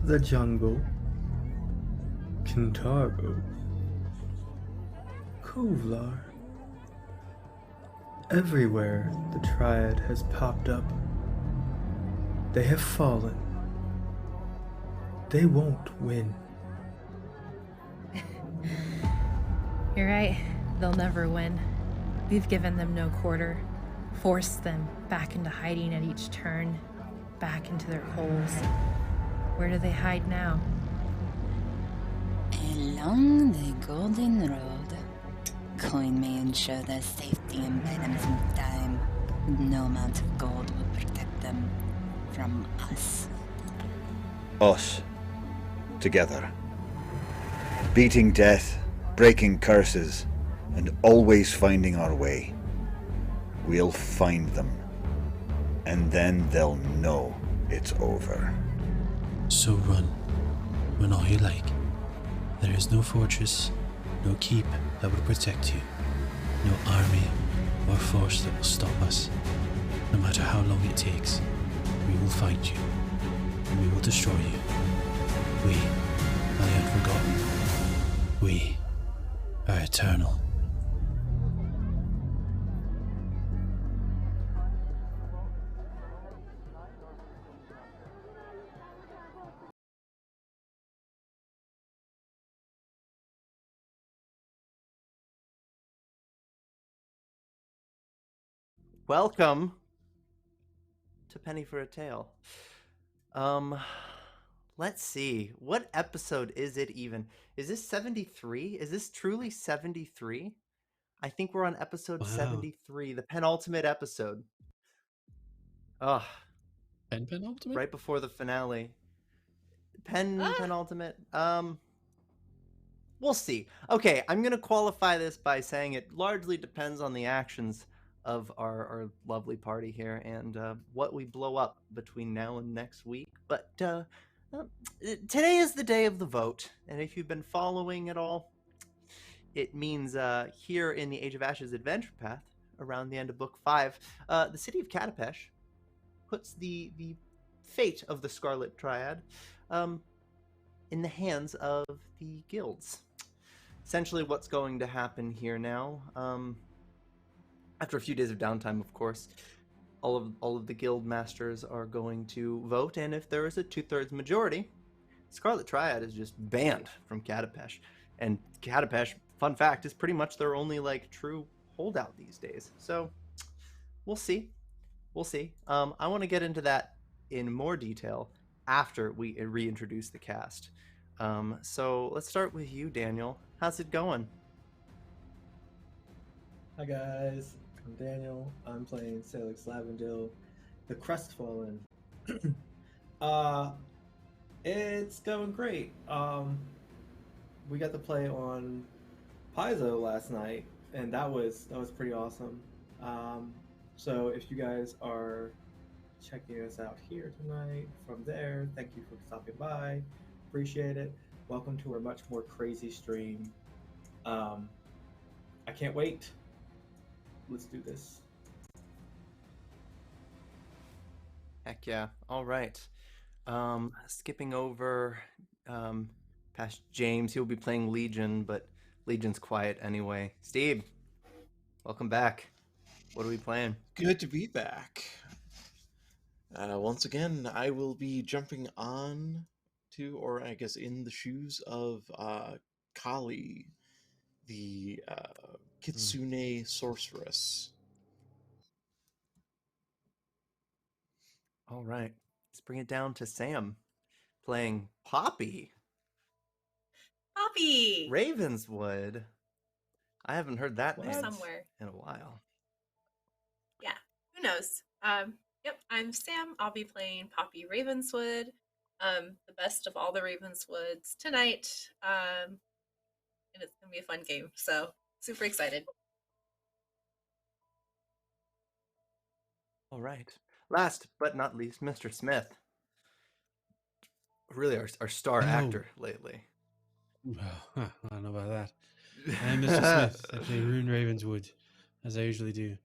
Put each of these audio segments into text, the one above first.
The jungle, Kintargo, Kovlar. Everywhere the Triad has popped up, they have fallen. They won't win. You're right. They'll never win. We've given them no quarter, forced them back into hiding at each turn, back into their holes. Where do they hide now? Along the Golden Road. Coin me and show their safety and buy them some time. No amount of gold will protect them from us. Us. Together. Beating death, breaking curses, and always finding our way. We'll find them. And then they'll know it's over. So run. Run all you like. There is no fortress, no keep that will protect you. No army or force that will stop us. No matter how long it takes, we will find you. And we will destroy you. We are the unforgotten. We are eternal. Welcome to Penny for a Tale. Let's see. What episode is it even? Is this 73? Is this truly 73? I think we're on episode 73, the penultimate episode. Ugh. Penultimate? Right before the finale. Penultimate? We'll see. Okay, I'm going to qualify this by saying it largely depends on the actions of our lovely party here and what we blow up between now and next week. But today is the day of the vote, and if you've been following it all, it means here in the Age of Ashes adventure path, around the end of Book 5, the city of Katapesh puts the fate of the Scarlett Triad in the hands of the guilds. Essentially what's going to happen here now, after a few days of downtime, of course, all of the guild masters are going to vote, and if there is a 2/3 majority, Scarlet Triad is just banned from Katapesh. And Katapesh, fun fact, is pretty much their only true holdout these days. So we'll see. We'll see. I want to get into that in more detail after we reintroduce the cast. So let's start with you, Daniel. How's it going? Hi guys, I'm Daniel. I'm playing Sailix Lavendil, the Crestfallen. It's going great. We got to play on Paizo last night, and that was pretty awesome. So if you guys are checking us out here tonight from there, thank you for stopping by. Appreciate it. Welcome to our much more crazy stream. I can't wait. Let's do this. Heck yeah. All right. Skipping over past James. He'll be playing Legion, but Legion's quiet anyway. Steve, welcome back. What are we playing? Good to be back. Once again, I will be jumping on to, or I guess in the shoes of Kali, the Kitsune sorceress. All right. Let's bring it down to Sam playing Poppy. Poppy! Ravenswood. I haven't heard that name somewhere in a while. Yeah, who knows? Yep, I'm Sam. I'll be playing Poppy Ravenswood, the best of all the Ravenswoods tonight. And it's gonna be a fun game, so super excited. All right. Last but not least, Mr. Smith. Really our star actor lately. I don't know about that. I'm Mr. Smith. I play Rune Ravenswood, as I usually do.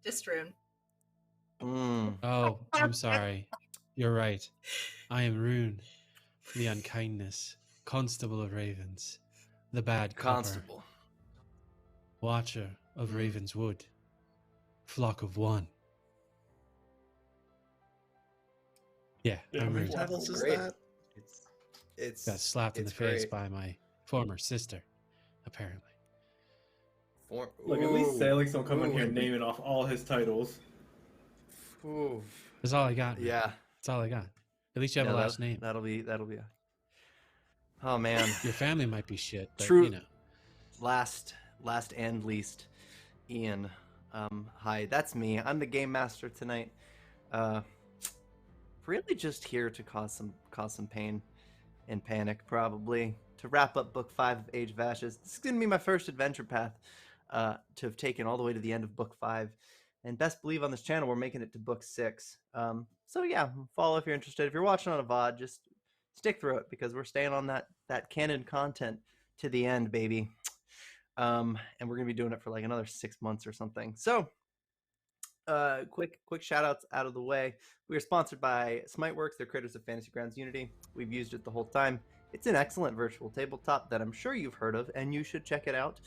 Just Rune. Oh, I'm sorry. You're right. I am Rune, the unkindness, constable of ravens, the bad Constable. copper, watcher of Ravenswood, flock of one. Yeah, I'm Rune. What else is Great. that? Got slapped in the face by my former sister, apparently. Look, at least Sailix don't come in here naming off all his titles. That's all I got. Man. Yeah. That's all I got. At least you have a last name. That'll be Oh man. Your family might be shit, but True. you know. Last and least, Ian. Hi, that's me. I'm the game master tonight. Really just here to cause some pain and panic, probably. To wrap up book 5 of Age of Ashes. This is gonna be my first adventure path to have taken all the way to the end of book 5. And best believe on this channel we're making it to book 6. So yeah, follow if you're interested. If you're watching on a VOD, just stick through it because we're staying on that canon content to the end, baby. And we're gonna be doing it for like another 6 months or something. So quick shout outs out of the way. We are sponsored by Smiteworks. They're creators of Fantasy Grounds Unity. We've used it the whole time. It's an excellent virtual tabletop that I'm sure you've heard of, and you should check it out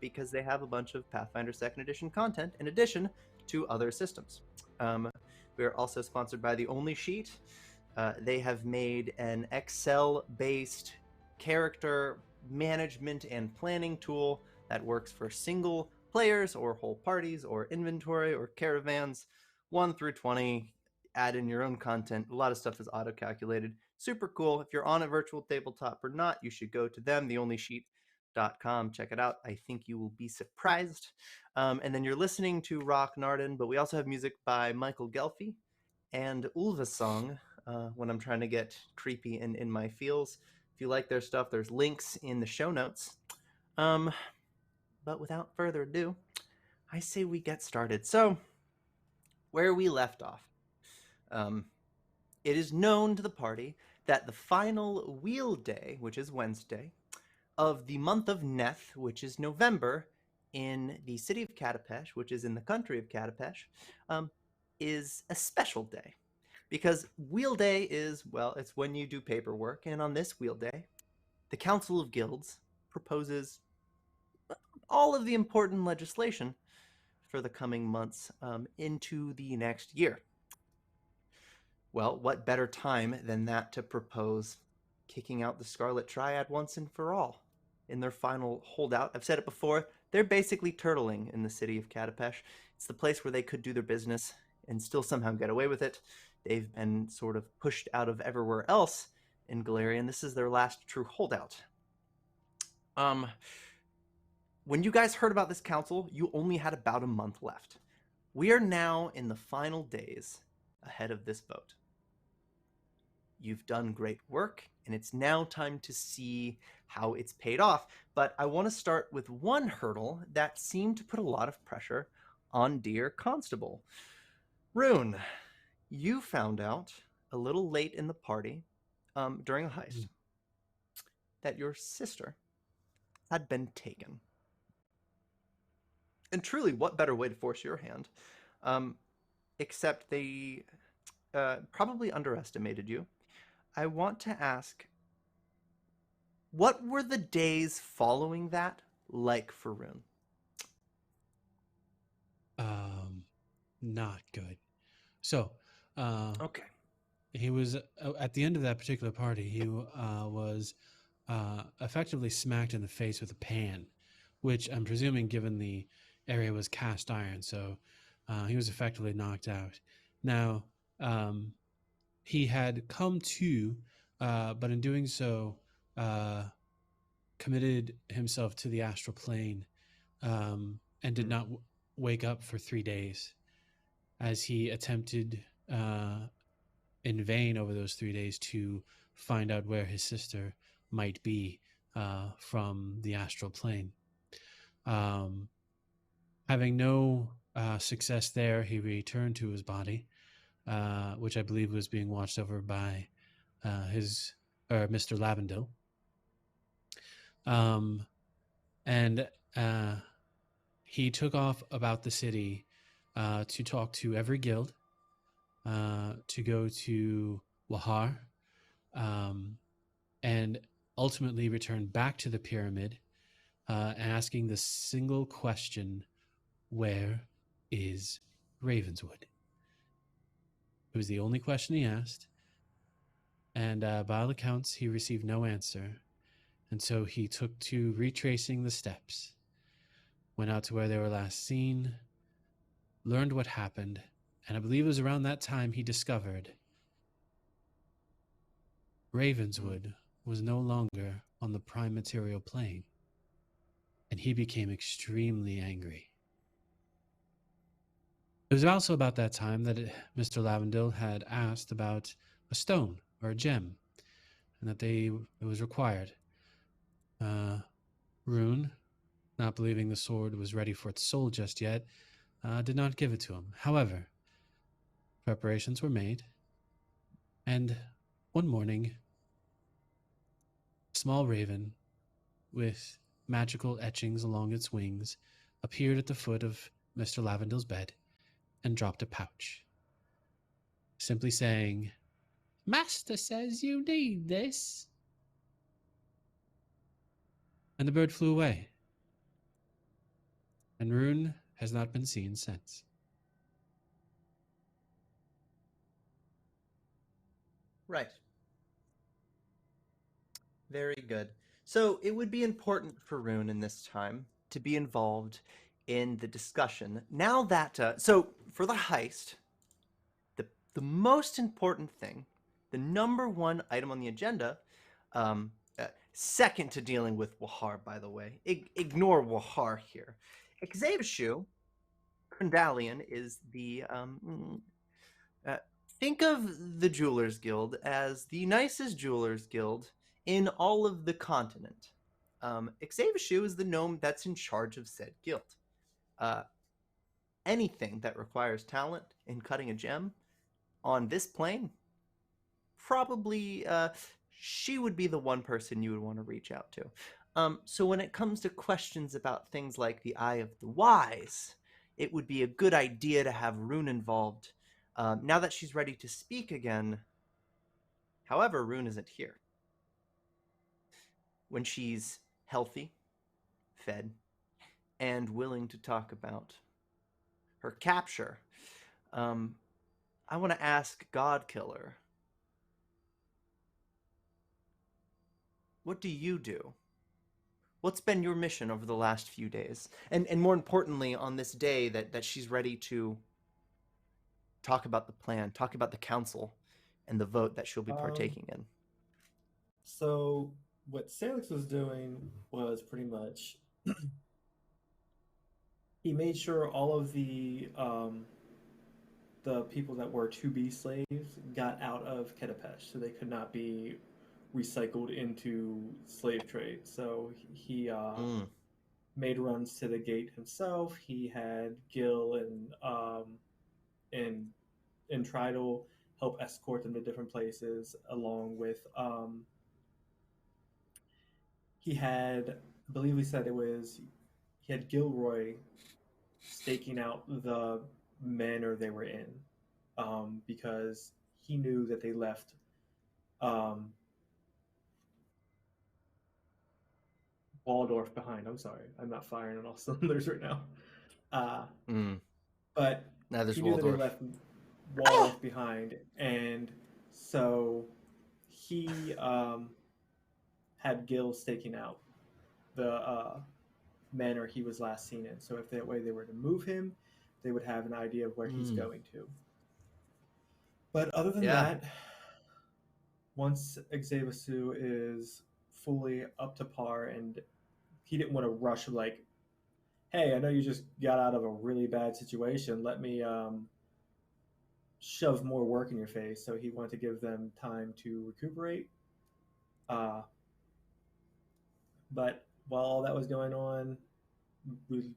because they have a bunch of Pathfinder 2nd Edition content in addition to other systems. We are also sponsored by The Only Sheet. They have made an Excel-based character management and planning tool that works for single players or whole parties or inventory or caravans 1 through 20. Add in your own content. A lot of stuff is auto-calculated. Super cool. If you're on a virtual tabletop or not, you should go to them, theonlysheet.com. Check it out. I think you will be surprised. And then you're listening to Rock Narden, but we also have music by Michael Ghelfi and Ulvasong when I'm trying to get creepy and in my feels. If you like their stuff, there's links in the show notes. But without further ado, I say we get started. So, where we left off. It is known to the party that the final wheel day, which is Wednesday, of the month of Neth, which is November, in the city of Katapesh, which is in the country of Katapesh, is a special day. Because wheel day is, well, it's when you do paperwork, and on this wheel day, the Council of Guilds proposes all of the important legislation for the coming months into the next year. Well, what better time than that to propose kicking out the Scarlett Triad once and for all in their final holdout? I've said it before, they're basically turtling in the city of Katapesh. It's the place where they could do their business and still somehow get away with it. They've been sort of pushed out of everywhere else in Galarian. This is their last true holdout. When you guys heard about this council, you only had about a month left. We are now in the final days ahead of this vote. You've done great work, and it's now time to see how it's paid off. But I want to start with one hurdle that seemed to put a lot of pressure on dear Constable. Rune, you found out a little late in the party, during a heist, that your sister had been taken. And truly, what better way to force your hand? Except they probably underestimated you. I want to ask, what were the days following that like for Rune? Not good. So, Okay. he was at the end of that particular party. He was effectively smacked in the face with a pan, which I'm presuming, given the area was cast iron, so he was effectively knocked out. Now, he had come to, but in doing so, committed himself to the astral plane and did not wake up for 3 days, as he attempted in vain over those 3 days to find out where his sister might be from the astral plane. Having no success there, he returned to his body, which I believe was being watched over by Mr. Lavendil. And he took off about the city to talk to every guild, to go to Wahar, and ultimately return back to the pyramid, asking the single question, where is Ravenswood? It was the only question he asked, and by all accounts, he received no answer. And so he took to retracing the steps, went out to where they were last seen, learned what happened, and I believe it was around that time he discovered Ravenswood was no longer on the prime material plane, and he became extremely angry. It was also about that time that Mr. Lavendil had asked about a stone or a gem, and that it was required. Rune, not believing the sword was ready for its soul just yet, did not give it to him. However, preparations were made, and one morning, a small raven with magical etchings along its wings appeared at the foot of Mr. Lavendil's bed and dropped a pouch, simply saying, "Master says you need this." And the bird flew away, and Rune has not been seen since. Right. Very good. So it would be important for Rune in this time to be involved in the discussion. Now that so for the heist, the most important thing, the number one item on the agenda, second to dealing with Wahar, by the way. Ignore Wahar here. Xavashu Kundalian is the think of the Jewelers Guild as the nicest Jewelers Guild in all of the continent. Xavashu is the gnome that's in charge of said guild. Anything that requires talent in cutting a gem on this plane, probably she would be the one person you would want to reach out to. So when it comes to questions about things like the Eye of the Wise, it would be a good idea to have Rune involved. Now that she's ready to speak again, however, Rune isn't here. When she's healthy, fed, and willing to talk about her capture, I want to ask Godkiller, what do you do? What's been your mission over the last few days? And more importantly, on this day that she's ready to talk about the plan, talk about the council, and the vote that she'll be partaking in. So what Sailix was doing was pretty much he made sure all of the people that were to be slaves got out of Katapesh, so they could not be recycled into slave trade. So he made runs to the gate himself. He had Gil and Tridal help escort them to different places, along with he had, I believe he said he had Gilroy staking out the manor they were in, because he knew that they left Waldorf behind. I'm sorry, I'm not firing on all cylinders right now. But he knew that they left Waldorf behind, and so he had Gil staking out the manor he was last seen in. So if that way they were to move him, they would have an idea of where he's going to. But other than that, once Xavashu is fully up to par, and he didn't want to rush like, hey, I know you just got out of a really bad situation. Let me shove more work in your face. So he wanted to give them time to recuperate. But while all that was going on, we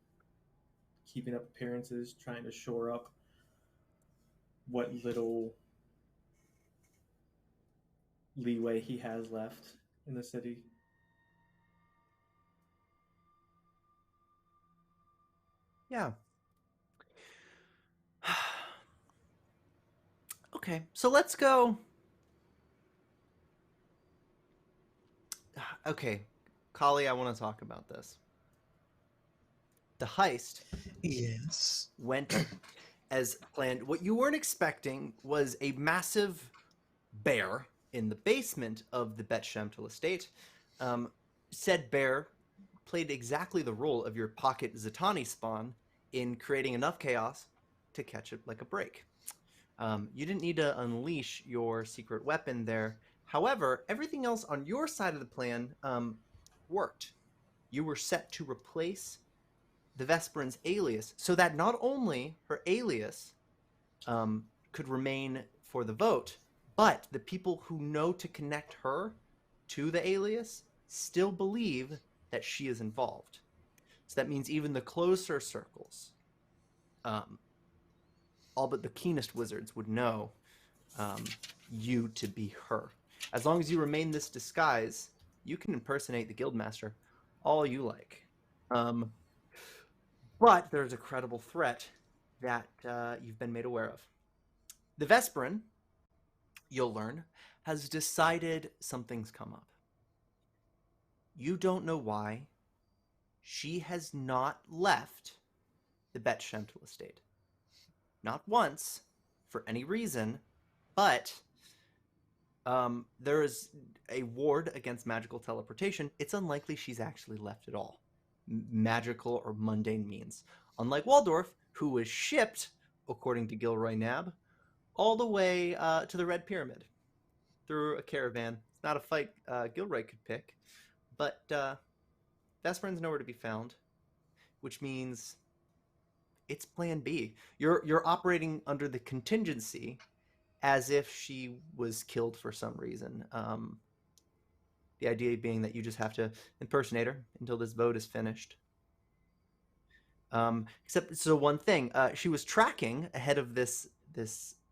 keeping up appearances, trying to shore up what little leeway he has left in the city. Yeah. Okay, so let's go. Okay, Kali, I want to talk about this. The heist Yes. went as planned. What you weren't expecting was a massive bear in the basement of the Bet Shemtel estate. Said bear played exactly the role of your pocket Zatanni spawn in creating enough chaos to catch it like a break. You didn't need to unleash your secret weapon there. However, everything else on your side of the plan worked. You were set to replace the Vesparin's alias so that not only her alias could remain for the vote, but the people who know to connect her to the alias still believe that she is involved. So that means even the closer circles, all but the keenest wizards would know you to be her. As long as you remain this disguise, you can impersonate the Guildmaster all you like. But there's a credible threat that you've been made aware of. The Vesparin, you'll learn, has decided something's come up. You don't know why. She has not left the Bet Shemtel estate. Not once, for any reason, but there is a ward against magical teleportation. It's unlikely she's actually left at all. Magical or mundane means. Unlike Waldorf, who was shipped, according to Gilroy Nab, all the way to the Red Pyramid through a caravan. It's not a fight Gilroy could pick, but Vesparin's nowhere to be found, which means it's Plan B. You're operating under the contingency as if she was killed for some reason. The idea being that you just have to impersonate her until this vote is finished. Except, so one thing, she was tracking ahead of this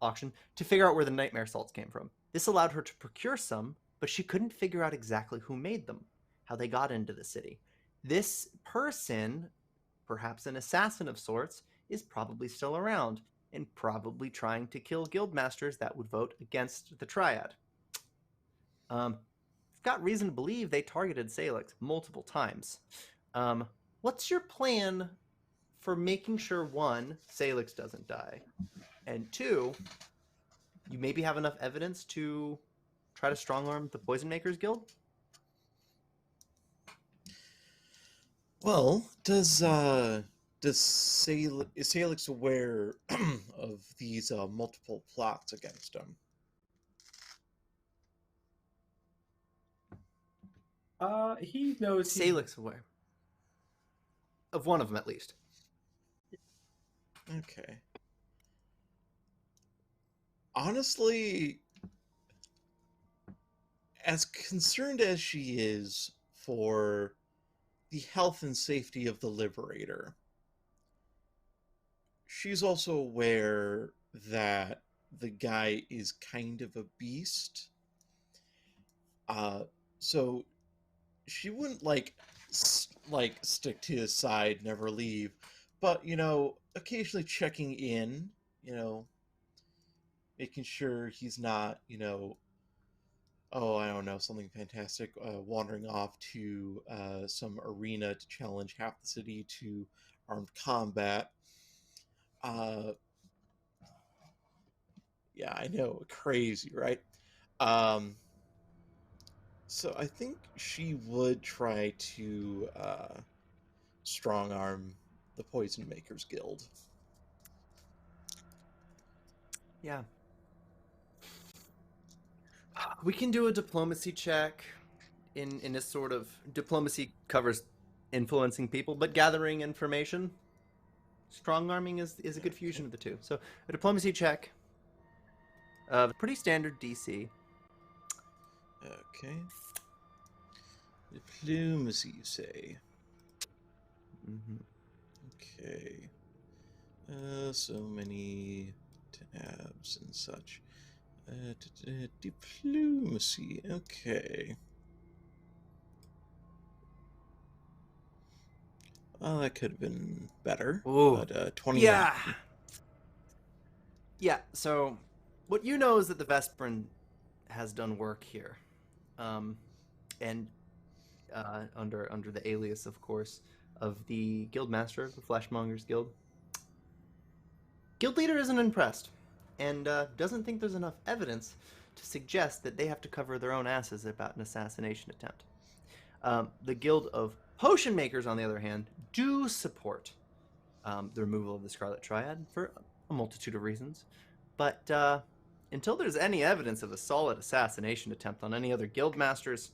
auction to figure out where the nightmare salts came from. This allowed her to procure some, but she couldn't figure out exactly who made them, how they got into the city. This person, perhaps an assassin of sorts, is probably still around and probably trying to kill guildmasters that would vote against the Triad. I've got reason to believe they targeted Sailix multiple times. What's your plan for making sure, one, Sailix doesn't die, and two, you maybe have enough evidence to try to strong-arm the Poison Makers Guild? Well, is Sailix aware of these multiple plots against him? He knows Sailix aware. Of one of them, at least. Okay. Honestly, as concerned as she is for the health and safety of the Liberator, she's also aware that the guy is kind of a beast. So she wouldn't stick to his side, never leave, but occasionally checking in, making sure he's not, oh, I don't know, something fantastic, wandering off to some arena to challenge half the city to armed combat. Yeah, I know, crazy, right? So I think she would try to strong-arm the Poison Makers Guild. Yeah. We can do a diplomacy check in a sort of... Diplomacy covers influencing people, but gathering information. Strong-arming is a good fusion of the two. So a diplomacy check of pretty standard DC. Okay. Diplomacy, you say? Mm-hmm. Okay. So many tabs and such. Diplomacy, okay. Well, that could have been better. Ooh. But 29. Yeah. Yeah, so what you know is that the Vesparin has done work here. And under the alias, of course, of the Guildmaster of the Fleshmongers Guild. Guild leader isn't impressed, and doesn't think there's enough evidence to suggest that they have to cover their own asses about an assassination attempt. The Guild of Potion Makers, on the other hand, do support the removal of the Scarlett Triad for a multitude of reasons. But until there's any evidence of a solid assassination attempt on any other Guildmasters,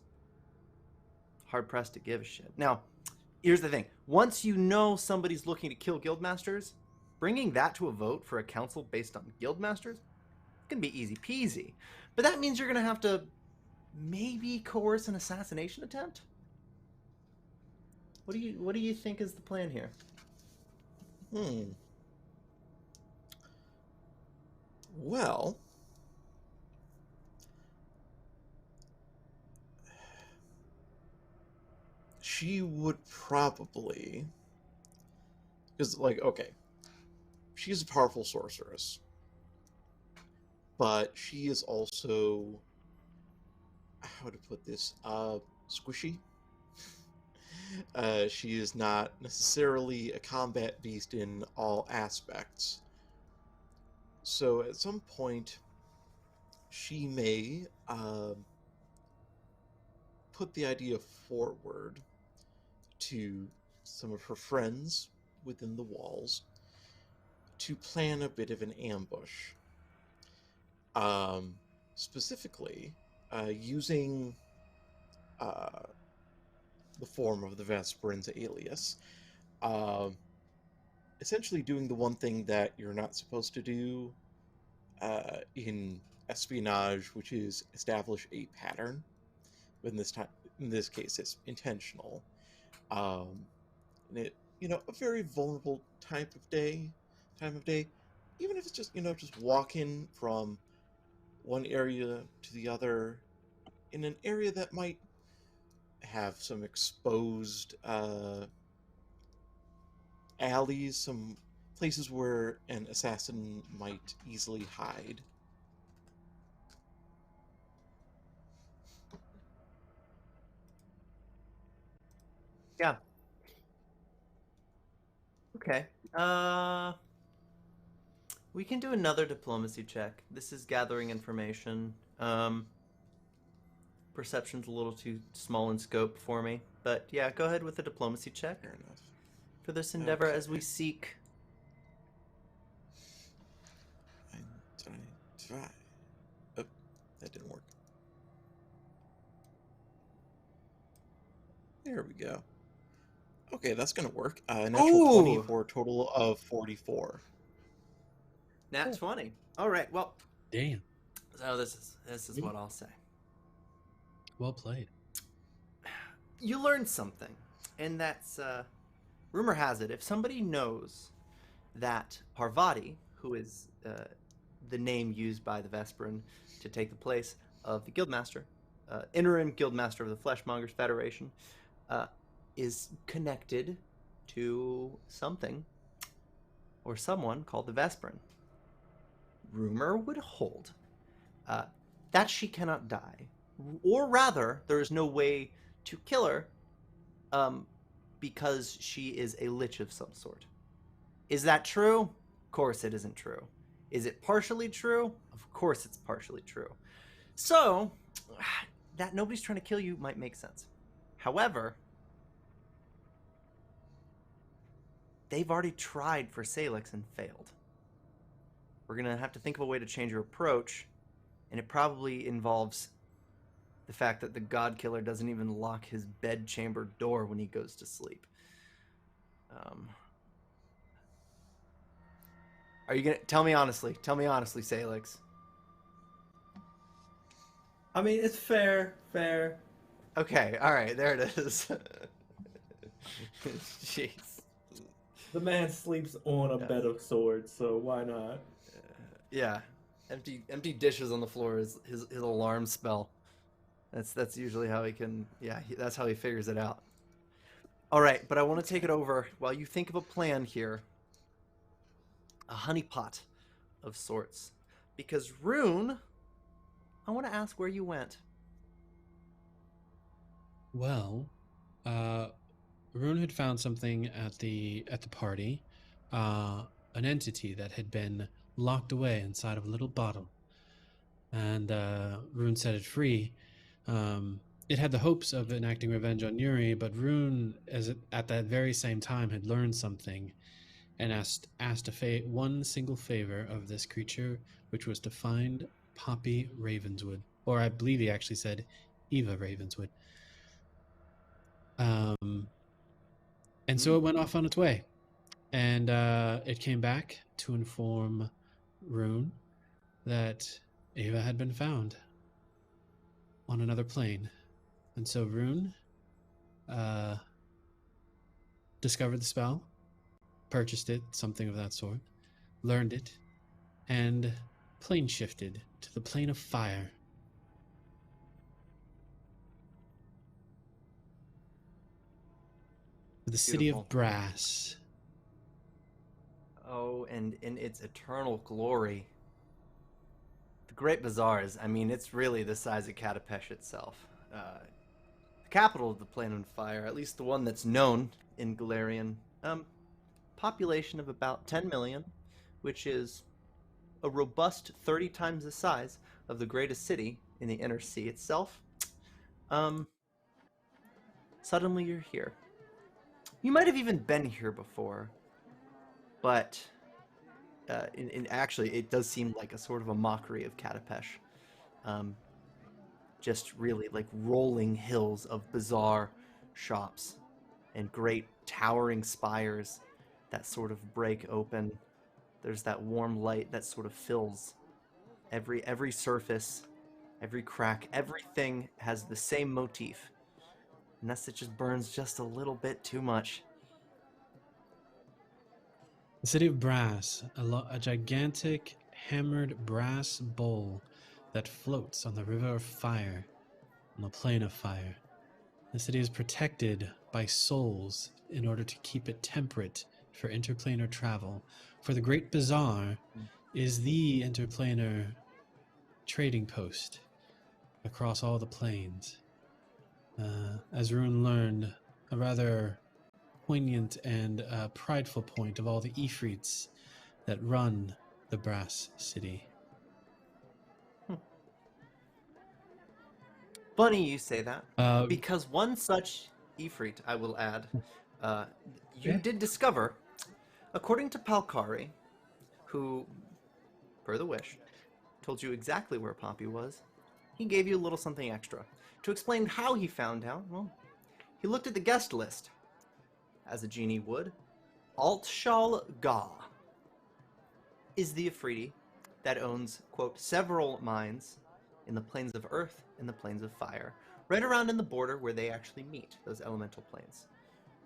hard-pressed to give a shit. Now, here's the thing. Once you know somebody's looking to kill Guildmasters, bringing that to a vote for a council based on Guildmasters can be easy peasy. But that means you're going to have to maybe coerce an assassination attempt? What do you think is the plan here? Well, she would probably, because, like, okay, she's a powerful sorceress, but she is also, how to put this, squishy. She is not necessarily a combat beast in all aspects. So at some point, she may put the idea forward to some of her friends within the walls to plan a bit of an ambush. Specifically, using the form of the Vesparin's alias, essentially doing the one thing that you're not supposed to do in espionage, which is establish a pattern. But in this case, it's intentional. And it, a very vulnerable time of day, even if it's just, just walking from one area to the other in an area that might have some exposed alleys, some places where an assassin might easily hide. Yeah. Okay. We can do another diplomacy check. This is gathering information. Perception's a little too small in scope for me. But yeah, go ahead with the diplomacy check. Fair enough. For this endeavor Okay. as we seek... Try. Oh, that didn't work. There we go. Okay, that's gonna work. Natural 20 for a total of 44. Nat 20. All right. Well, Damn. so this is what I'll say. Well played. You learned something, and that's rumor has it if somebody knows that Parvati, who is the name used by the Vesparin to take the place of the Guildmaster, interim Guildmaster of the Fleshmongers Federation, is connected to something or someone called the Vesparin. Rumor would hold that she cannot die, or rather, there is no way to kill her because she is a lich of some sort. Is that true? Of course it isn't true. Is it partially true? Of course it's partially true. So, that nobody's trying to kill you might make sense. However, they've already tried for Sailix and failed. We're going to have to think of a way to change your approach, and it probably involves the fact that the God Killer doesn't even lock his bedchamber door when he goes to sleep. Are you going to... Tell me honestly, Sailix. I mean, it's fair. Okay, alright, there it is. Jeez. The man sleeps on a bed of swords, so why not? Yeah. Empty dishes on the floor is his alarm spell. That's usually how he can... Yeah, that's how he figures it out. All right, but I want to take it over while you think of a plan here. A honeypot of sorts. Because Rune, I want to ask where you went. Well, Rune had found something at the party, an entity that had been locked away inside of a little bottle, and Rune set it free. It had the hopes of enacting revenge on Yuri, but Rune, at that very same time, had learned something, and asked one single favor of this creature, which was to find Poppy Ravenswood, or I believe he actually said Eva Ravenswood. And so it went off on its way, and it came back to inform Rune that Eva had been found on another plane. And so Rune discovered the spell, purchased it, something of that sort, learned it, and plane shifted to the plane of fire. The city of brass. Oh, and in its eternal glory. The Great Bazaars, I mean, it's really the size of Katapesh itself. The capital of the Plane on Fire, at least the one that's known in Galarian. Population of about 10 million, which is a robust 30 times the size of the greatest city in the inner sea itself. Suddenly you're here. You might have even been here before, but actually it does seem like a sort of a mockery of Katapesh. Just really like rolling hills of bizarre shops and great towering spires that sort of break open. There's that warm light that sort of fills every surface, every crack, everything has the same motif. Unless it just burns just a little bit too much. The city of brass, a gigantic hammered brass bowl that floats on the river of fire, on the plane of fire. The city is protected by souls in order to keep it temperate for interplanar travel. For the Great Bazaar is the interplanar trading post across all the planes. As Rune learned, a rather poignant and prideful point of all the Ifrits that run the Brass City. Funny you say that, because Uh, one such Ifrit, I will add, you did discover, according to Palkari, who, per the wish, told you exactly where Poppy was. He gave you a little something extra. To explain how he found out, well, he looked at the guest list, as a genie would. Altshal Ga is the Afridi that owns, quote, several mines in the planes of earth and the planes of fire, right around in the border where they actually meet, those elemental planes.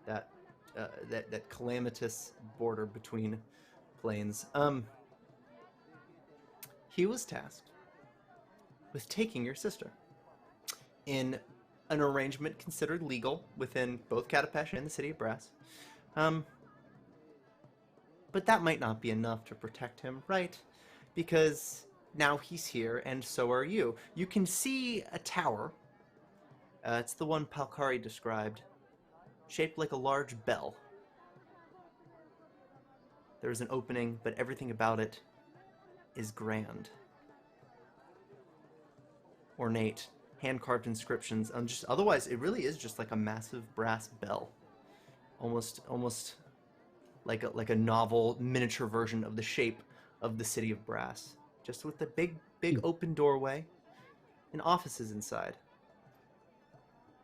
That calamitous border between planes. He was tasked with taking your sister in an arrangement considered legal within both Katapesh and the city of Brass. But that might not be enough to protect him, right? Because now he's here, and so are you. You can see a tower. It's the one Palkari described, shaped like a large bell. There's an opening, but everything about it is grand. Ornate, hand-carved inscriptions, and just otherwise it really is just like a massive brass bell. Almost like a novel miniature version of the shape of the city of Brass. Just with the big open doorway and offices inside.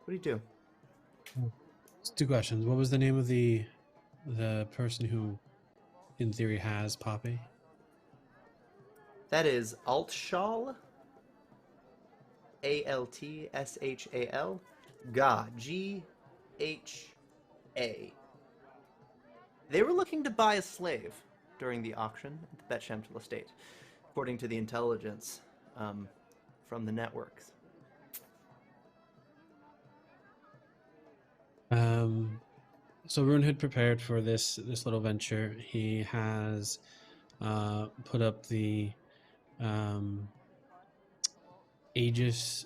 What do you do? It's two questions. What was the name of the person who, in theory, has Poppy? That is Altshal, Altshal, Ga, Gha. They were looking to buy a slave during the auction at the Bet Shamtil estate, according to the intelligence from the networks. So Rune had prepared for this little venture. He has put up the Aegis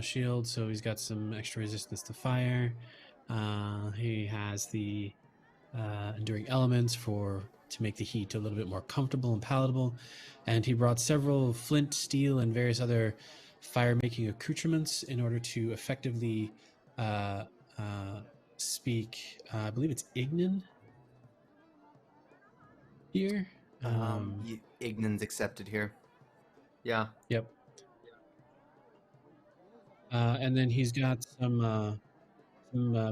shield, so he's got some extra resistance to fire. He has the enduring elements to make the heat a little bit more comfortable and palatable, and he brought several flint, steel, and various other fire-making accoutrements in order to effectively speak. I believe it's Ignan here. Ignan's accepted here. Yeah. Yep. And then he's got some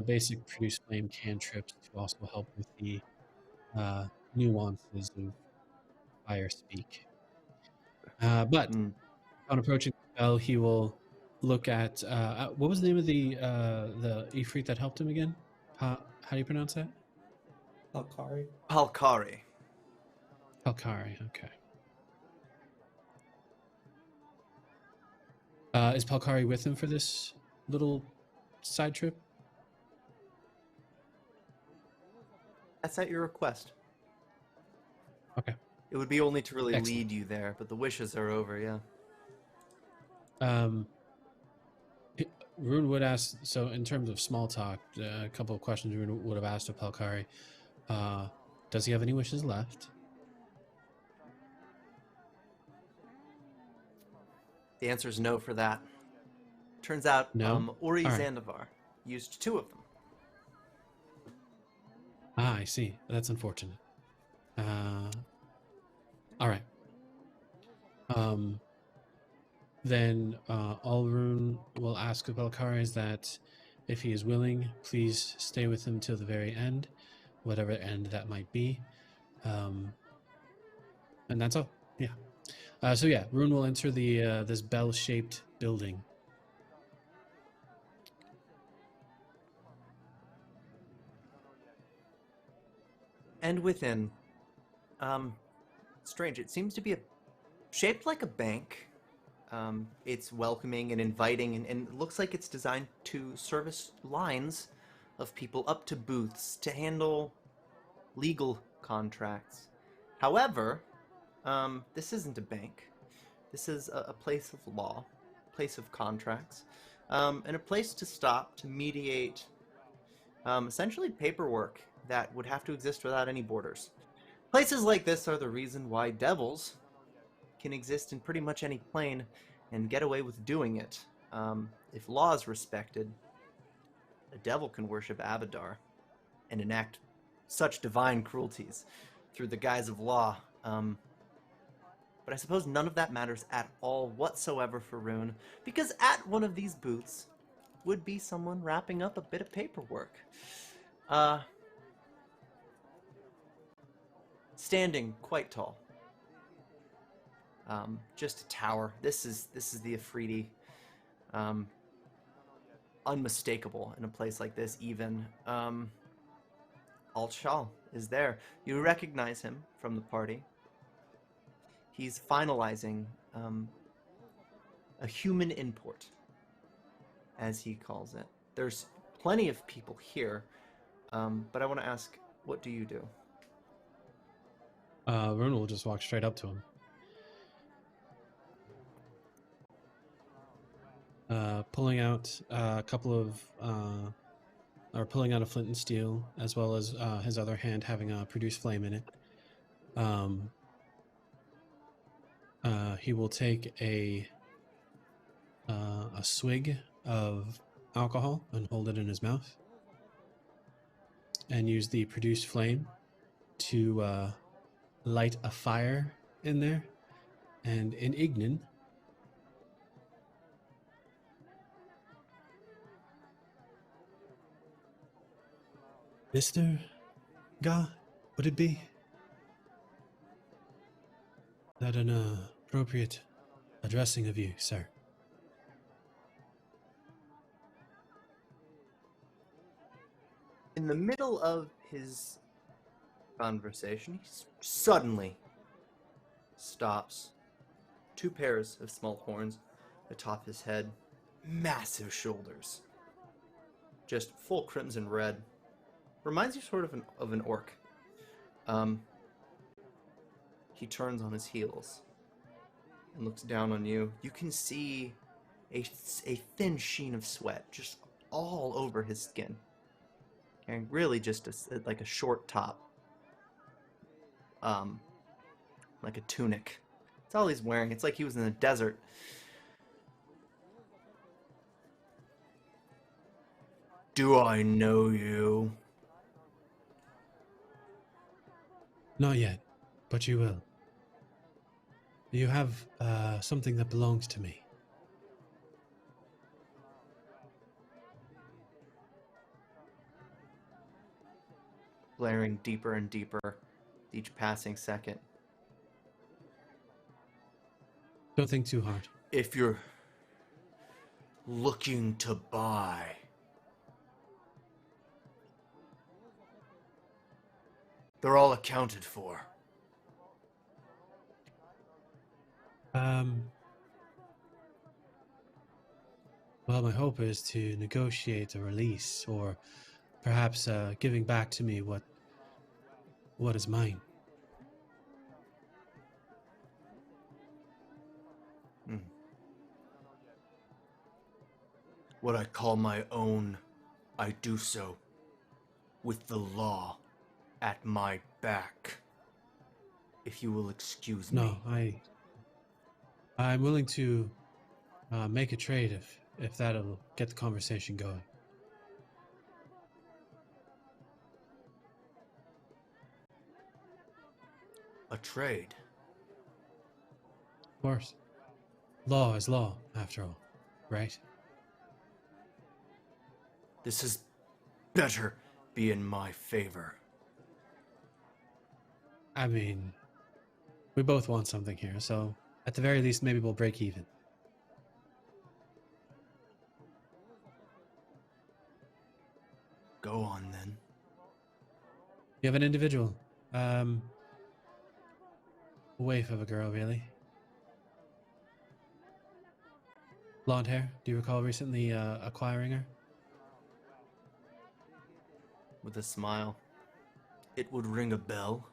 basic produce flame cantrips to also help with the nuances of fire speak. But upon approaching the spell, he will look at what was the name of the Ifrit that helped him again? How do you pronounce that? Alkari. Palkari. Palkari. Okay. Is Palkari with him for this little side trip? That's at your request. Okay. It would be only to really Excellent. lead you there, but the wishes are over, yeah. Rune would ask, so in terms of small talk, a couple of questions Rune would have asked of Palkari. Does he have any wishes left? The answer is no for that. Turns out, No? Uri All right. Zandivar used 2 of them. Ah, I see. That's unfortunate. All right. Then all Rune will ask of Palkari is that if he is willing, please stay with him till the very end, whatever end that might be. And that's all. Yeah. So yeah, Rune will enter the this bell-shaped building. And within, strange, it seems to be shaped like a bank. It's welcoming and inviting, and it looks like it's designed to service lines of people up to booths to handle legal contracts. However, this isn't a bank. This is a place of law, place of contracts, and a place to stop to mediate essentially paperwork that would have to exist without any borders. Places like this are the reason why devils can exist in pretty much any plane and get away with doing it. If law is respected, a devil can worship Abadar and enact such divine cruelties through the guise of law. But I suppose none of that matters at all whatsoever for Rune, because at one of these booths would be someone wrapping up a bit of paperwork. Standing quite tall. Just a tower. This is the Afridi. Unmistakable in a place like this, even. Alt-Shal is there. You recognize him from the party. He's finalizing a human import, as he calls it. There's plenty of people here, but I want to ask, what do you do? Rune will just walk straight up to him. Pulling out a couple of, or pulling out a flint and steel, as well as his other hand having a produce flame in it. He will take a swig of alcohol and hold it in his mouth, and use the produce flame to light a fire in there, and in Ignan, Mr. Ga, would it be that an appropriate addressing of you, sir? In the middle of his conversation, he suddenly stops. 2 pairs of small horns atop his head, massive shoulders, just full crimson red, reminds you sort of an orc. He turns on his heels and looks down on you. You can see a thin sheen of sweat just all over his skin. And really just like a short top. Like a tunic. That's all he's wearing. It's like he was in the desert. Do I know you? Not yet, but you will. You have something that belongs to me. Glaring deeper and deeper each passing second. Don't think too hard. If you're looking to buy, they're all accounted for. Well, my hope is to negotiate a release, or perhaps giving back to me what is mine. What I call my own, I do so with the law at my back. If you will excuse me. No, I'm willing to make a trade if that'll get the conversation going. A trade? Of course. Law is law, after all, right? This is better be in my favor. I mean, we both want something here, so at the very least, maybe we'll break even. Go on, then. You have an individual. Waif of a girl, really. Blonde hair. Do you recall recently acquiring her? With a smile. It would ring a bell.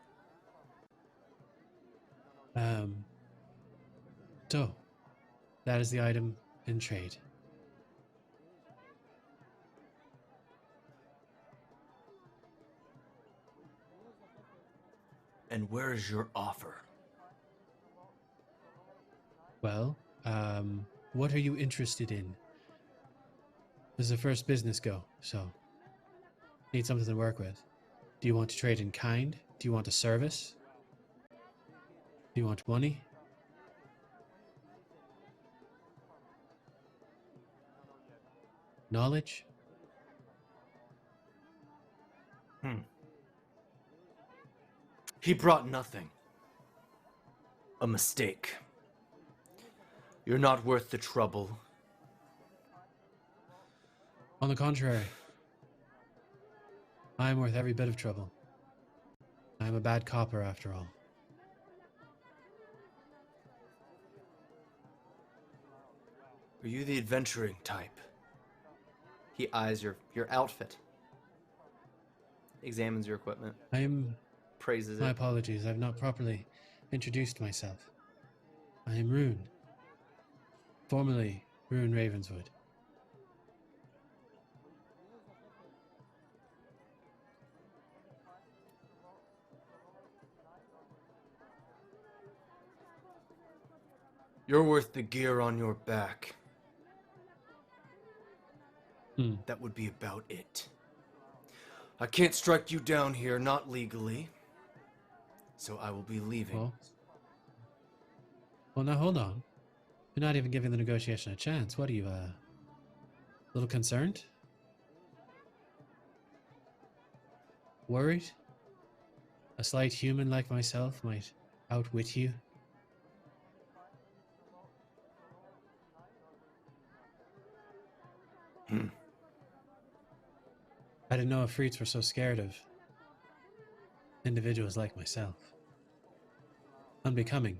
So, that is the item in trade. And where is your offer? Well, what are you interested in? This is the first business go, so need something to work with. Do you want to trade in kind? Do you want a service? Do you want money? Knowledge? He brought nothing. A mistake. You're not worth the trouble. On the contrary, I am worth every bit of trouble. I am a bad copper, after all. Are you the adventuring type? He eyes your outfit. Examines your equipment. I am... Praises My it. apologies, I've not properly introduced myself. I am Rune. Formerly Rune Ravenswood. You're worth the gear on your back. That would be about it. I can't strike you down here, not legally. So I will be leaving. Well, now hold on. You're not even giving the negotiation a chance. What are you, a little concerned? Worried? A slight human like myself might outwit you? I didn't know Efreets were so scared of individuals like myself. Unbecoming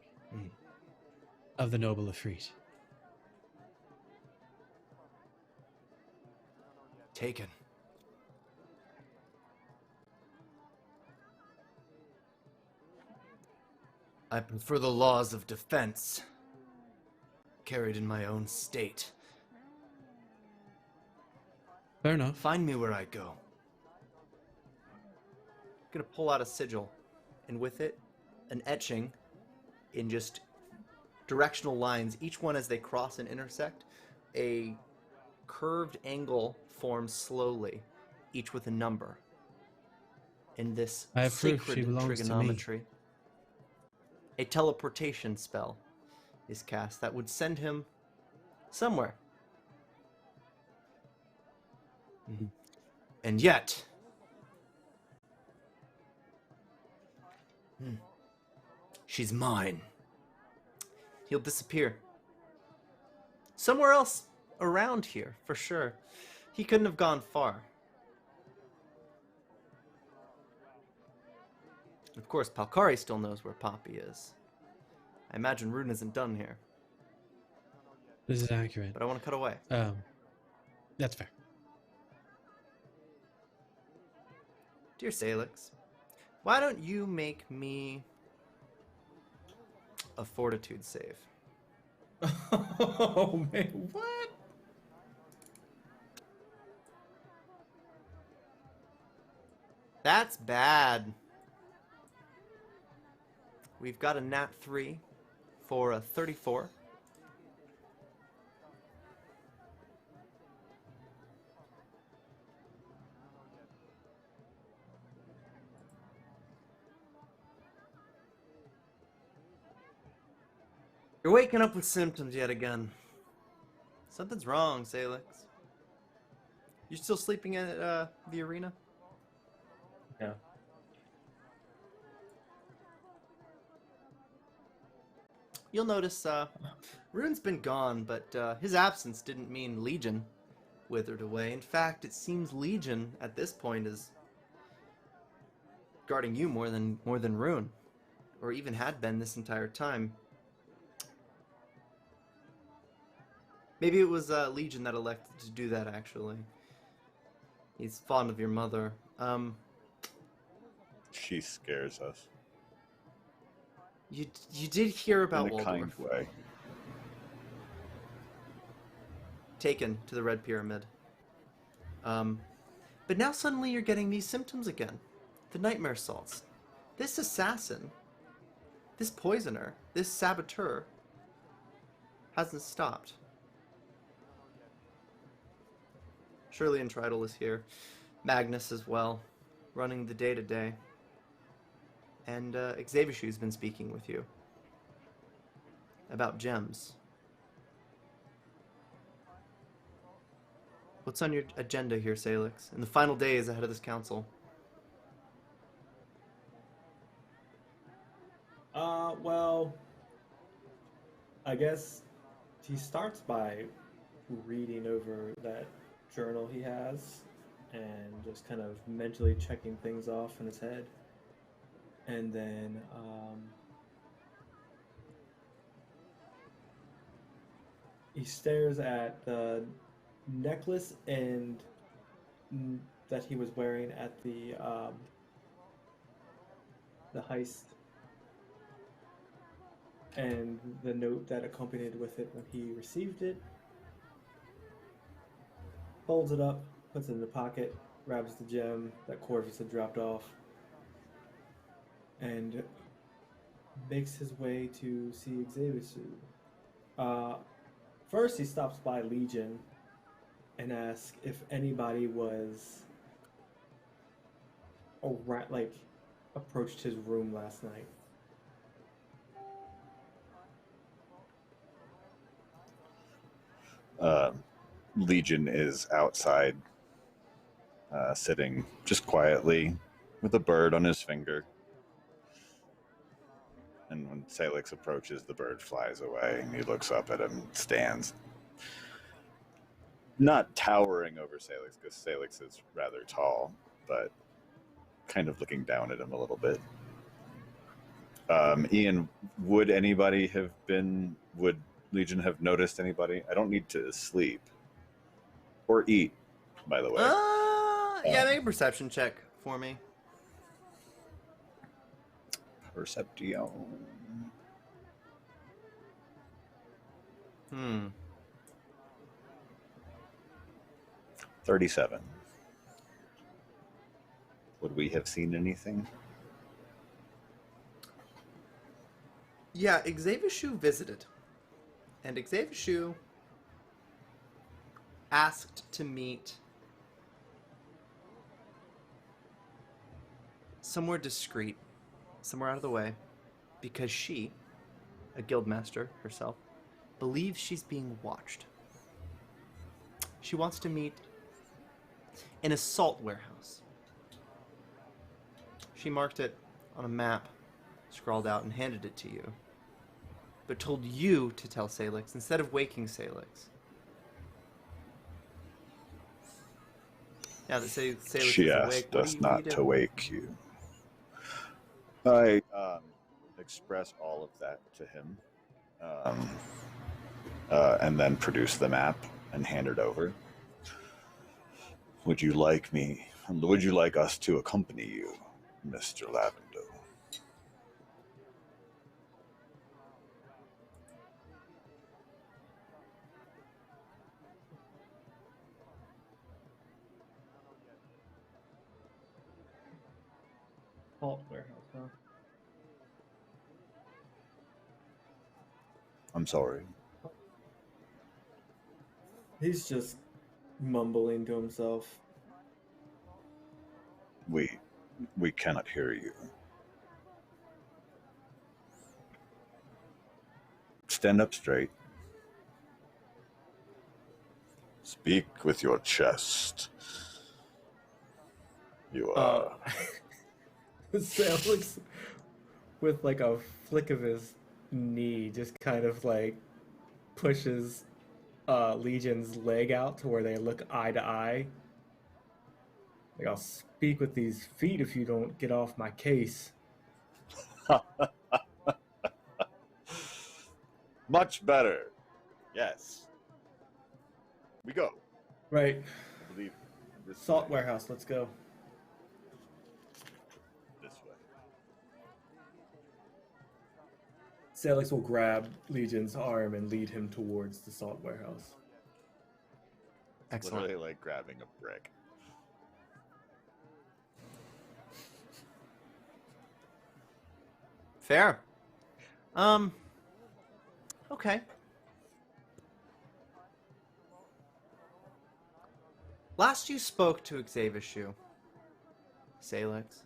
of the noble Efreet. Taken. I prefer the laws of defense, carried in my own state. Fair enough. Find me where I go. I'm gonna pull out a sigil, and with it, an etching in just directional lines, each one as they cross and intersect, a curved angle forms slowly, each with a number. In this I have proof sacred she belongs to me. trigonometry, a teleportation spell is cast that would send him somewhere. And yet, she's mine. He'll disappear. Somewhere else around here, for sure. He couldn't have gone far. Of course, Palkari still knows where Poppy is. I imagine Rune isn't done here, This is accurate. but I want to cut away. That's fair. Dear Sailix, why don't you make me a fortitude save? Oh man, what? That's bad. We've got a nat 3 for a 34. You're waking up with symptoms yet again. Something's wrong, Sailix. You still sleeping at the arena? Yeah. You'll notice Rune's been gone, but his absence didn't mean Legion withered away. In fact, it seems Legion at this point is guarding you more than Rune, or even had been this entire time. Maybe it was Legion that elected to do that, actually. He's fond of your mother. She scares us. You did hear about In a Waldorf. kind way. Taken to the Red Pyramid. But now suddenly you're getting these symptoms again. The nightmare salts. This assassin, this poisoner, this saboteur hasn't stopped. Shirley and Tridal is here. Magnus as well, running the day-to-day. And Xavishu's been speaking with you about gems. What's on your agenda here, Sailix, in the final days ahead of this council? Well, I guess he starts by reading over that journal he has and just kind of mentally checking things off in his head. And then he stares at the necklace and that he was wearing at the heist, and the note that accompanied with it when he received it. Folds it up, puts it in the pocket, grabs the gem that Corvus had dropped off, and makes his way to see Xavisu. First, he stops by Legion and asks if anybody was approached his room last night. Legion is outside, sitting just quietly with a bird on his finger. And when Sailix approaches, the bird flies away, and he looks up at him, stands. Not towering over Sailix, because Sailix is rather tall, but kind of looking down at him a little bit. Ian, would Legion have noticed anybody? I don't need to sleep. Or eat, by the way. Yeah, make a perception check for me. Perception. Hmm. 37. Would we have seen anything? Yeah, Xavishu visited. And Xavishu asked to meet somewhere discreet, somewhere out of the way, because she, a guildmaster herself, believes she's being watched. She wants to meet in a salt warehouse. She marked it on a map, scrawled out, and handed it to you, but told you to tell Sailix instead of waking Sailix. Now that Sailix She is asked awake, what do us you not need to wake you. I express all of that to him, and then produce the map and hand it over. Would you like us to accompany you, Mr. Lavendil? Salt warehouse, huh? I'm sorry. He's just mumbling to himself. We cannot hear you. Stand up straight. Speak with your chest. You are... Sam looks with like a flick of his knee, just kind of like pushes Legion's leg out to where they look eye to eye. Like, I'll speak with these feet if you don't get off my case. Much better. Yes. We go. Right. I believe this Salt way. warehouse, let's go. This way. Sailix will grab Legion's arm and lead him towards the salt warehouse. Excellent. Literally like grabbing a brick. Fair. Okay. Last you spoke to Xavishu, Sailix,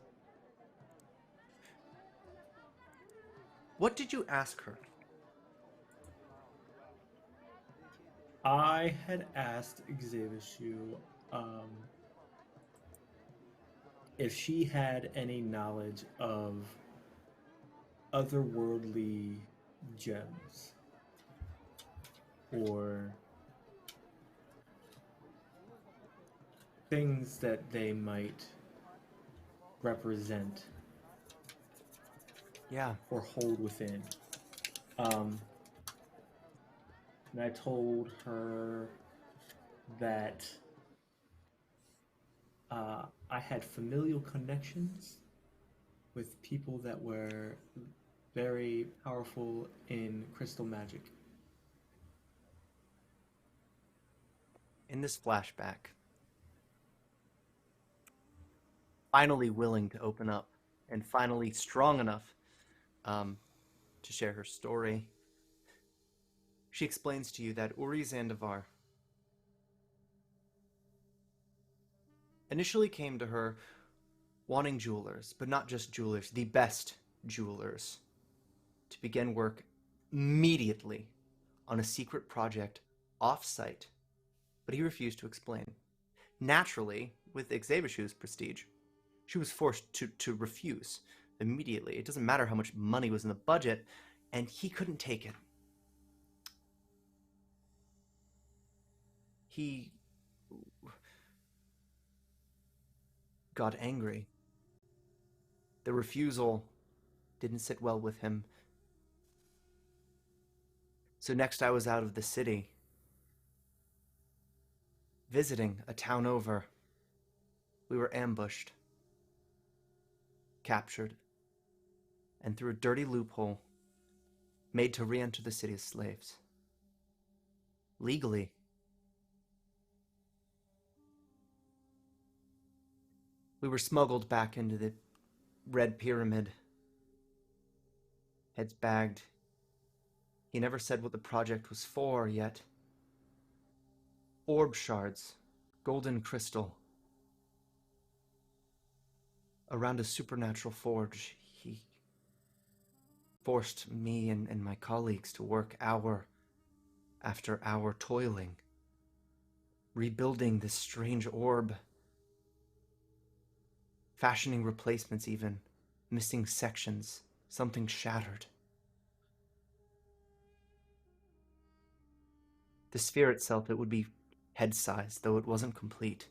what did you ask her? I had asked Xavishu if she had any knowledge of otherworldly gems or things that they might represent Yeah. or hold within. And I told her that I had familial connections with people that were very powerful in crystal magic. In this flashback, finally willing to open up and finally strong enough to share her story, she explains to you that Uri Zandivar initially came to her wanting jewelers, but not just jewelers, the best jewelers, to begin work immediately on a secret project off-site, but he refused to explain. Naturally, with Xavishu's prestige, she was forced to refuse immediately. It doesn't matter how much money was in the budget, and he couldn't take it. He got angry. The refusal didn't sit well with him. So next I was out of the city, visiting a town over. We were ambushed, captured, and through a dirty loophole, made to re-enter the city as slaves. legally. We were smuggled back into the Red Pyramid. Heads bagged. He never said what the project was for, yet. Orb shards, golden crystal. Around a supernatural forge, he forced me and my colleagues to work hour after hour toiling, rebuilding this strange orb, fashioning replacements even, missing sections, something shattered. The sphere itself, it would be head-sized, though it wasn't complete.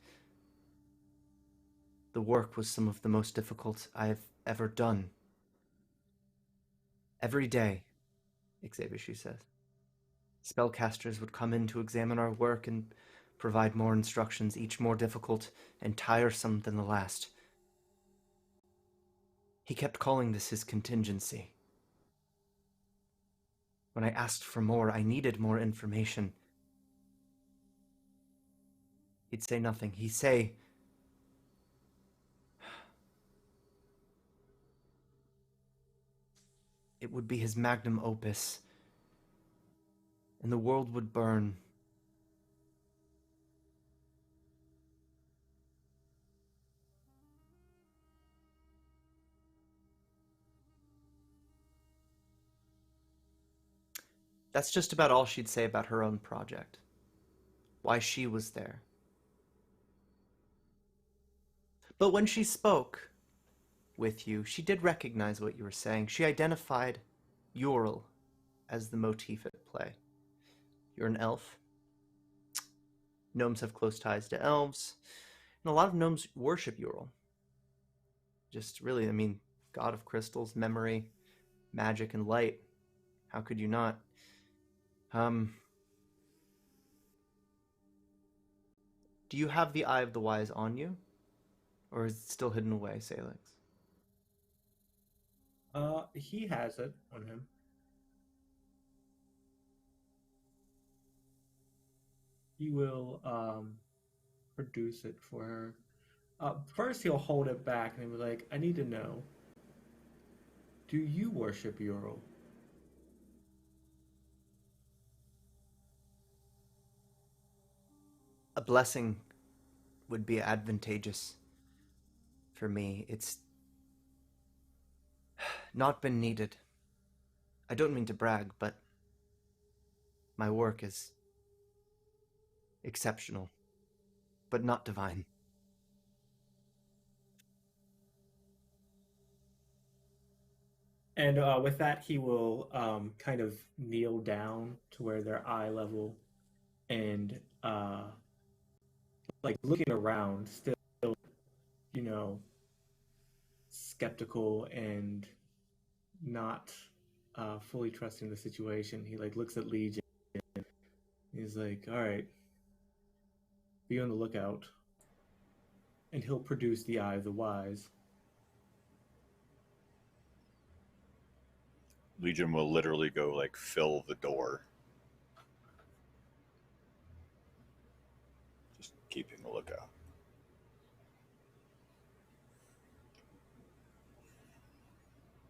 The work was some of the most difficult I have ever done. Every day, Xavier says, spellcasters would come in to examine our work and provide more instructions, each more difficult and tiresome than the last. He kept calling this his contingency. When I asked for more, I needed more information. He'd say nothing. He'd say, it would be his magnum opus, and the world would burn. That's just about all she'd say about her own project. Why she was there. But when she spoke with you, she did recognize what you were saying. She identified Ural as the motif at play. You're an elf. Gnomes have close ties to elves. And a lot of gnomes worship Ural. Just really, I mean, god of crystals, memory, magic, and light. How could you not? Do you have the Eye of the Wise on you? Or is it still hidden away, Sailix? He has it on him. He will produce it for her. First, he'll hold it back and he'll be like, I need to know, do you worship Ural? A blessing would be advantageous for me. It's not been needed. I don't mean to brag, but my work is exceptional, but not divine. And with that, he will kind of kneel down to where they're eye level and like looking around, still, you know, skeptical and not fully trusting the situation. He like looks at Legion. He's like, all right, be on the lookout. And he'll produce the Eye of the Wise. Legion will literally go like fill the door. Just keeping a lookout.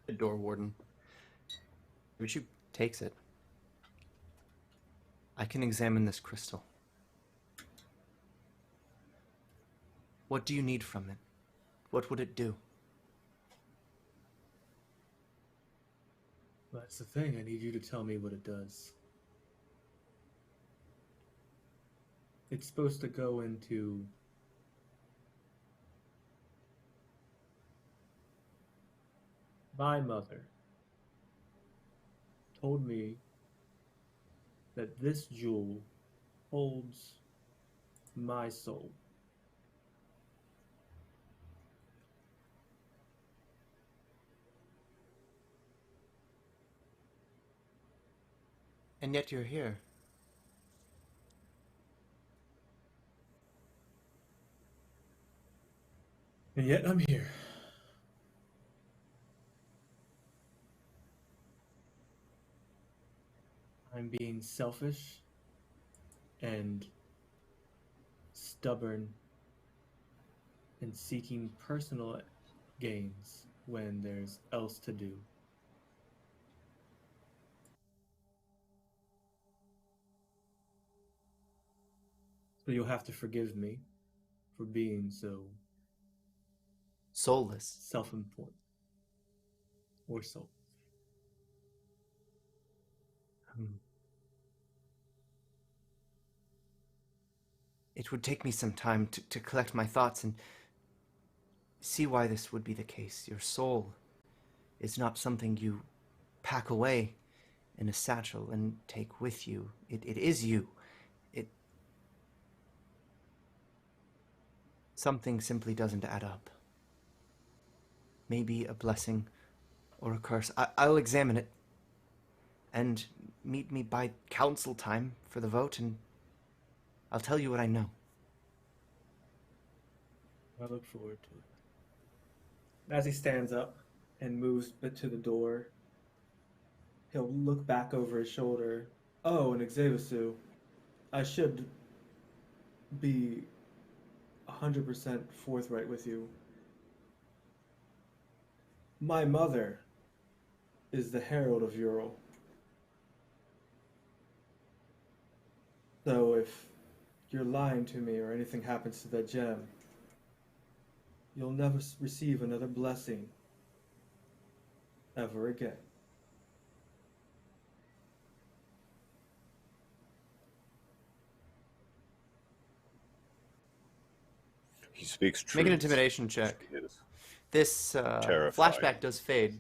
The door warden. Rishi takes it. I can examine this crystal. What do you need from it? What would it do? That's the thing. I need you to tell me what it does. It's supposed to go into my mother told me that this jewel holds my soul. And yet you're here. And yet I'm here. I'm being selfish and stubborn and seeking personal gains when there's else to do. So you'll have to forgive me for being so Soulless. self-important or so. It would take me some time to collect my thoughts and see why this would be the case. Your soul is not something you pack away in a satchel and take with you. It is you. Something simply doesn't add up. Maybe a blessing or a curse. I'll examine it. And meet me by council time for the vote, and I'll tell you what I know. I look forward to it. As he stands up and moves to the door, he'll look back over his shoulder. Oh, and Xavisu, I should be 100% forthright with you. My mother is the Herald of Ural. So if you're lying to me or anything happens to that gem, you'll never receive another blessing ever again. He speaks truth. Make an intimidation check. This flashback does fade.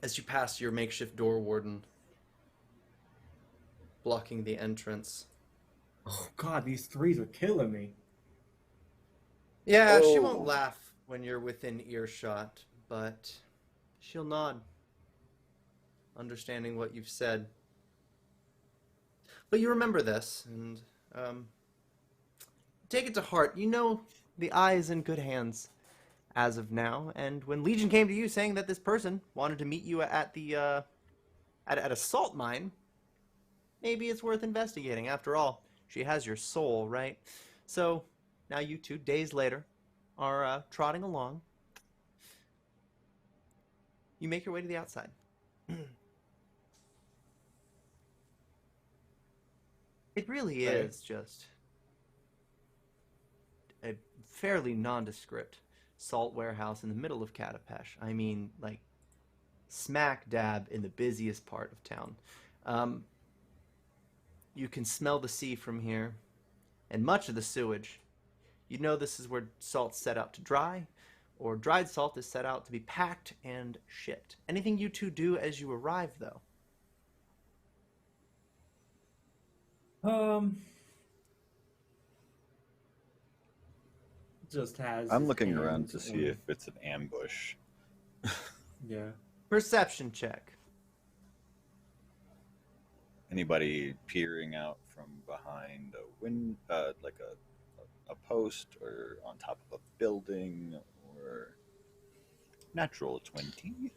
As you pass your makeshift door warden, blocking the entrance. Oh god, these threes are killing me. Yeah, she won't laugh when you're within earshot, but she'll nod, understanding what you've said. But you remember this, and take it to heart. You know the eye is in good hands as of now, and when Legion came to you saying that this person wanted to meet you at the at a salt mine, maybe it's worth investigating. After all, she has your soul, right? So now you two, days later, are trotting along. You make your way to the outside. It really is just a fairly nondescript salt warehouse in the middle of Katapesh. I mean, like, smack dab in the busiest part of town. You can smell the sea from here, and much of the sewage. You know this is where salt's set out to dry, or dried salt is set out to be packed and shipped. Anything you two do as you arrive, though? Just has. I'm his looking around hands to see on- if it's an ambush. Yeah. Perception check. Anybody peering out from behind a like a post or on top of a building or natural 20?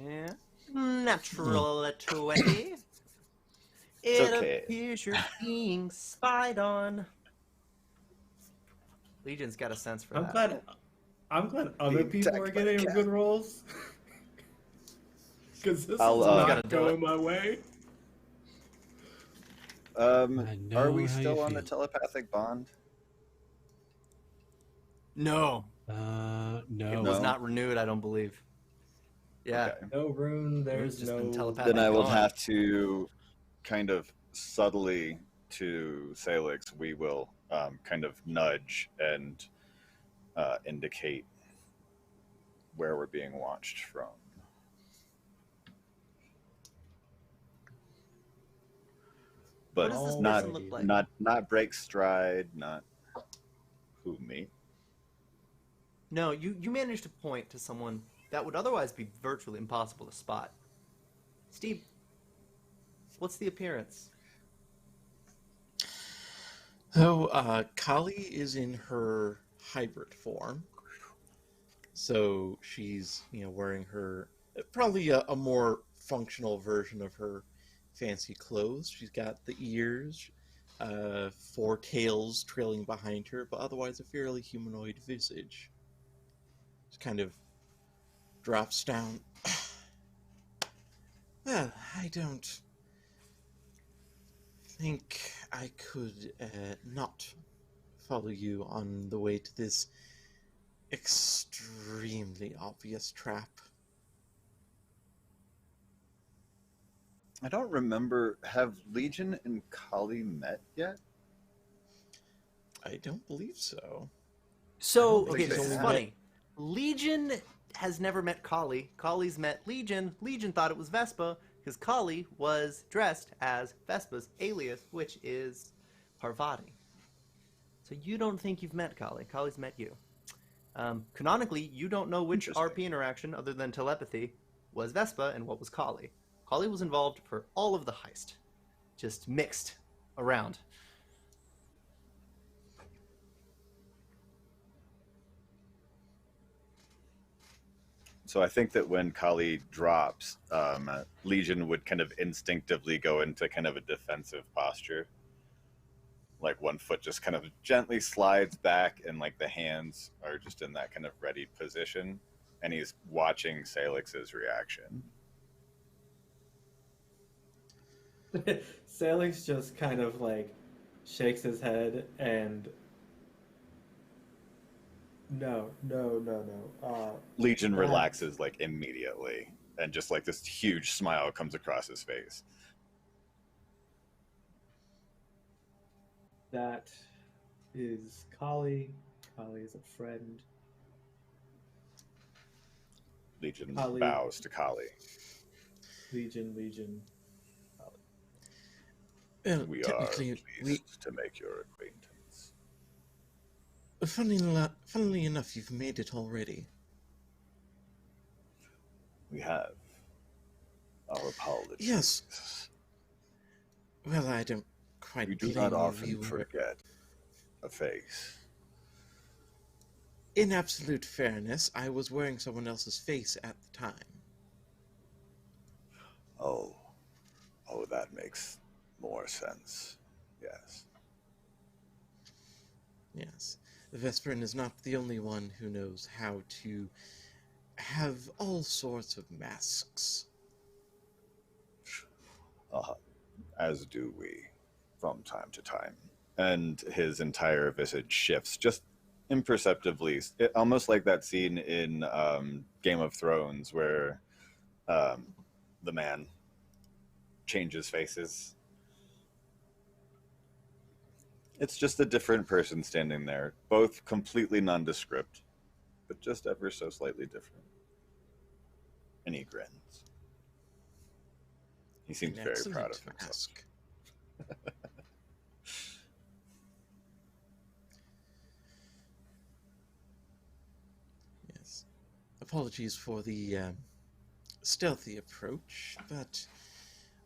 Yeah. Natural 20. It's okay. It appears you're being spied on. Legion's got a sense for that. I'm glad other Being people attacked are by a getting cat. good rolls. Because this I'll, is gotta not do going it. my way. I know Are we how still you on the feel. telepathic bond? No. No. It was No. not renewed, I don't believe. Yeah. Okay. No rune, there's just been no... telepathic. Then I will gone. have to kind of subtly to Sailix, we will kind of nudge and indicate where we're being watched from. But What does this not person look like? not break stride, not who me. No, you managed to point to someone that would otherwise be virtually impossible to spot. Steve, what's the appearance? So, Kali is in her hybrid form. So she's, wearing her, probably a more functional version of her fancy clothes. She's got the ears, 4 tails trailing behind her, but otherwise a fairly humanoid visage. Just kind of drops down. Well, I don't think I could not follow you on the way to this extremely obvious trap. I don't remember. Have Legion and Kali met yet? I don't believe so. So, think okay, they this is have. funny. Legion has never met Kali. Kali's met Legion. Legion thought it was Vespa because Kali was dressed as Vespa's alias, which is Parvati. So you don't think you've met Kali. Kali's met you. Canonically, you don't know which Interesting. RP interaction, other than telepathy, was Vespa and what was Kali. Kali was involved for all of the heist. Just mixed around. So I think that when Kali drops, Legion would kind of instinctively go into kind of a defensive posture. Like one foot just kind of gently slides back, and like the hands are just in that kind of ready position, and he's watching Sailix's reaction. Sailix just kind of like shakes his head and no. Legion That- relaxes like immediately, and just like this huge smile comes across his face. That is Kali. Kali is a friend. Legion Kali. bows to Kali. Legion. Well, We are technically, pleased to make your acquaintance. funnily enough, you've made it already. We have. Our apologies. Yes. Well, I don't quite We do blame not you. often You were- forget a face. In absolute fairness, I was wearing someone else's face at the time. Oh, that makes more sense. Yes. Yes. The Vesparin is not the only one who knows how to have all sorts of masks. As do we, from time to time. And his entire visage shifts, just imperceptibly, almost like that scene in Game of Thrones where the man changes faces. It's just a different person standing there, both completely nondescript, but just ever so slightly different. And he grins. He seems An very proud of excellent himself. mask. Yes. Apologies for the stealthy approach, but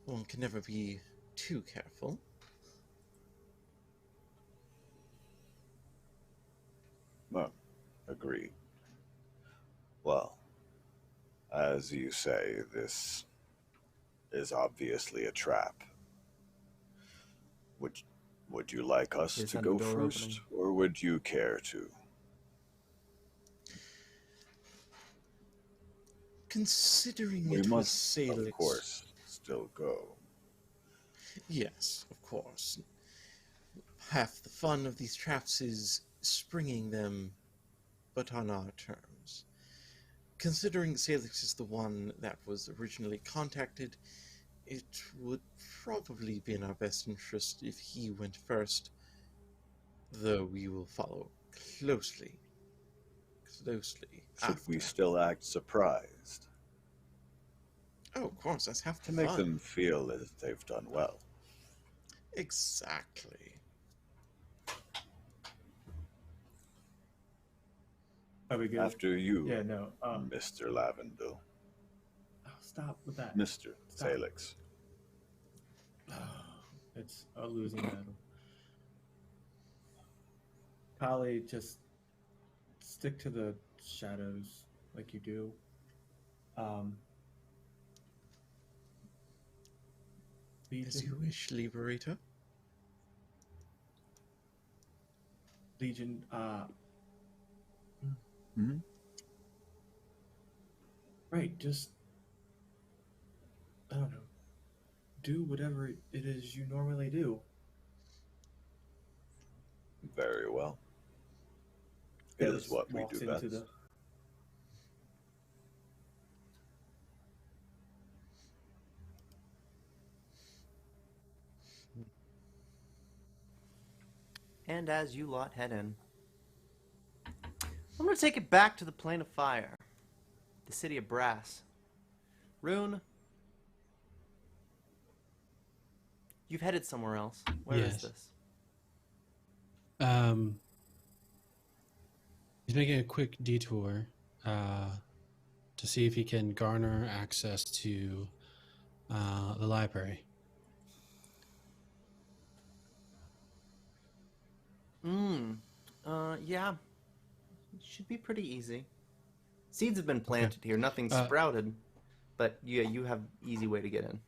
one can never be too careful. Well, agreed. Well, as you say, this is obviously a trap. Would you like us Here's to that go door first, opening. or would you care to? Considering We it was must, Sailix... of course, still go. Yes, of course. Half the fun of these traps is springing them, but on our terms. Considering Sailix is the one that was originally contacted, it would probably be in our best interest if he went first, though we will follow closely Should we after. still act surprised? Oh, of course, that's half the To make fun. them feel as if they've done well. Exactly. Are we good? After you, Yeah, no. Mr. Lavendil. Oh, stop with that. Mr. Stop. Sailix. It's a losing battle. Kali, just stick to the shadows like you do. As you wish, Liberator. Legion, Hmm? right, just, I don't know, do whatever it is you normally do. Very well. It is what we walks do into best. And as you lot head in, I'm going to take it back to the Plane of Fire, the City of Brass. Rune, you've headed somewhere else. Where is Yes. this? He's making a quick detour to see if he can garner access to the library. Yeah. It should be pretty easy. Seeds have been planted here. Nothing sprouted, but yeah, you have easy way to get in.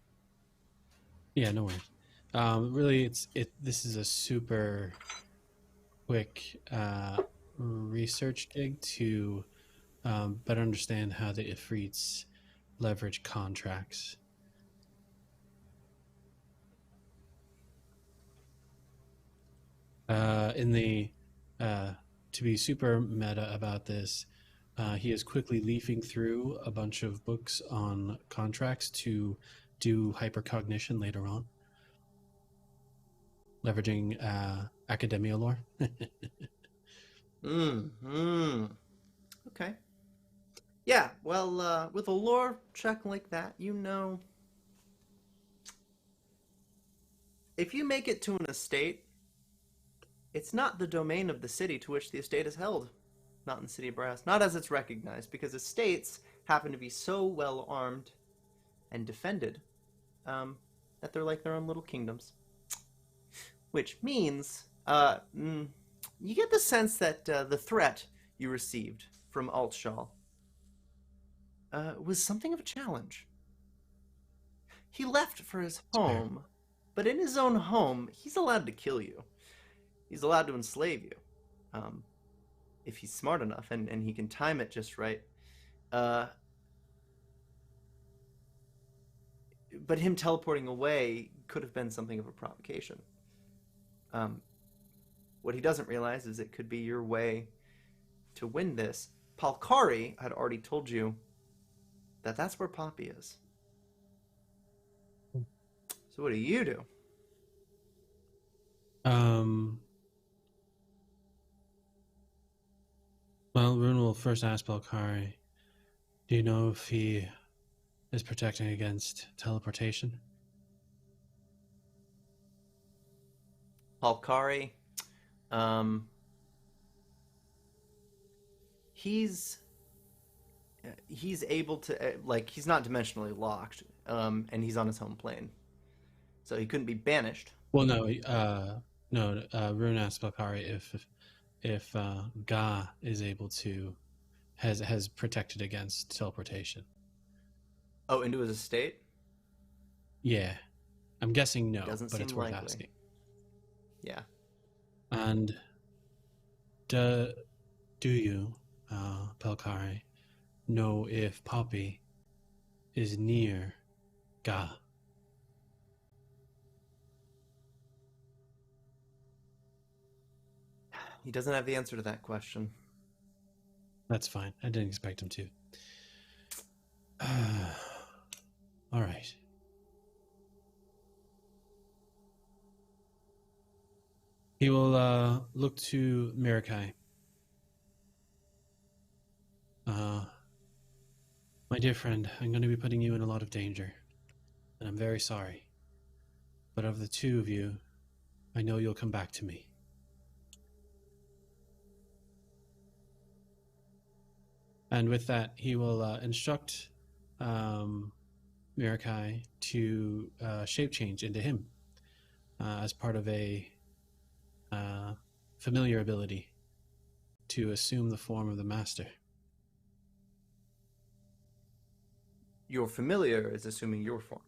Yeah, no worries. Really, this is a super quick research gig to better understand how the Ifrits leverage contracts. To be super meta about this, he is quickly leafing through a bunch of books on contracts to do hypercognition later on, leveraging academia lore. Okay. Yeah, well, with a lore check like that, you know, if you make it to an estate, it's not the domain of the city to which the estate is held. Not in the City of Brass. Not as it's recognized, because estates happen to be so well armed and defended that they're like their own little kingdoms. Which means you get the sense that the threat you received from Altshall was something of a challenge. He left for his home, but in his own home, he's allowed to kill you. He's allowed to enslave you. If he's smart enough and he can time it just right. But him teleporting away could have been something of a provocation. What he doesn't realize is it could be your way to win this. Palkari had already told you that that's where Poppy is. So what do you do? Well, Rune will first ask Palkari, do you know if he is protecting against teleportation? Palkari, he's able to, like, he's not dimensionally locked, and he's on his home plane. So he couldn't be banished. Well, no, Rune asked Palkari if Ga is able to, has protected against teleportation. Oh, into his estate? Yeah. I'm guessing no, Doesn't but it's seem worth likely. asking. Yeah. And do you, Palkari, know if Poppy is near Ga? He doesn't have the answer to that question. That's fine. I didn't expect him to. All right. He will look to Mirakai. My dear friend, I'm going to be putting you in a lot of danger, and I'm very sorry. But of the two of you, I know you'll come back to me. And with that, he will instruct Mirakai to shape change into him as part of a familiar ability to assume the form of the master. Your familiar is assuming your form.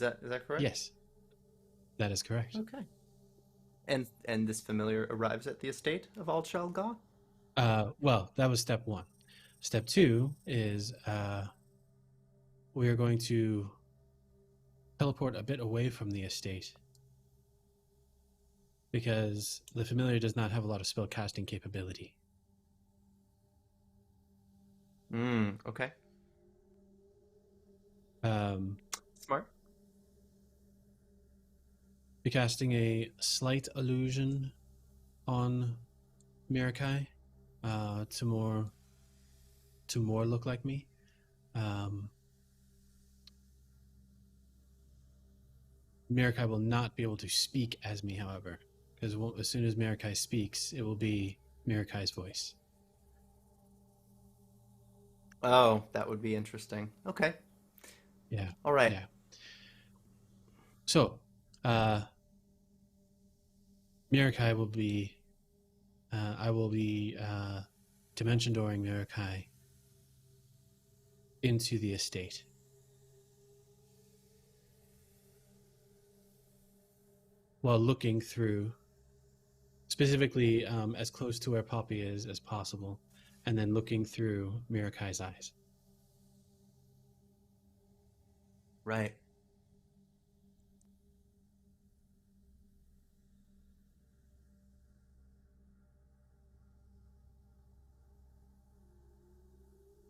Is that correct? Yes, that is correct. Okay. And this familiar arrives at the estate of Aldshal Ga? Well, that was step 1. Step 2 is we are going to teleport a bit away from the estate because the familiar does not have a lot of spell casting capability. Okay. Smart. Be casting a slight illusion on Mirakai to more look like me. Mirakai will not be able to speak as me, however, because as soon as Mirakai speaks, it will be Mirakai's voice. Oh, that would be interesting. Okay. Yeah. All right. Yeah. So, Mirakai will be. I will be dimension dooring Mirakai into the estate. While looking through, specifically as close to where Poppy is as possible, and then looking through Mirakai's eyes. Right.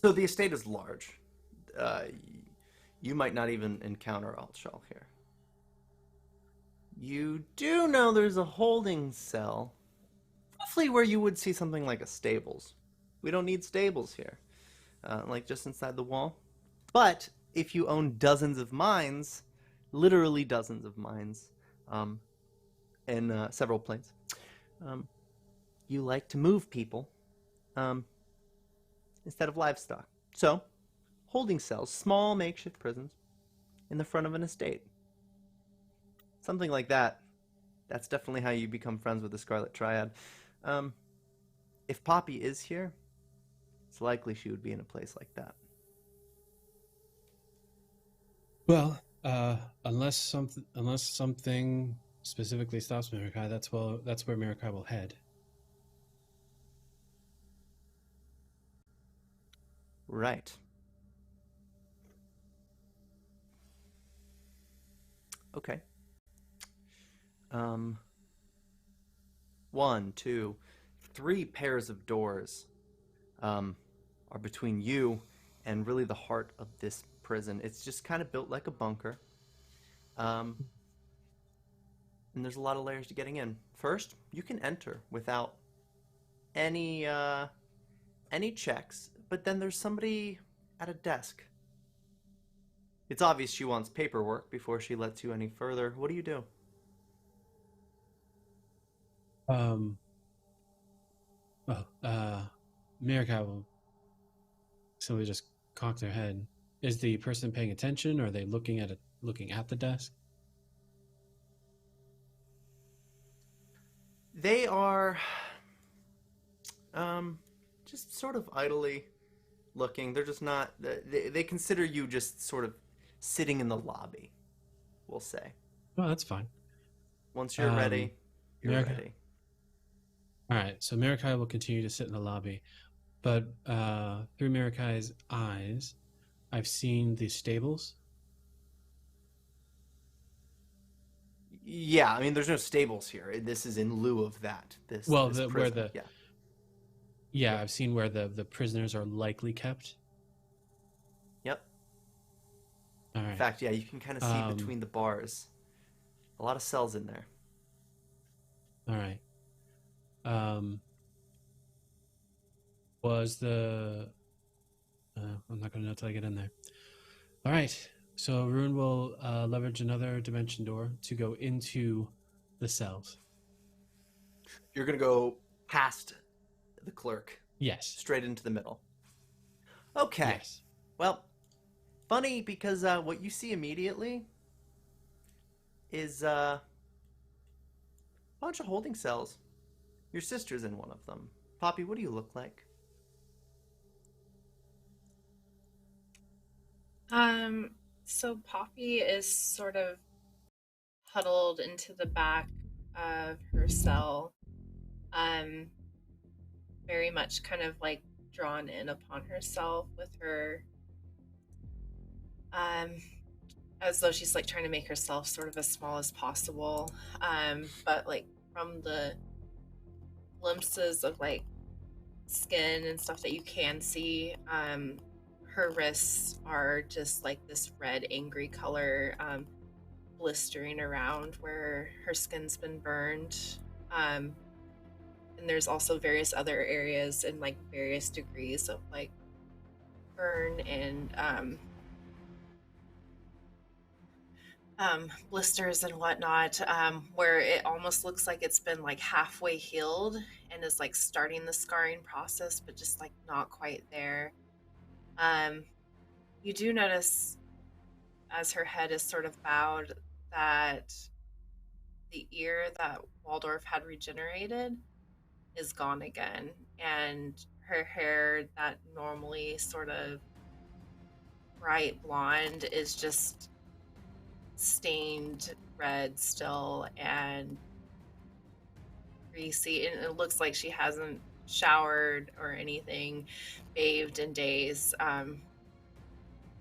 So the estate is large. You might not even encounter Aldshal here. You do know there's a holding cell, roughly where you would see something like a stables. We don't need stables here, like just inside the wall. But if you own dozens of mines, literally dozens of mines, in several planes, you like to move people instead of livestock. So, holding cells, small makeshift prisons, in the front of an estate. Something like that. That's definitely how you become friends with the Scarlett Triad. If Poppy is here, it's likely she would be in a place like that. Well, unless something specifically stops Mirakai, that's where Mirakai will head. Right. Okay. 1, 2, 3 pairs of doors are between you and really the heart of this prison. It's just kind of built like a bunker. And there's a lot of layers to getting in. First, you can enter without any checks, but then there's somebody at a desk. It's obvious she wants paperwork before she lets you any further. What do you do? Mirakai will simply just cock their head. Is the person paying attention, or are they looking at the desk? They are just sort of idly looking. They're just not. They consider you just sort of sitting in the lobby, we'll say. Oh, that's fine. Once you're ready, you're ready. All right, so Mirakai will continue to sit in the lobby, but through Mirakai's eyes, I've seen the stables. Yeah, I mean, there's no stables here. This is in lieu of that. Yeah, I've seen where the prisoners are likely kept. Yep. All right. In fact, yeah, you can kind of see between the bars. A lot of cells in there. All right. Was the... I'm not going to know till I get in there. All right. So Rune will leverage another dimension door to go into the cells. You're going to go past the clerk. Yes. Straight into the middle. Okay. Yes. Well, funny because what you see immediately is a bunch of holding cells. Your sister's in one of them. Poppy, what do you look like? So Poppy is sort of huddled into the back of her cell, very much kind of like drawn in upon herself with her, as though she's like trying to make herself sort of as small as possible. But like from the glimpses of like skin and stuff that you can see, her wrists are just like this red, angry color, blistering around where her skin's been burned. And there's also various other areas in like various degrees of like burn and blisters and whatnot, where it almost looks like it's been like halfway healed and is like starting the scarring process, but just like not quite there. You do notice as her head is sort of bowed that the ear that Waldorf had regenerated is gone again, and her hair that normally sort of bright blonde is just stained red still and greasy, and it looks like she hasn't showered or anything, bathed in days.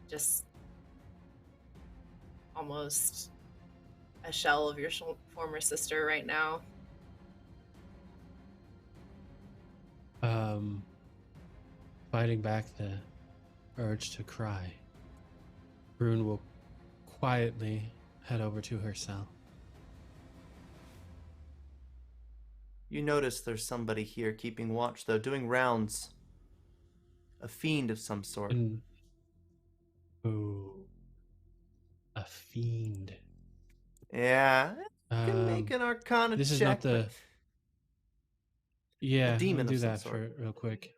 Just almost a shell of your former sister right now. Fighting back the urge to cry, Rune will quietly head over to her cell. You notice there's somebody here keeping watch, though, doing rounds. A fiend of some sort. Ooh. A fiend. Yeah, you can make an Arcana this check. Is not the... Yeah, a demon let me do of some that sort. real quick.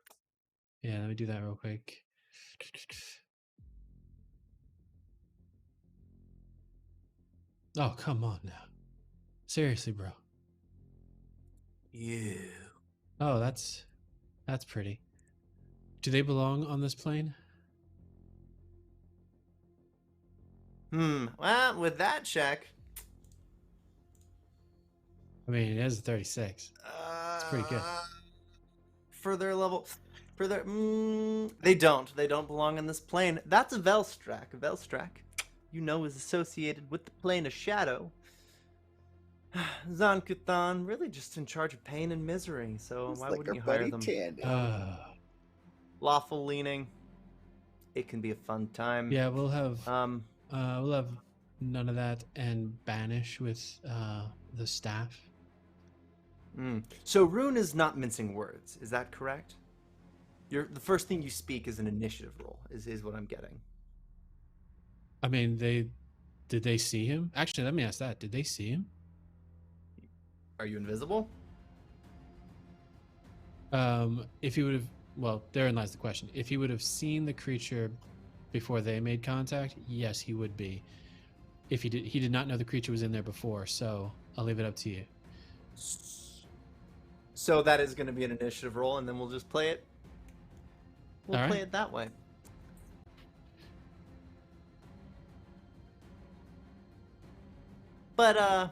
Yeah, let me do that real quick. Oh, come on now. Seriously, bro. Yeah. Oh, that's pretty. Do they belong on this plane? Well, with that check... I mean, it is a 36. It's pretty good. For their level... For their... they don't. They don't belong on this plane. That's a Velstrak. A Velstrak, you know, is associated with the plane of shadow. Zan-Kutan, really just in charge of pain and misery, so why wouldn't you hire them? Tandin. Lawful leaning. It can be a fun time. Yeah, we'll have none of that and banish with the staff. So Rune is not mincing words, is that correct? The first thing you speak is an initiative roll, is what I'm getting. I mean, did they see him? Actually, let me ask that. Did they see him? Are you invisible? If he would have, well, therein lies the question. If he would have seen the creature before they made contact, yes, he would be. If he did not know the creature was in there before, so I'll leave it up to you. So that is going to be an initiative roll, and then we'll just play it. We'll play it that way. But a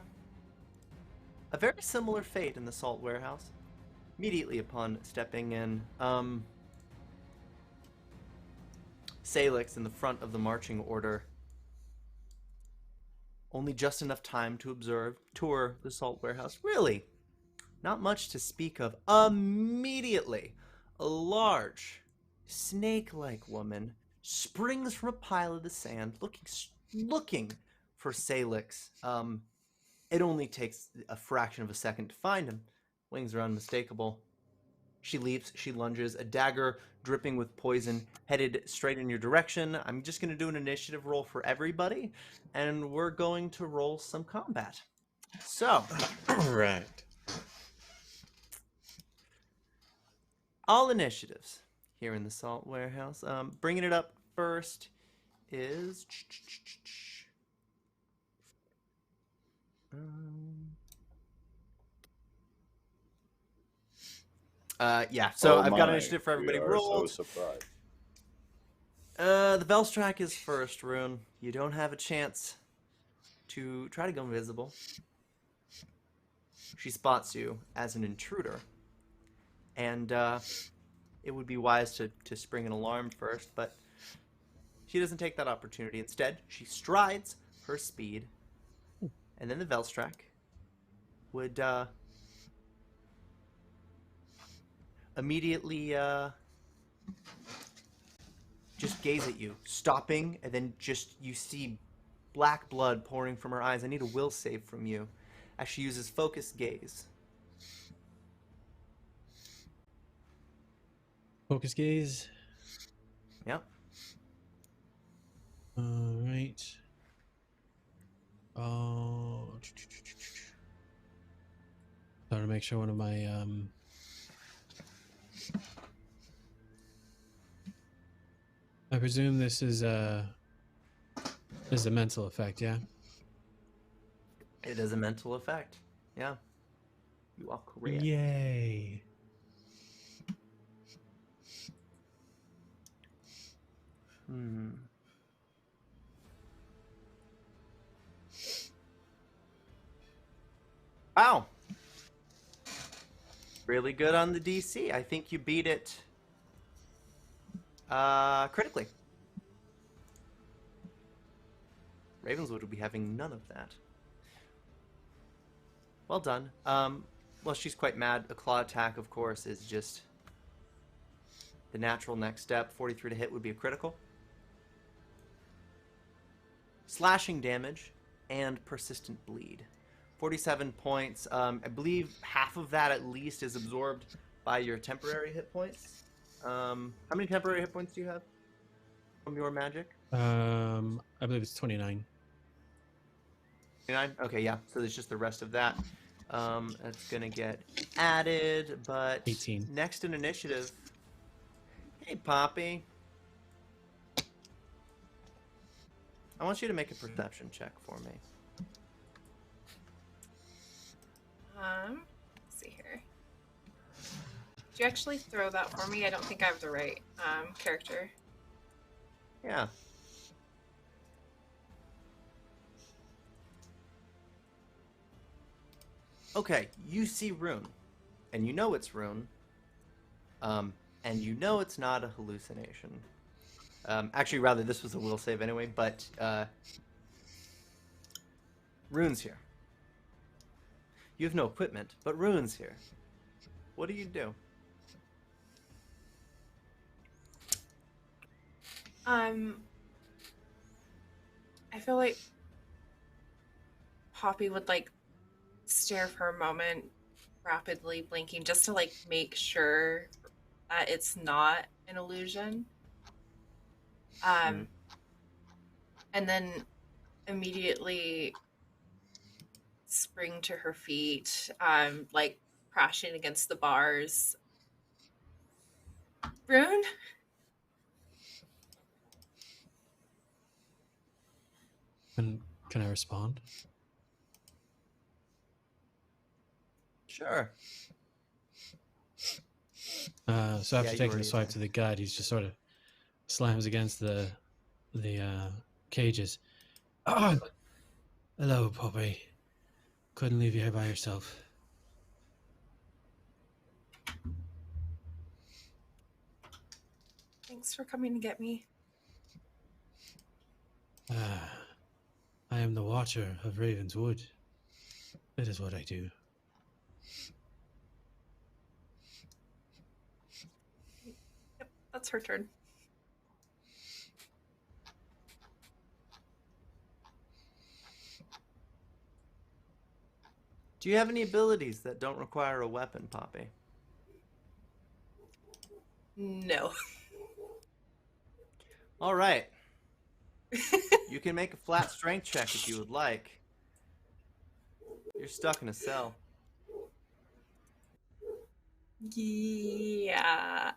very similar fate in the salt warehouse. Immediately upon stepping in, Sailix in the front of the marching order. Only just enough time to observe, tour the salt warehouse. Really, not much to speak of. Immediately, a large, snake-like woman springs from a pile of the sand, looking for Sailix. It only takes a fraction of a second to find him. Wings are unmistakable. She leaps, she lunges, a dagger dripping with poison headed straight in your direction. I'm just going to do an initiative roll for everybody, and we're going to roll some combat. So, Right. all initiatives here in the salt warehouse. Bringing it up first is... yeah, so I've got initiative for everybody rolled. So surprised. The Velstrak is first, Rune. You don't have a chance to try to go invisible. She spots you as an intruder. And it would be wise to spring an alarm first, but she doesn't take that opportunity. Instead, she strides her speed, and then the Velstrak would immediately just gaze at you, stopping, and then just you see black blood pouring from her eyes. I need a will save from you as she uses focused gaze. Focus gaze. Yep. All right. Oh. Sorry to make sure one of my I presume this is a mental effect, yeah? It is a mental effect. Yeah. You are correct. Yay. Wow. Really good on the DC. I think you beat it critically. Ravenswood will be having none of that. Well done. Well, she's quite mad. A claw attack, of course, is just the natural next step. 43 to hit would be a critical. Slashing damage and persistent bleed. 47 points. I believe half of that at least is absorbed by your temporary hit points. How many temporary hit points do you have from your magic? I believe it's 29. 29? Okay, yeah. So there's just the rest of that. That's gonna get added, but 18. Next in initiative. Hey, Poppy. I want you to make a perception check for me. Let's see here. Did you actually throw that for me? I don't think I have the right character. Yeah. Okay, you see Rune, and you know it's Rune, and you know it's not a hallucination. Actually, rather, this was a will save anyway, but Rune's here. You have no equipment, but Rune's here. What do you do? I feel like Poppy would like stare for a moment, rapidly blinking, just to like make sure that it's not an illusion. And then immediately spring to her feet, like crashing against the bars. Rune? Can I respond? Sure. So after you taking already a swipe did. to the guide, he's just sort of slams against the cages. Oh, hello, Poppy. Couldn't leave you here by yourself. Thanks for coming to get me. I am the Watcher of Ravenswood. That is what I do. Yep, that's her turn. Do you have any abilities that don't require a weapon, Poppy? No. All right. You can make a flat strength check if you would like. You're stuck in a cell. Yeah.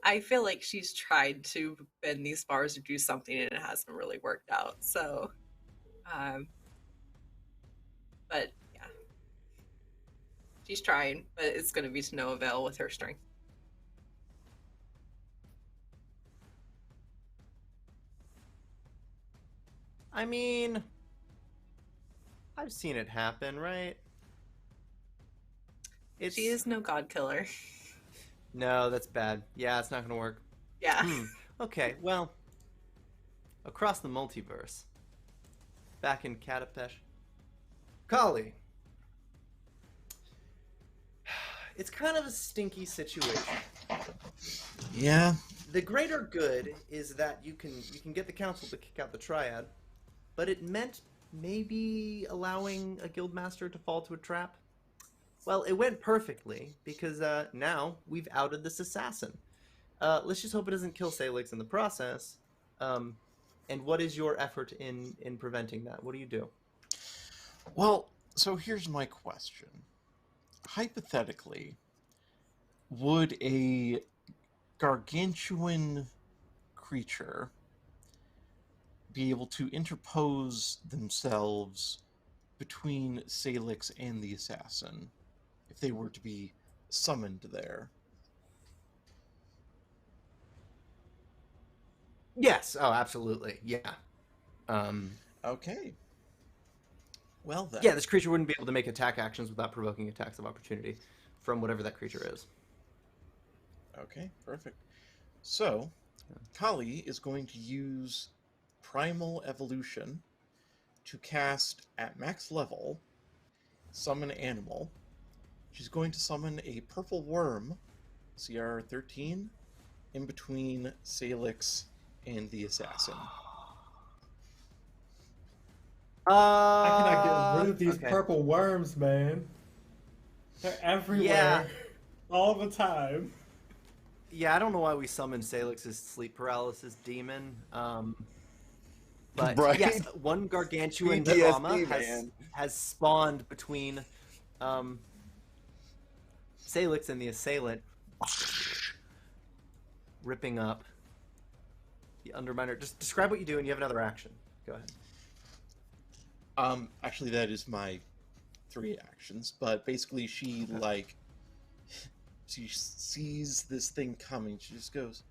I feel like she's tried to bend these bars or do something and it hasn't really worked out. So, but yeah. She's trying, but it's going to be to no avail with her strength. I mean, I've seen it happen, right? She is no god killer. No, that's bad. Yeah, it's not gonna work. Yeah. Okay, well, across the multiverse, back in Katapesh, Kali. It's kind of a stinky situation. Yeah. The greater good is that you can get the council to kick out the Triad, but it meant maybe allowing a guildmaster to fall to a trap. Well, it went perfectly because now we've outed this assassin. Let's just hope it doesn't kill Sailix in the process. And what is your effort in preventing that? What do you do? Well, so here's my question. Hypothetically, would a gargantuan creature be able to interpose themselves between Sailix and the assassin if they were to be summoned there? Yes. Oh, absolutely. Yeah. Okay. Well then. Yeah, this creature wouldn't be able to make attack actions without provoking attacks of opportunity from whatever that creature is. Okay, perfect. So, Kali is going to use Primal Evolution to cast at max level, Summon Animal. She's going to summon a purple worm, CR 13, in between Sailix and the assassin. I cannot get rid of these purple worms, man. They're everywhere. Yeah. All the time. Yeah, I don't know why we summoned Salix's sleep paralysis demon. But Right? yes, one gargantuan PTSD, trauma has spawned between Sailix and the assailant, ripping up the Underminer. Just describe what you do, and you have another action. Go ahead. Actually, that is my 3 actions, but basically she sees this thing coming. She just goes,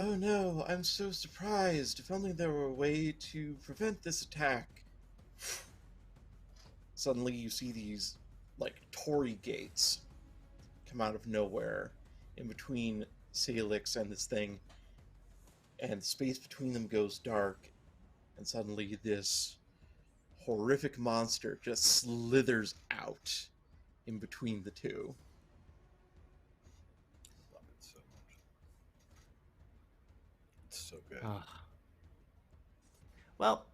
"Oh no, I'm so surprised. If only there were a way to prevent this attack." Suddenly you see these, torii gates come out of nowhere in between Sailix and this thing, and the space between them goes dark, and suddenly this horrific monster just slithers out in between the two. Love it so much. It's so good. Well,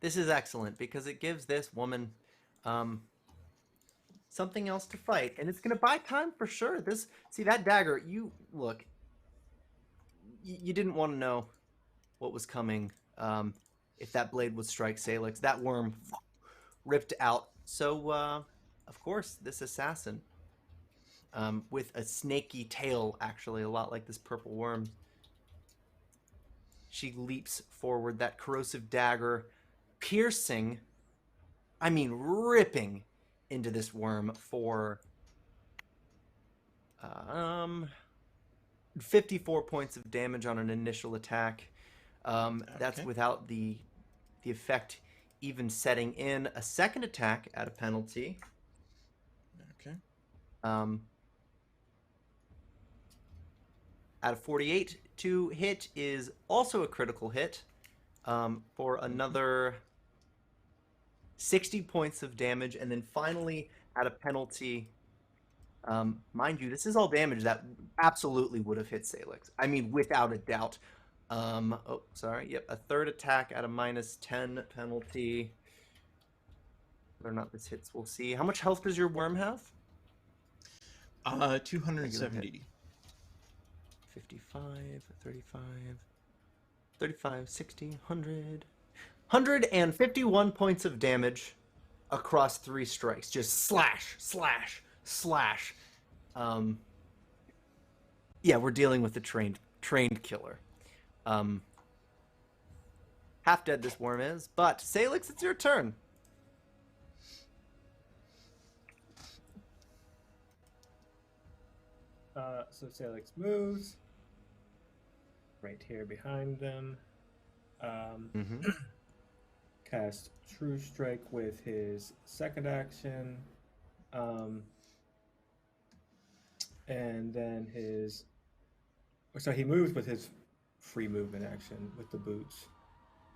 this is excellent because it gives this woman something else to fight, and it's going to buy time for sure. See that dagger. You look. You didn't want to know what was coming. If that blade would strike Sailix, that worm ripped out. So, of course, this assassin, with a snaky tail, actually a lot like this purple worm, she leaps forward, that corrosive dagger piercing, ripping into this worm for 54 points of damage on an initial attack. That's without the effect even setting in. A second attack at a penalty. Okay. At a 48 to hit is also a critical hit for another 60 points of damage. And then finally, at a penalty, mind you, this is all damage that absolutely would have hit Sailix. Without a doubt. Yep, a third attack at a -10 penalty. Whether or not this hits, we'll see. How much health does your worm have? 270. 55, 35, 60, 100. 151 points of damage across 3 strikes. Just slash, slash, slash. Yeah, we're dealing with the trained killer. Half dead this worm is, but Sailix, it's your turn. So Sailix moves. right here behind them. Mm-hmm. Cast True Strike with his second action. And then he moves with his free movement action with the boots.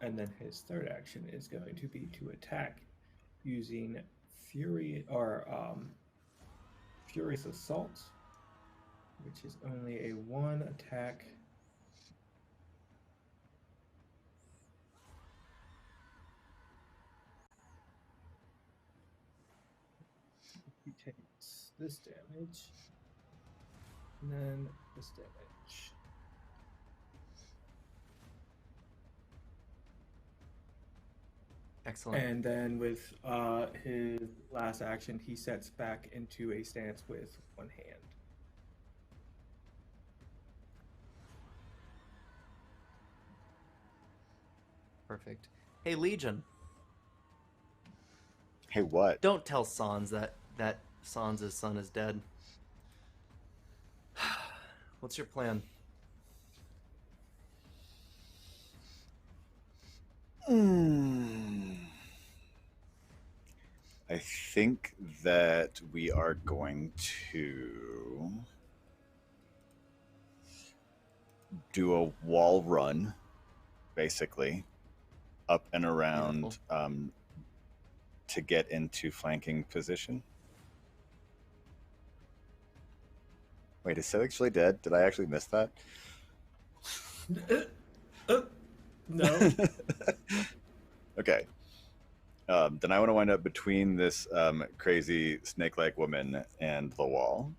And then his third action is going to be to attack using Furious Assault, which is only a 1 attack. He takes this damage, and then this damage. Excellent. And then with his last action, he sets back into a stance with one hand. Perfect. Hey, Legion. Hey, what? Don't tell Sans that Sans' son is dead. What's your plan? I think that we are going to do a wall run, basically, up and around to get into flanking position. Wait, is Sailix actually dead? Did I actually miss that? No. Okay. Then I want to wind up between this crazy snake-like woman and the wall,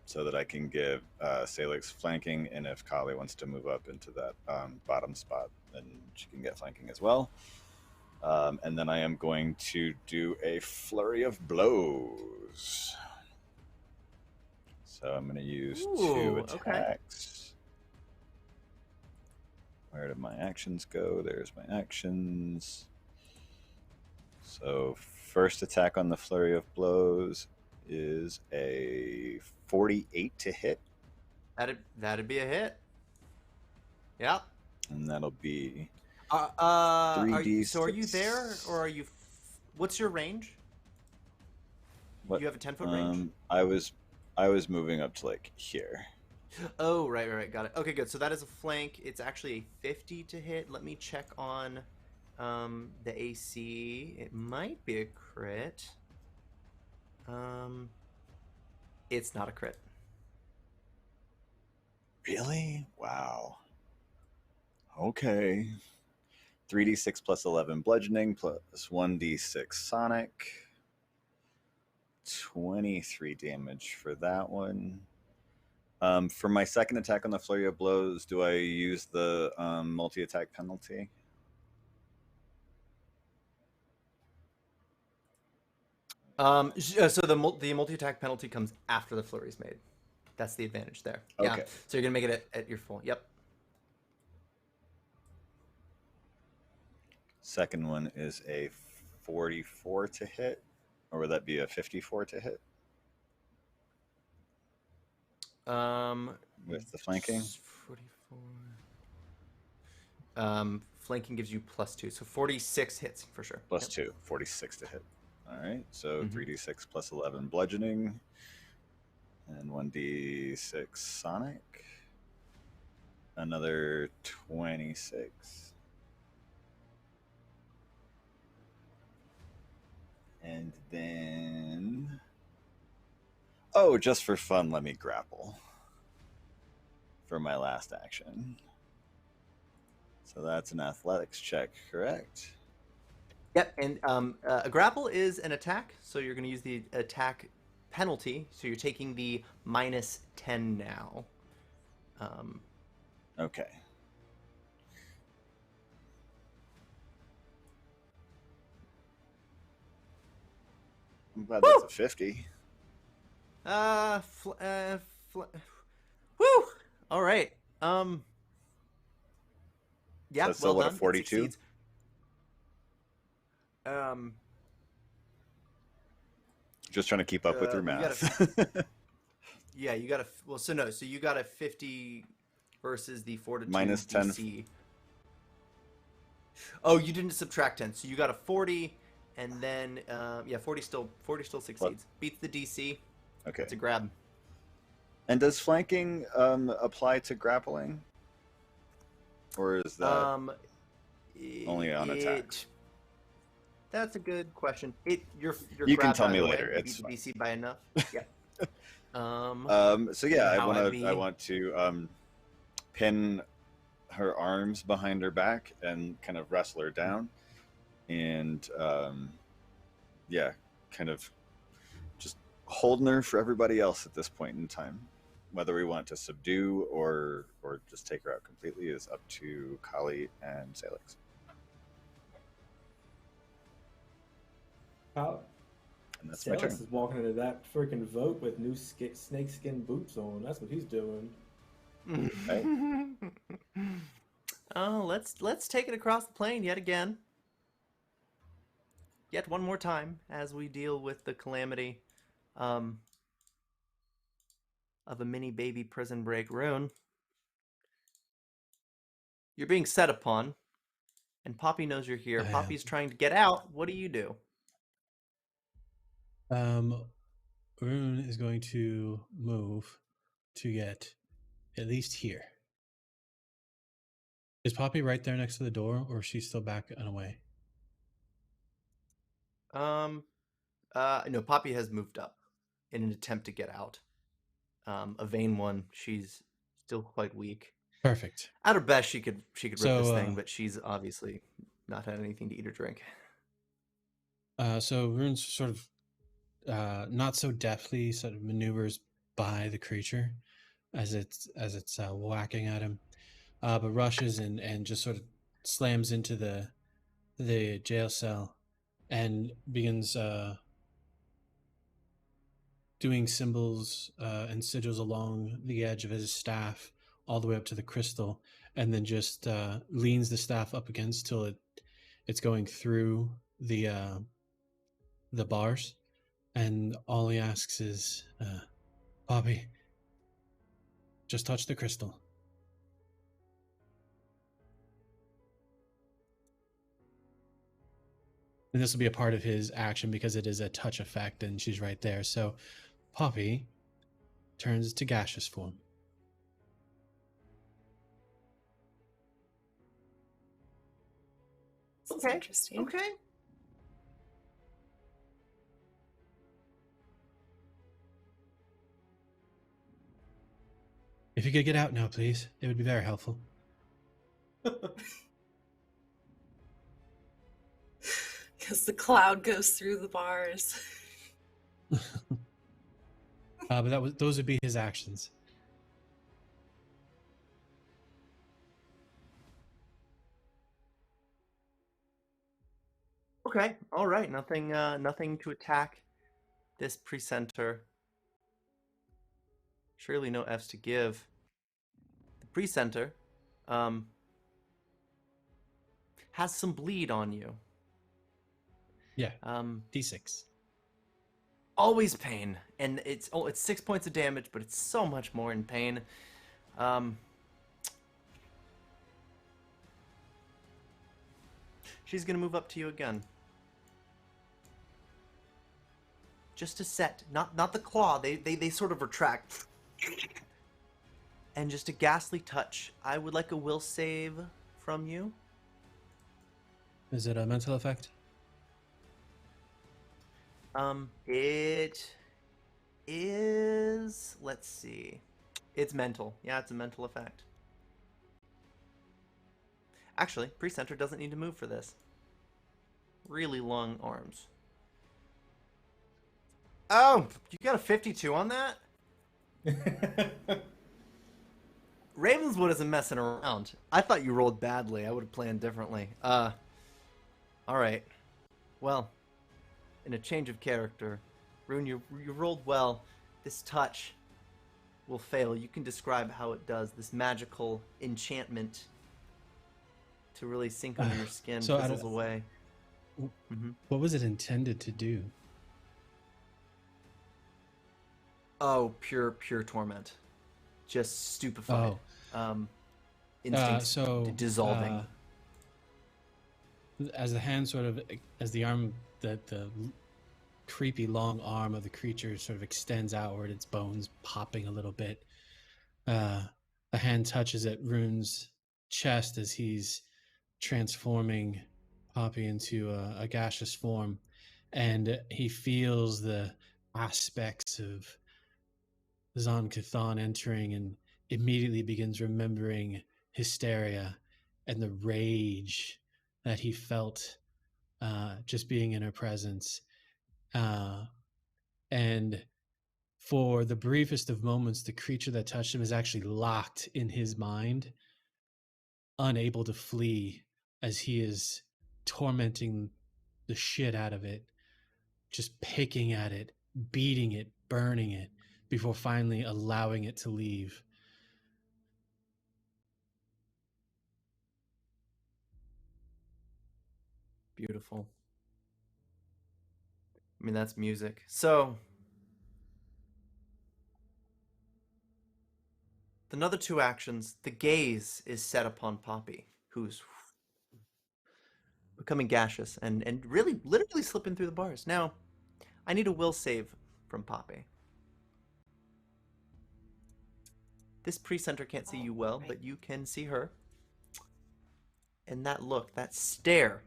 so that I can give Sailix flanking, and if Kali wants to move up into that bottom spot, then she can get flanking as well. And then I am going to do a flurry of blows. So I'm going to use 2 attacks. Okay. Where did my actions go? There's my actions. So first attack on the flurry of blows is a 48 to hit. That'd be a hit. Yeah. And that'll be 3d6. So are you there, or are you? What's your range? What? You have a 10-foot range. I was moving up to like here. Oh, right, got it. Okay, good. So that is a flank. It's actually a 50 to hit. Let me check on the AC. It might be a crit. It's not a crit. Really? Wow. Okay. 3d6 plus 11 bludgeoning plus 1d6 sonic. 23 damage for that one. For my second attack on the flurry of blows, do I use the multi-attack penalty? So the multi-attack penalty comes after the flurry's made. That's the advantage there. Okay. Yeah. So you're gonna make it at your full. Yep. Second one is a 44 to hit, or would that be a 54 to hit? With the flanking? 44. Flanking gives you +2, so 46 hits for sure. Plus 2, 46 to hit. All right, so 3d6 plus 11 bludgeoning, and 1d6 sonic. Another 26. And then... Oh, just for fun, let me grapple for my last action. So that's an athletics check, correct? Yep, and a grapple is an attack, so you're going to use the attack penalty. So you're taking the -10 now. Okay. I'm glad that's a 50. Woo! All right. Yeah, So it's still well what, a done. 42? Just trying to keep up with your math. Yeah, you got a well. So no, so you got a 50. versus the Fortitude Minus 10. DC. Oh, you didn't subtract 10, so you got a 40, and then 40 still succeeds. What? Beats the DC. Okay. It's a grab. And does flanking apply to grappling? Or is that only on attack? That's a good question. Your You grab, can tell by me the way, later. you It's beat the DC by enough. Yeah. So yeah, how I want to pin her arms behind her back and kind of wrestle her down, and kind of just holding her for everybody else at this point in time. Whether we want to subdue or just take her out completely is up to Kali and Sailix. And that's my turn. Sailix is walking into that freaking vote with new snakeskin boots on. That's what he's doing. Right? Let's take it across the plane yet again. Yet one more time as we deal with the calamity of a mini baby prison break. Rune, you're being set upon, and Poppy knows you're here. Poppy's trying to get out. What do? Rune is going to move to get at least here. Is Poppy right there next to the door, or is she still back and away? No, Poppy has moved up in an attempt to get out. A vain one. She's still quite weak. Perfect. At her best, she could rip this thing, but she's obviously not had anything to eat or drink. So Rune's sort of not so deftly sort of maneuvers by the creature as it's whacking at him, but rushes and just sort of slams into the jail cell and begins doing symbols and sigils along the edge of his staff all the way up to the crystal, and then just leans the staff up against till it's going through the bars, and all he asks is, Poppy, just touch the crystal. And this will be a part of his action because it is a touch effect and she's right there. So Poppy turns to gaseous form. This is interesting. Okay. If you could get out now, please, it would be very helpful. Because the cloud goes through the bars. But those would be his actions. Okay. All right. Nothing to attack this precentor. Surely no Fs to give. The precentor has some bleed on you. Yeah. D6. Always pain, and it's 6 points of damage, but it's so much more in pain. She's gonna move up to you again. Just a set, not the claw. They sort of retract. And just a ghastly touch. I would like a will save from you. Is it a mental effect? It is. Let's see. It's mental. Yeah, it's a mental effect. Actually, Precenter doesn't need to move for this. Really long arms. Oh, you got a 52 on that? Ravenswood isn't messing around. I thought you rolled badly. I would have planned differently. All right. Well, in a change of character, Rune, you rolled well. This touch will fail. You can describe how it does. This magical enchantment to really sink under your skin fizzles away. What was it intended to do? Oh, pure torment. Just stupefied. instincts so dissolving. As the hand sort of, as the arm, the creepy long arm of the creature sort of extends outward, its bones popping a little bit. The hand touches at Rune's chest as he's transforming Poppy into a gaseous form, and he feels the aspects of Zon Cathan entering and immediately begins remembering Hysteria and the rage that he felt just being in her presence. And for the briefest of moments, the creature that touched him is actually locked in his mind, unable to flee as he is tormenting the shit out of it, just picking at it, beating it, burning it, before finally allowing it to leave. Beautiful. I mean, that's music. So, another two actions, the gaze is set upon Poppy, who's becoming gaseous and really literally slipping through the bars. Now, I need a will save from Poppy. This pre-center can't see you well, but you can see her. And that look, that stare.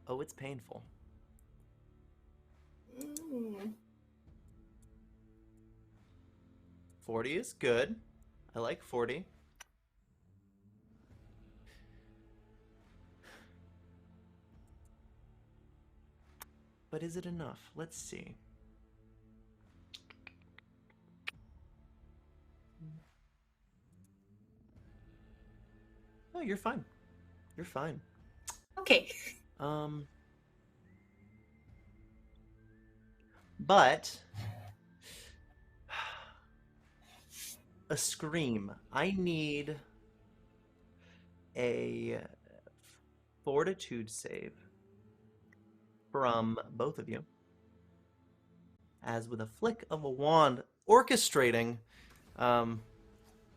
Oh, it's painful. 40 is good. I like 40. But is it enough? Let's see. Oh, you're fine. You're fine. Okay. But a scream. I need a fortitude save from both of you. As with a flick of a wand, orchestrating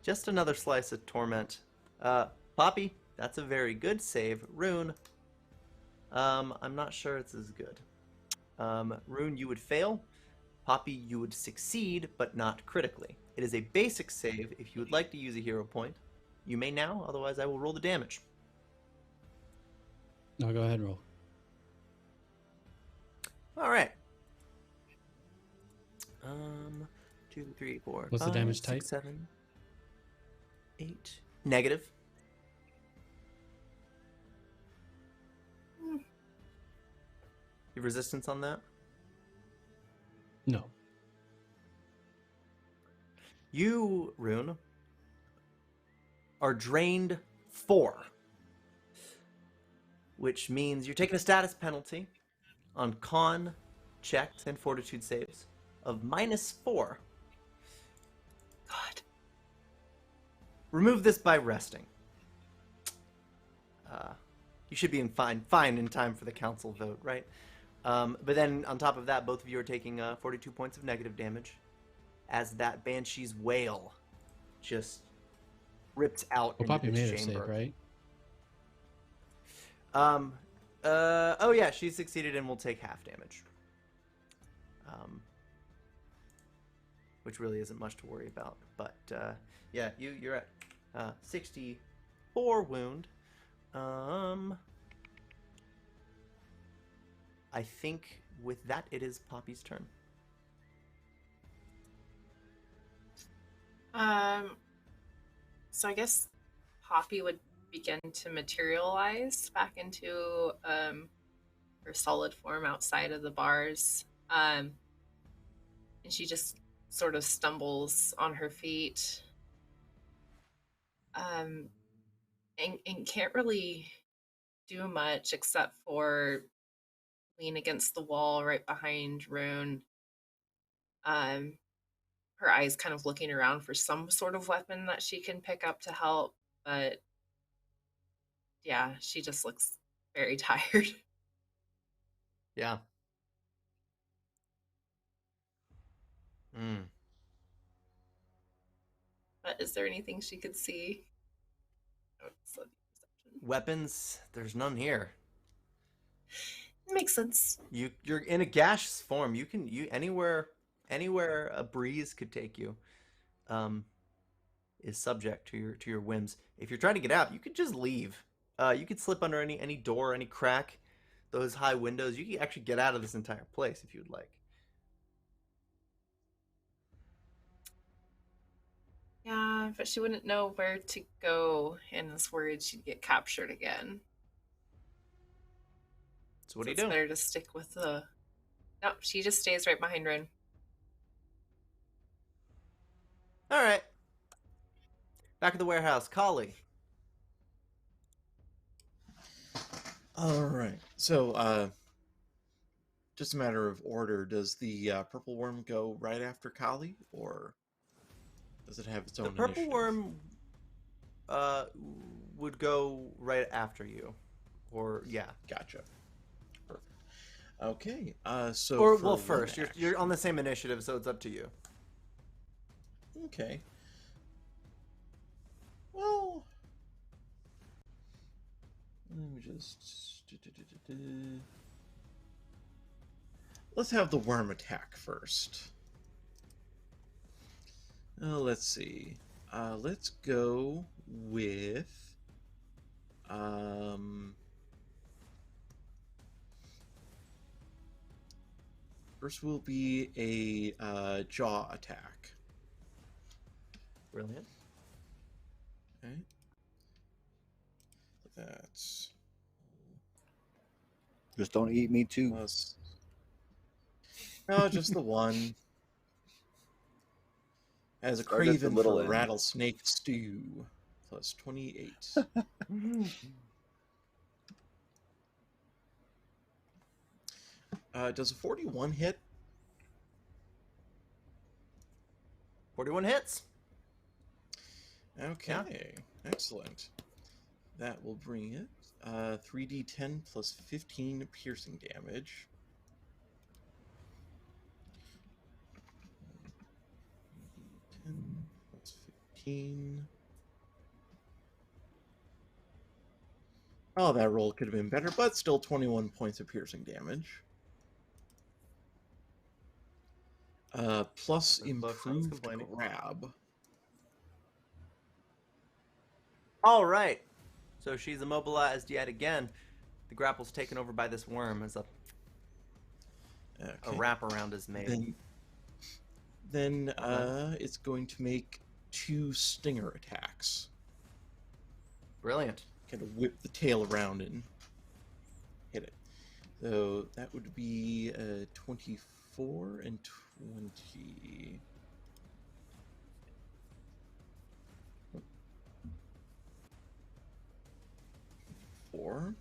just another slice of torment. Poppy, that's a very good save. Rune, I'm not sure it's as good. Rune, you would fail. Poppy, you would succeed, but not critically. It is a basic save. If you would like to use a hero point, you may now, otherwise I will roll the damage. No, go ahead and roll. Alright. 2, 3, 4, What's 5, the damage 6, type? 7, 8. Negative. Your resistance on that? No. You, Rune, are drained 4, which means you're taking a status penalty on con checks and fortitude saves of -4. God. Remove this by resting. You should be fine in time for the council vote, right? But then on top of that, both of you are taking 42 points of negative damage as that Banshee's wail just rips out Well, Poppy into made this her chamber. save, right? Oh yeah, she succeeded and will take half damage. Which really isn't much to worry about. But yeah, you're at 64 wound. I think with that, it is Poppy's turn. So I guess Poppy would begin to materialize back into her solid form outside of the bars. And she just sort of stumbles on her feet. And can't really do much except for lean against the wall right behind Rune. Her eyes kind of looking around for some sort of weapon that she can pick up to help, but yeah, she just looks very tired. Yeah. But Is there anything she could see? Oh, it's a perception. Weapons, there's none here. Makes sense. You're in a gaseous form. You anywhere a breeze could take you, is subject to your whims. If you're trying to get out, you could just leave. You could slip under any door, any crack, those high windows. You could actually get out of this entire place if you would like. Yeah, but she wouldn't know where to go and is worried she'd get captured again. So what do you It's do? better to stick with the... No, she just stays right behind Rune. All right. Back at the warehouse, Kali. All right. So, just a matter of order. Does the purple worm go right after Kali, or does it have its own The purple initiative? worm would go right after you, or yeah. Gotcha. Perfect. Okay. So Or for well, one first you're on action- the same initiative, so it's up to you. Okay. Well, let me just... Let's have the worm attack first. Let's see. Let's go with... First will be a jaw attack. Brilliant. Okay. That's Just don't eat me too. plus... No, just the one. As a Start at the craven little for end. rattlesnake stew. Plus 28. Does a 41 hit? 41 hits. Okay, excellent. That will bring it 3d10 plus 15 piercing damage. 3d10 plus 15. Oh, that roll could have been better, but still 21 points of piercing damage. Plus Both sounds improved complaining. grab. All right. So she's immobilized yet again. The grapple's taken over by this worm as a Okay. wraparound is made. Then it's going to make 2 stinger attacks. Brilliant. Kind of whip the tail around and hit it. So that would be 24 and 20. Four.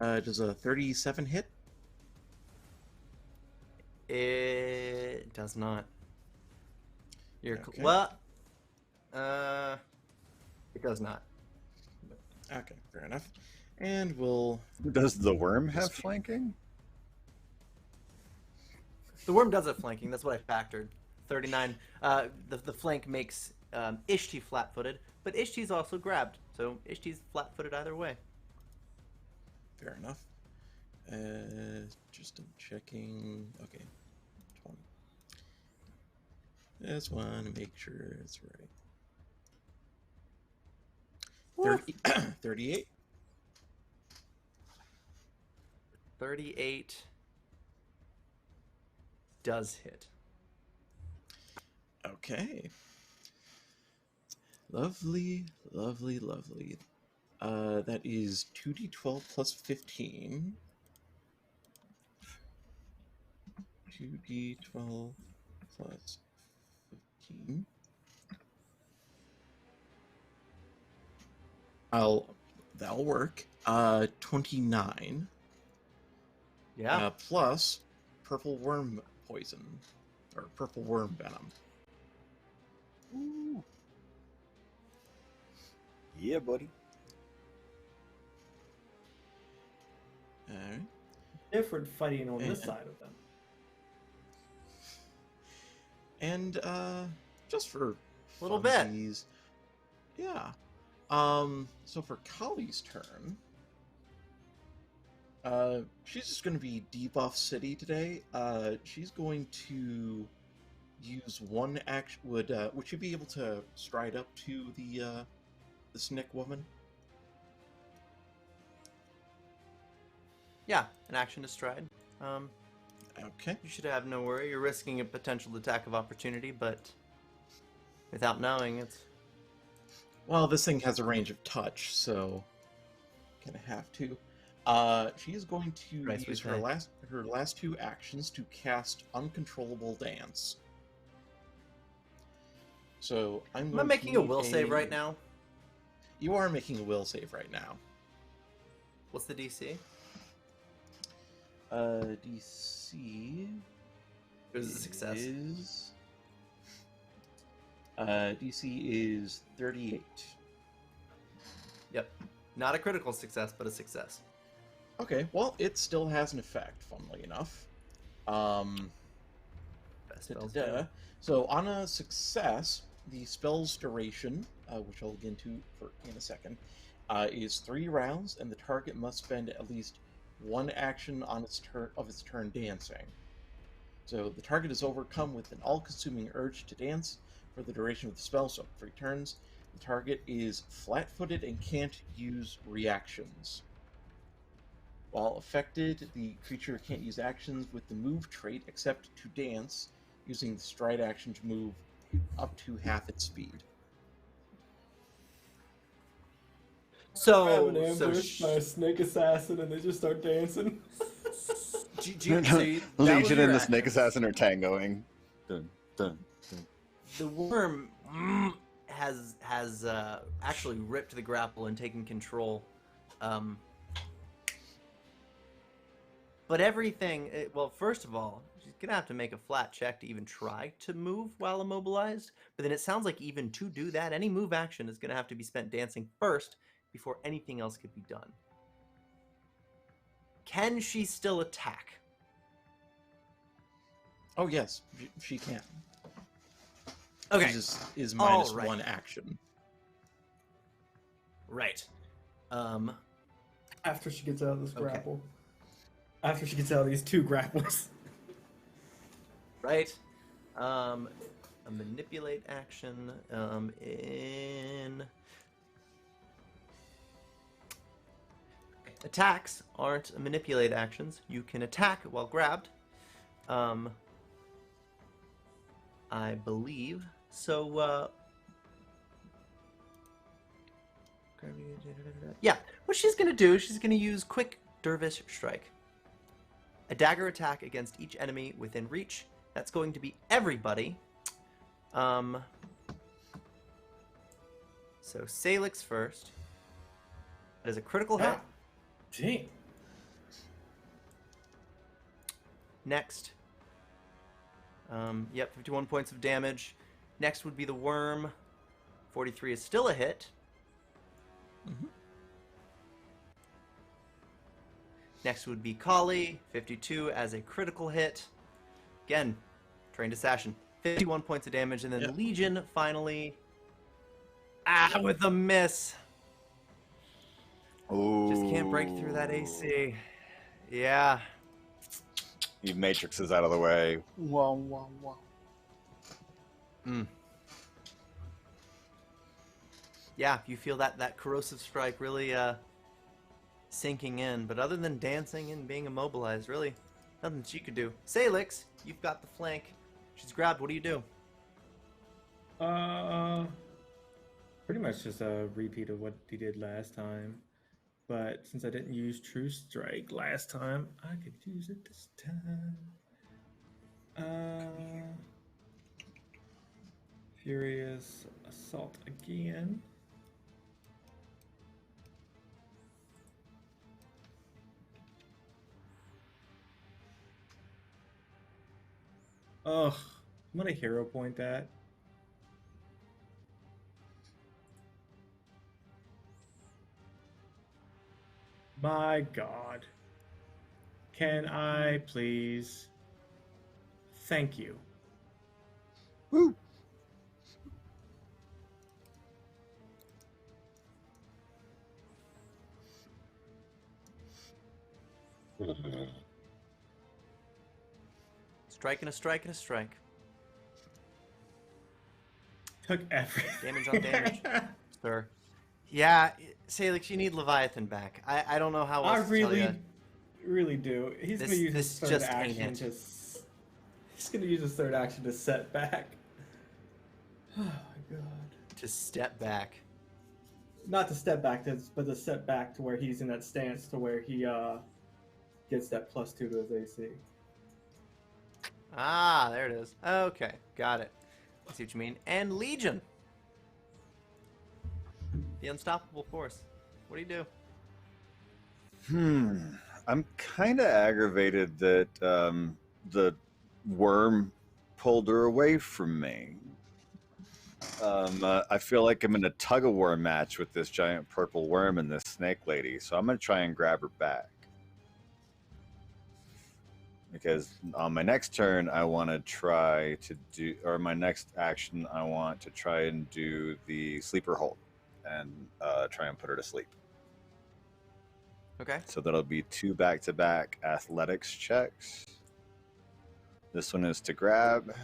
Does a 37 hit? It does not. You're Okay. well. It does not. Okay, fair enough. And we'll... Does the worm have flanking? The worm does have flanking. That's what I factored. 39. The flank makes Ishti flat-footed, but Ishti's also grabbed, so Ishti's flat-footed either way. Fair enough. Just checking. Okay, 20. Just want to make sure it's right. 38. 38 does hit. Okay. Lovely, lovely, lovely. That is 2d12 plus 15. 2d12 plus 15. That'll work. 29. Yeah. Plus purple worm poison. Or purple worm venom. Ooh. Yeah, buddy. Alright. Different fighting on this Yeah. side of them. And just for Little bit. funsies, yeah. So for Kali's turn, she's just going to be debuff city today. She's going to use one action. Would she be able to stride up to the Snick woman? Yeah, an action to stride. Okay. You should have no worry. You're risking a potential attack of opportunity, but without knowing, it's... Well, this thing has a range of touch, so gonna have to. She's going to Right, use her last two actions to cast Uncontrollable Dance. So Am I making a will save right now? You are making a will save right now. What's the DC? DC It was a success. DC is 38. Yep. Not a critical success, but a success. Okay, well, it still has an effect, funnily enough. Best spells do. So on a success, the spell's duration, which I'll get into in a second, is 3 rounds, and the target must spend at least one action on its turn dancing. So the target is overcome with an all-consuming urge to dance for the duration of the spell, so 3 turns. The target is flat-footed and can't use reactions. While affected, the creature can't use actions with the move trait except to dance, using the stride action to move up to half its speed. Grab an ambush by a snake assassin and they just start dancing. Legion and the snake assassin are tangoing. Dun, dun, dun. The worm has actually ripped the grapple and taken control. But everything, well, first of all, she's going to have to make a flat check to even try to move while immobilized. But then it sounds like even to do that, any move action is going to have to be spent dancing first before anything else could be done. Can she still attack? Oh, yes, she can. Okay. She is minus All right. 1 action. Right. After she gets out of this Okay. grapple. After she gets out of these 2 grapples. Right. A manipulate action in... Attacks aren't manipulate actions. You can attack while grabbed. I believe. So, yeah. What she's going to do, she's going to use Quick Dervish Strike. A dagger attack against each enemy within reach. That's going to be everybody. So, Sailix first. That is a critical hit. Gee. Next. Yep, 51 points of damage. Next would be the worm. 43 is still a hit. Mm-hmm. Next would be Kali. 52 as a critical hit. Again, trained assassin. 51 points of damage. And then Yep. Legion finally. With a miss. Ooh. Just can't break through that AC. Yeah. He matrixes out of the way. Wow, wow, wow. Yeah, you feel that corrosive strike really sinking in. But other than dancing and being immobilized, really nothing she could do. Sailix, you've got the flank. She's grabbed. What do you do? Pretty much just a repeat of what he did last time. But since I didn't use True Strike last time, I could use it this time. Furious Assault again. Ugh, I'm gonna hero point that. My God. Can I please? Thank you. Woo! Strike and a strike and a strike. Took everything. Damage on damage, sir. Yeah, Sailix, you need Leviathan back. I don't know how else I to tell really, you. really do. He's This- gonna use this his third just ain't action it. to. He's gonna use his third action to set back. Oh my god. To step back. Not to step back, but to step back to where he's in that stance to where he gets that +2 to his AC. Ah, there it is. Okay, got it. I see what you mean. And Legion. The unstoppable force. What do you do? I'm kind of aggravated that the worm pulled her away from me. I feel like I'm in a tug-of-war match with this giant purple worm and this snake lady, so I'm going to try and grab her back. Because on my next turn, I want to try to do, or my next action, I want to try and do the sleeper hold and try and put her to sleep. Okay. So that'll be 2 back-to-back athletics checks. This one is to grab.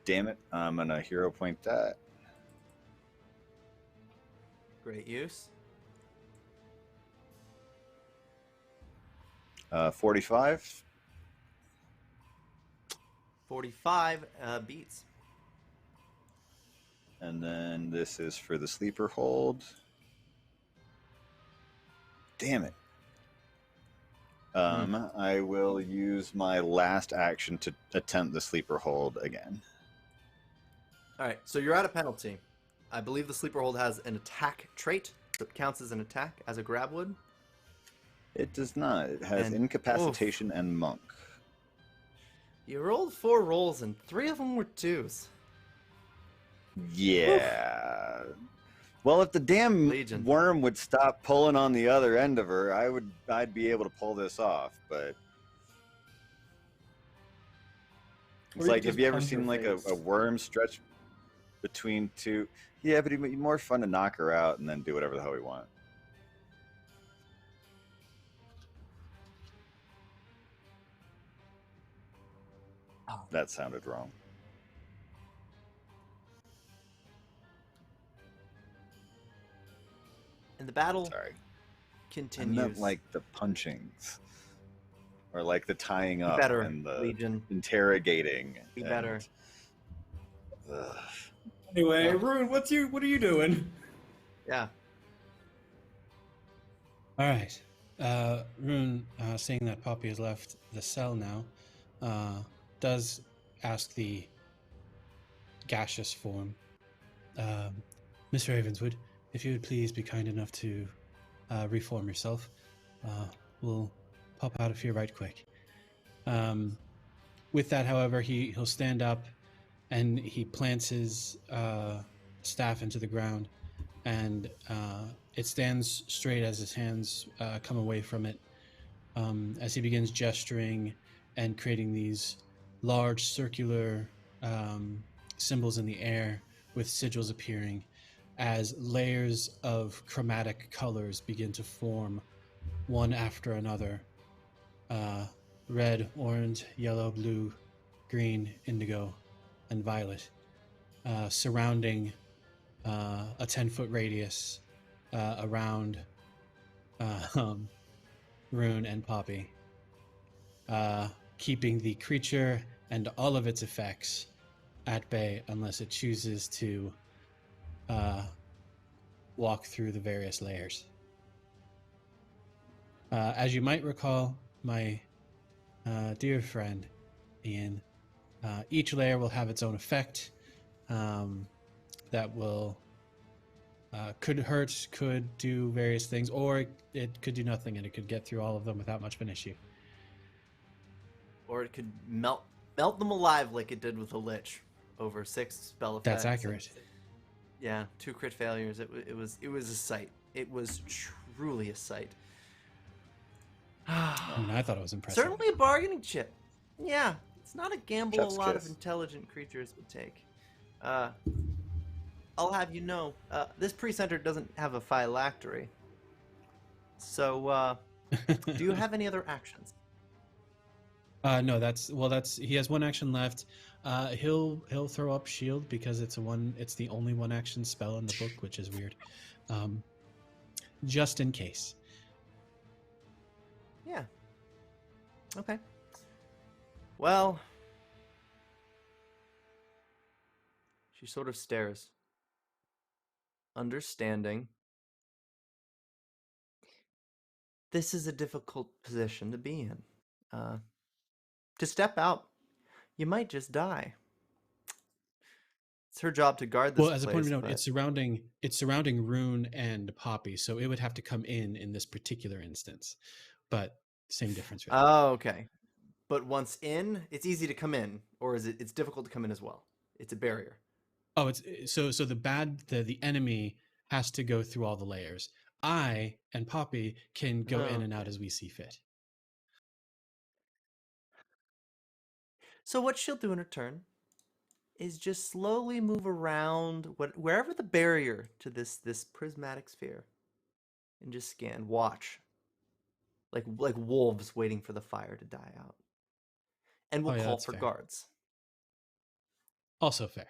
Damn it, I'm going to hero point that. Great use. 45. 45 beats. And then this is for the sleeper hold. Damn it. I will use my last action to attempt the sleeper hold again. All right, so you're at a penalty. I believe the sleeper hold has an attack trait that counts as an attack, as a grab would. It does not. It has And- incapacitation and monk. You rolled 4 rolls, and 3 of them were 2s. Yeah. Well, if the damn Legion. worm would stop pulling on the other end of her, I'd be able to pull this off. But Or it's you like, just have you ever punch her seen like a face. worm stretch between two? Yeah, but it'd be more fun to knock her out and then do whatever the hell we want. That sounded wrong. And the battle Sorry. I continues. meant like the punchings. Or like the tying up better, and the Legion. interrogating. Be and- better. Ugh. Anyway, Rune, what are you doing? Yeah. All right. Rune, seeing that Poppy has left the cell now, does ask the gaseous form, Miss Ravenswood, if you would please be kind enough to reform yourself. We'll pop out of here right quick. With that, however, he'll stand up and he plants his staff into the ground, and it stands straight as his hands come away from it, as he begins gesturing and creating these large circular symbols in the air with sigils appearing as layers of chromatic colors begin to form one after another. Red, orange, yellow, blue, green, indigo, and violet, surrounding a 10-foot radius around Rune and Poppy, keeping the creature and all of its effects at bay unless it chooses to walk through the various layers. As you might recall, my dear friend Ian, each layer will have its own effect that will could hurt, could do various things, or it could do nothing and it could get through all of them without much of an issue. Or it could melt them alive like it did with the Lich over 6 spell effects. That's accurate. Yeah, 2 crit failures. It was a sight. It was truly a sight. I mean, I thought it was impressive. Certainly a bargaining chip. Yeah, It's not a gamble Chef's a lot kiss. of intelligent creatures would take. I'll have you know, this pre-center doesn't have a phylactery. So, do you have any other actions? No, that's he has one action left. He'll throw up shield because it's the only one action spell in the book, which is weird. Just in case. Yeah. Okay. Well, she sort of stares, understanding. This is a difficult position to be in. To step out, you might just die. It's her job to guard this Well, as a point of note, but... it's surrounding Rune and Poppy, so it would have to come in this particular instance. But same difference. Really. Oh, okay. But once in, it's easy to come in, or is it's difficult to come in as well? It's a barrier. Oh, it's so the enemy has to go through all the layers. I and Poppy can go in and out as we see fit. So what she'll do in her turn is just slowly move around wherever the barrier to this prismatic sphere, and just scan, watch, like wolves waiting for the fire to die out, and we'll call for fair. guards. Also fair.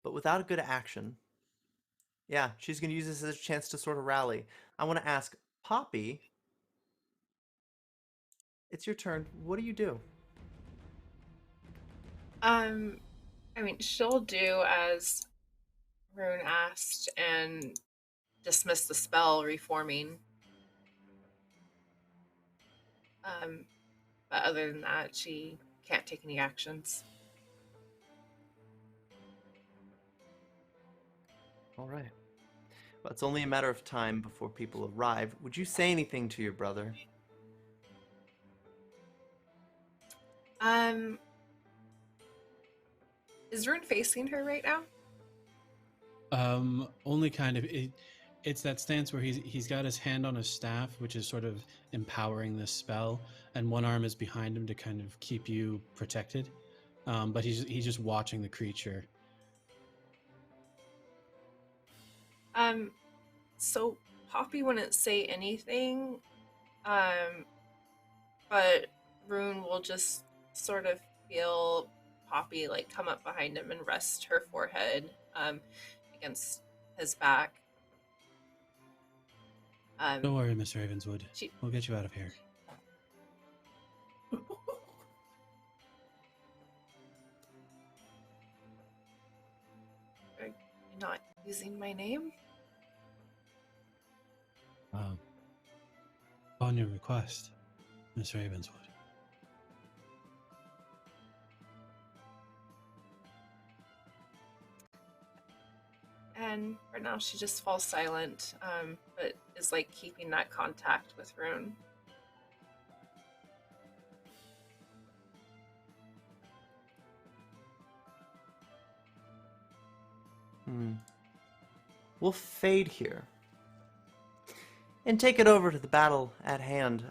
But without a good action, yeah, she's going to use this as a chance to sort of rally. I want to ask Poppy, it's your turn. What do you do? I mean, she'll do as Rune asked and dismiss the spell, reforming. But other than that, she can't take any actions. All right. Well, it's only a matter of time before people arrive. Would you say anything to your brother? Is Rune facing her right now? Only kind of. It's that stance where he's got his hand on his staff, which is sort of empowering this spell, and one arm is behind him to kind of keep you protected. But he's just watching the creature. So Poppy wouldn't say anything, but Rune will just sort of feel Poppy like come up behind him and rest her forehead against his back. Don't worry, Miss Ravenswood. We'll get you out of here. Are you not using my name? On your request, Miss Ravenswood. And for now, she just falls silent, but is like keeping that contact with Rune. We'll fade here and take it over to the battle at hand.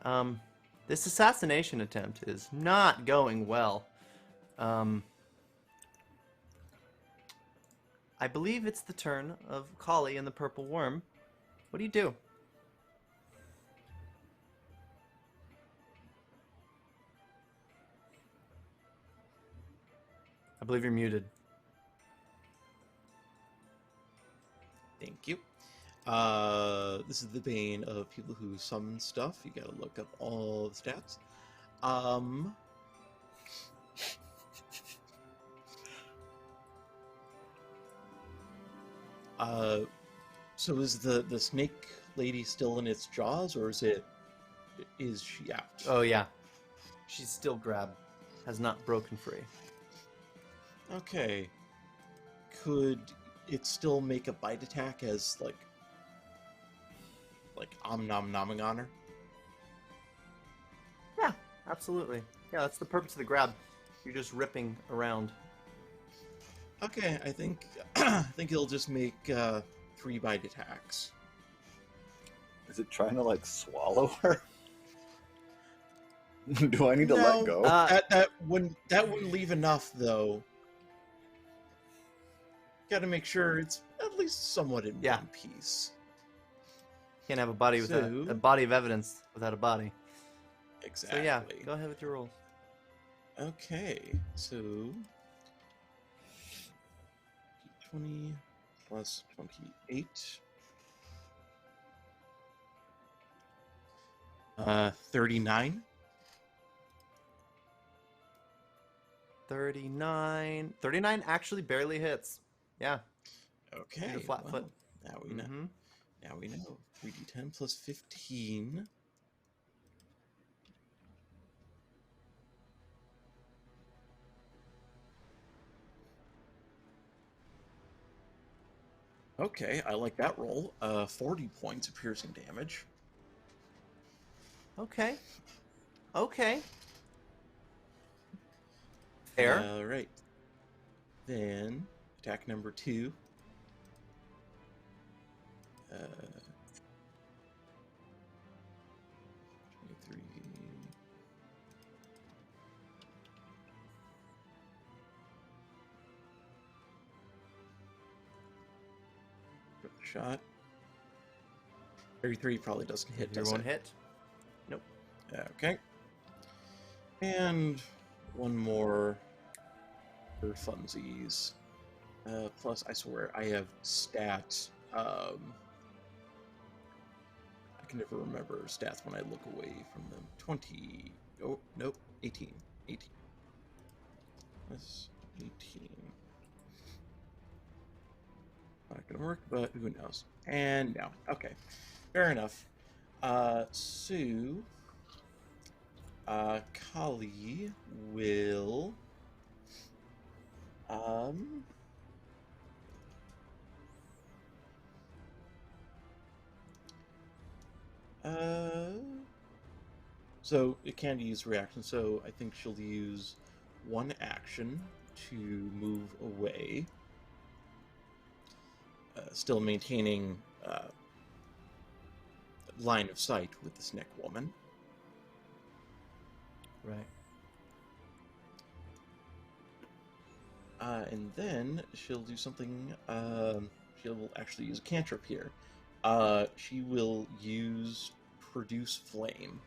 This assassination attempt is not going well. I believe it's the turn of Kali and the Purple Worm. What do you do? I believe you're muted. Thank you. This is the bane of people who summon stuff. You gotta look up all the stats. So is the snake lady still in its jaws, or is she out? Oh yeah, she's still grabbed, has not broken free. Okay. Could it still make a bite attack as like nom-nomming on her? Yeah, absolutely. Yeah, that's the purpose of the grab. You're just ripping around. Okay, I think I think he'll just make 3 bite attacks. Is it trying to like swallow her? Do I need to let go? That wouldn't leave enough though. Got to make sure it's at least somewhat in one piece. Can't have a body without a body of evidence without a body. Exactly. So yeah, go ahead with your roll. Okay, so 20 plus 28. 39. 39 actually barely hits. Yeah. Okay. A flat foot. Now we know. Now we know. 3d10 plus 15. Okay, I like that roll. 40 points of piercing damage. Okay. Fair. All right. Then attack number 2. 23. Shot. 33 probably doesn't hit. Your one hit? Nope. Okay. And one more for funsies. Plus, I swear, I have stats. I can never remember stats when I look away from them. 20. Oh, nope. 18. 18. That's 18. Not gonna work, but who knows? And no. Okay. Fair enough. Kali will so it can use reaction, so I think she'll use one action to move away, still maintaining line of sight with the Snick woman. Right. And then she'll do something. She'll actually use a cantrip here. She will use Produce Flame.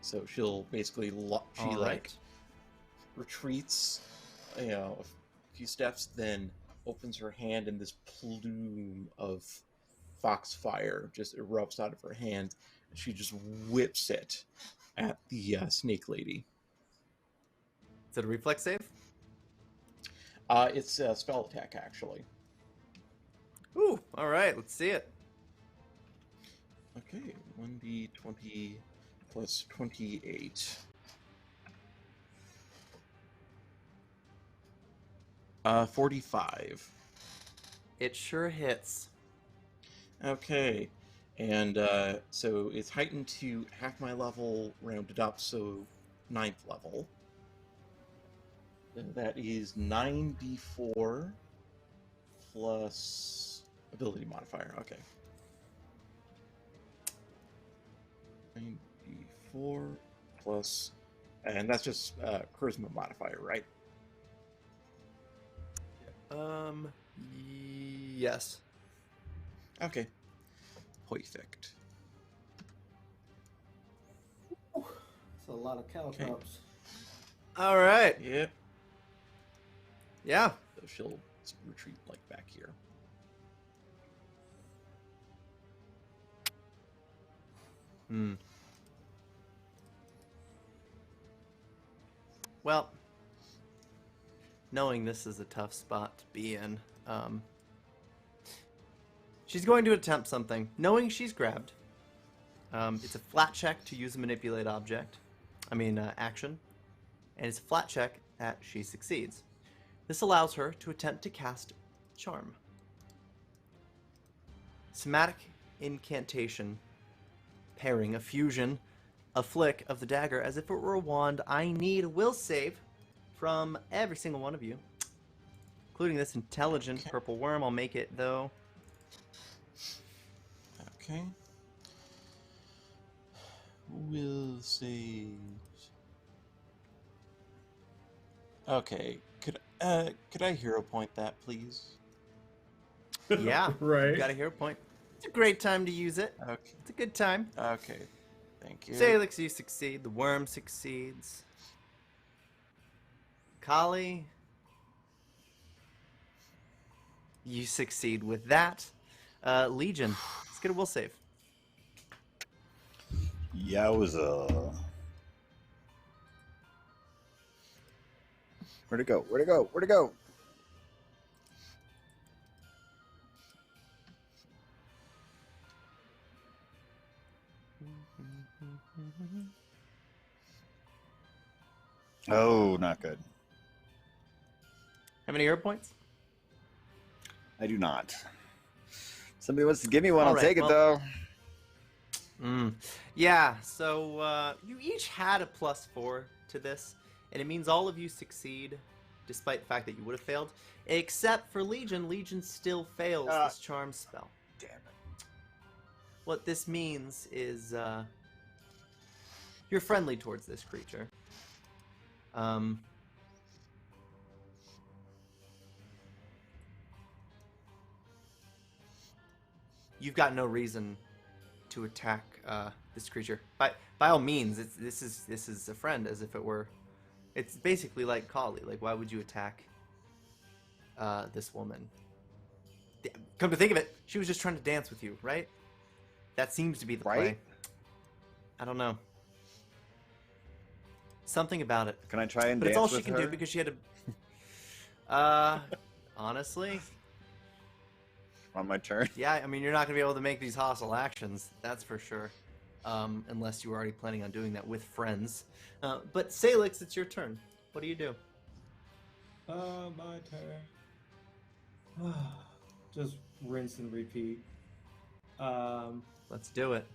So she'll basically retreats, a few steps, then opens her hand, and this plume of foxfire just erupts out of her hand, and she just whips it at the snake lady. Is it a reflex save? It's a spell attack, actually. Ooh, all right, let's see it. Okay, 1d20 plus 28. 45. It sure hits. Okay, and so it's heightened to half my level, rounded up, so 9th level. And that is 9d4 plus ability modifier. Okay. 9d4 plus, and that's just charisma modifier, right? Yes. Okay. Perfect. That's a lot of caltrops. All right. Yep. Yeah. So she'll retreat like back here. Well, knowing this is a tough spot to be in, she's going to attempt something. Knowing she's grabbed, it's a flat check to use a manipulate object. Action. And it's a flat check that she succeeds. This allows her to attempt to cast Charm. Somatic incantation, pairing a fusion a flick of the dagger as if it were a wand. I need a will save from every single one of you, including this intelligent purple worm. I'll make it, though. Okay. Will saves. Okay. Could I hero point that, please? Yeah, Right. you got a hero point. It's a great time to use it. Okay. It's a good time. Okay. Thank you. Sailix, you succeed. The worm succeeds. Kali, you succeed with that. Legion, let's get a will save. Yowza. Where'd it go? Where'd it go? Where'd it go? Oh, not good. How many hero points? I do not. Somebody wants to give me one, All I'll right, take it well- though. Yeah, so you each had a +4 to this, and it means all of you succeed, despite the fact that you would have failed, except for Legion. Legion still fails this charm spell. Damn it. What this means is you're friendly towards this creature. You've got no reason to attack this creature. By all means, this is a friend, as if it were. It's basically like Kali. Like, why would you attack this woman? Come to think of it, she was just trying to dance with you, right? That seems to be the play. Right? I don't know. Something about it. Can I try and But dance it's all she with can her? do because she had honestly, On my turn? yeah, I mean, you're not going to be able to make these hostile actions, that's for sure. Unless you were already planning on doing that with friends. But Sailix, it's your turn. What do you do? My turn. Just rinse and repeat. Let's do it.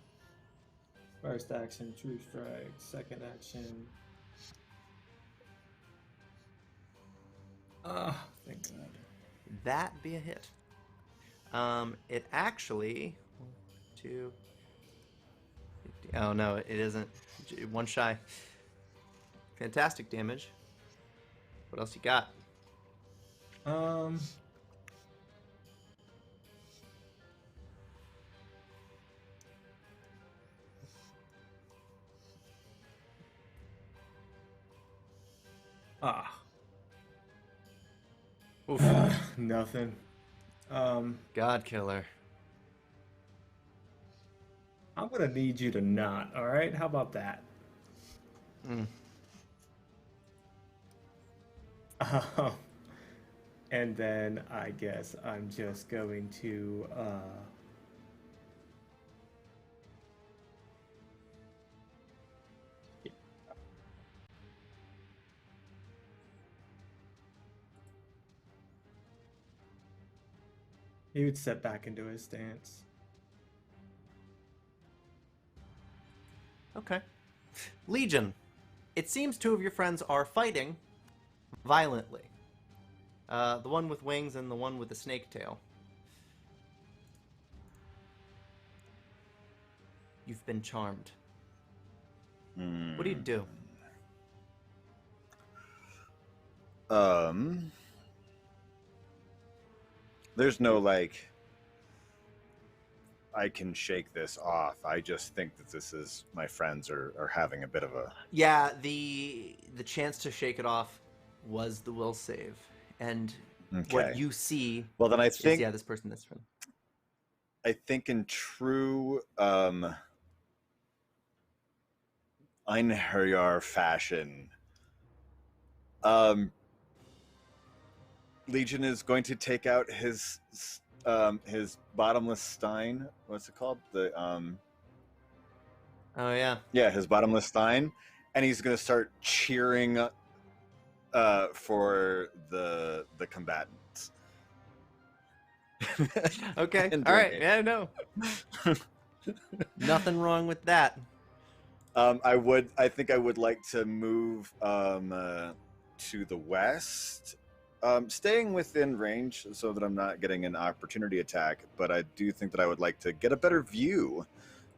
First action, True Strike. Second action. Thank God. That be a hit. It actually... 1, 2... Oh no, it isn't. One shy. Fantastic damage. What else you got? Oof. Nothing. God killer. I'm gonna need you to not, alright? How about that? And then I guess I'm just going to he would step back into his stance. Okay. Legion. It seems two of your friends are fighting violently. The one with wings and the one with the snake tail. You've been charmed. What do you do? There's no, like, I can shake this off. I just think that this is, my friends are having a bit of a... Yeah, the chance to shake it off was the will save. And what you see Well, then I think... is, yeah, this person, this friend. I think in true Einherjar fashion, Legion is going to take out his bottomless stein. What's it called? The Oh yeah. Yeah, his bottomless stein, and he's going to start cheering for the combatants. Okay. And All right. drinking. Yeah, no. Nothing wrong with that. I think I would like to move to the west, staying within range so that I'm not getting an opportunity attack. But I do think that I would like to get a better view.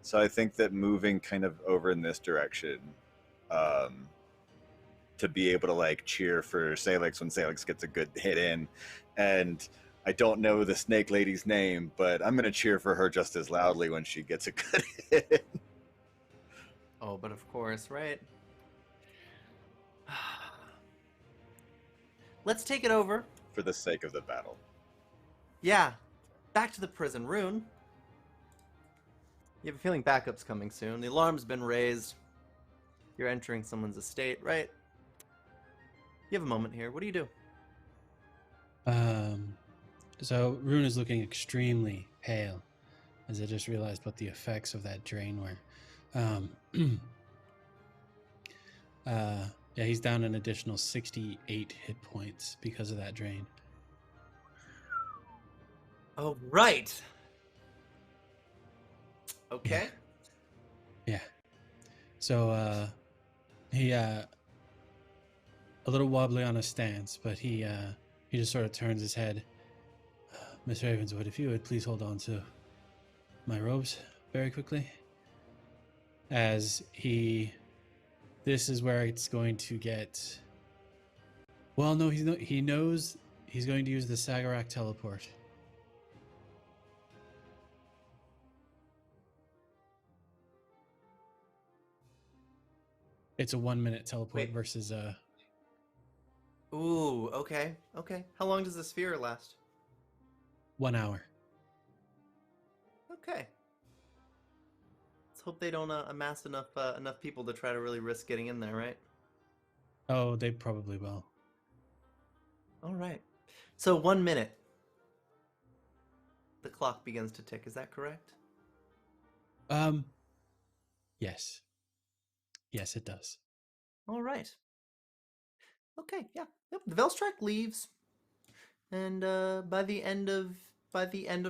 So I think that moving kind of over in this direction, to be able to like cheer for Sailix when Sailix gets a good hit in, and I don't know the snake lady's name, but I'm gonna cheer for her just as loudly when she gets a good hit in. Oh, but of course, right? Let's take it over. For the sake of the battle. Yeah. Back to the prison. Rune. You have a feeling backup's coming soon. The alarm's been raised. You're entering someone's estate, right? You have a moment here. What do you do? So Rune is looking extremely pale, as I just realized what the effects of that drain were. Yeah, he's down an additional 68 hit points because of that drain. Oh, right. Okay. Yeah. So he a little wobbly on his stance, but he just sort of turns his head. Miss Ravenswood, if you would please hold on to my robes very quickly. As this is where it's going to get. Well, no, he knows he's going to use the Sagarak teleport. It's a 1-minute teleport versus a. Ooh, okay. Okay. How long does the sphere last? 1 hour. Okay. Let's hope they don't amass enough people to try to really risk getting in there, right? Oh, they probably will. All right. So 1 minute. The clock begins to tick. Is that correct? Yes. Yes, it does. All right. Okay. Yeah. Yep. The Velstrak leaves, and by the end of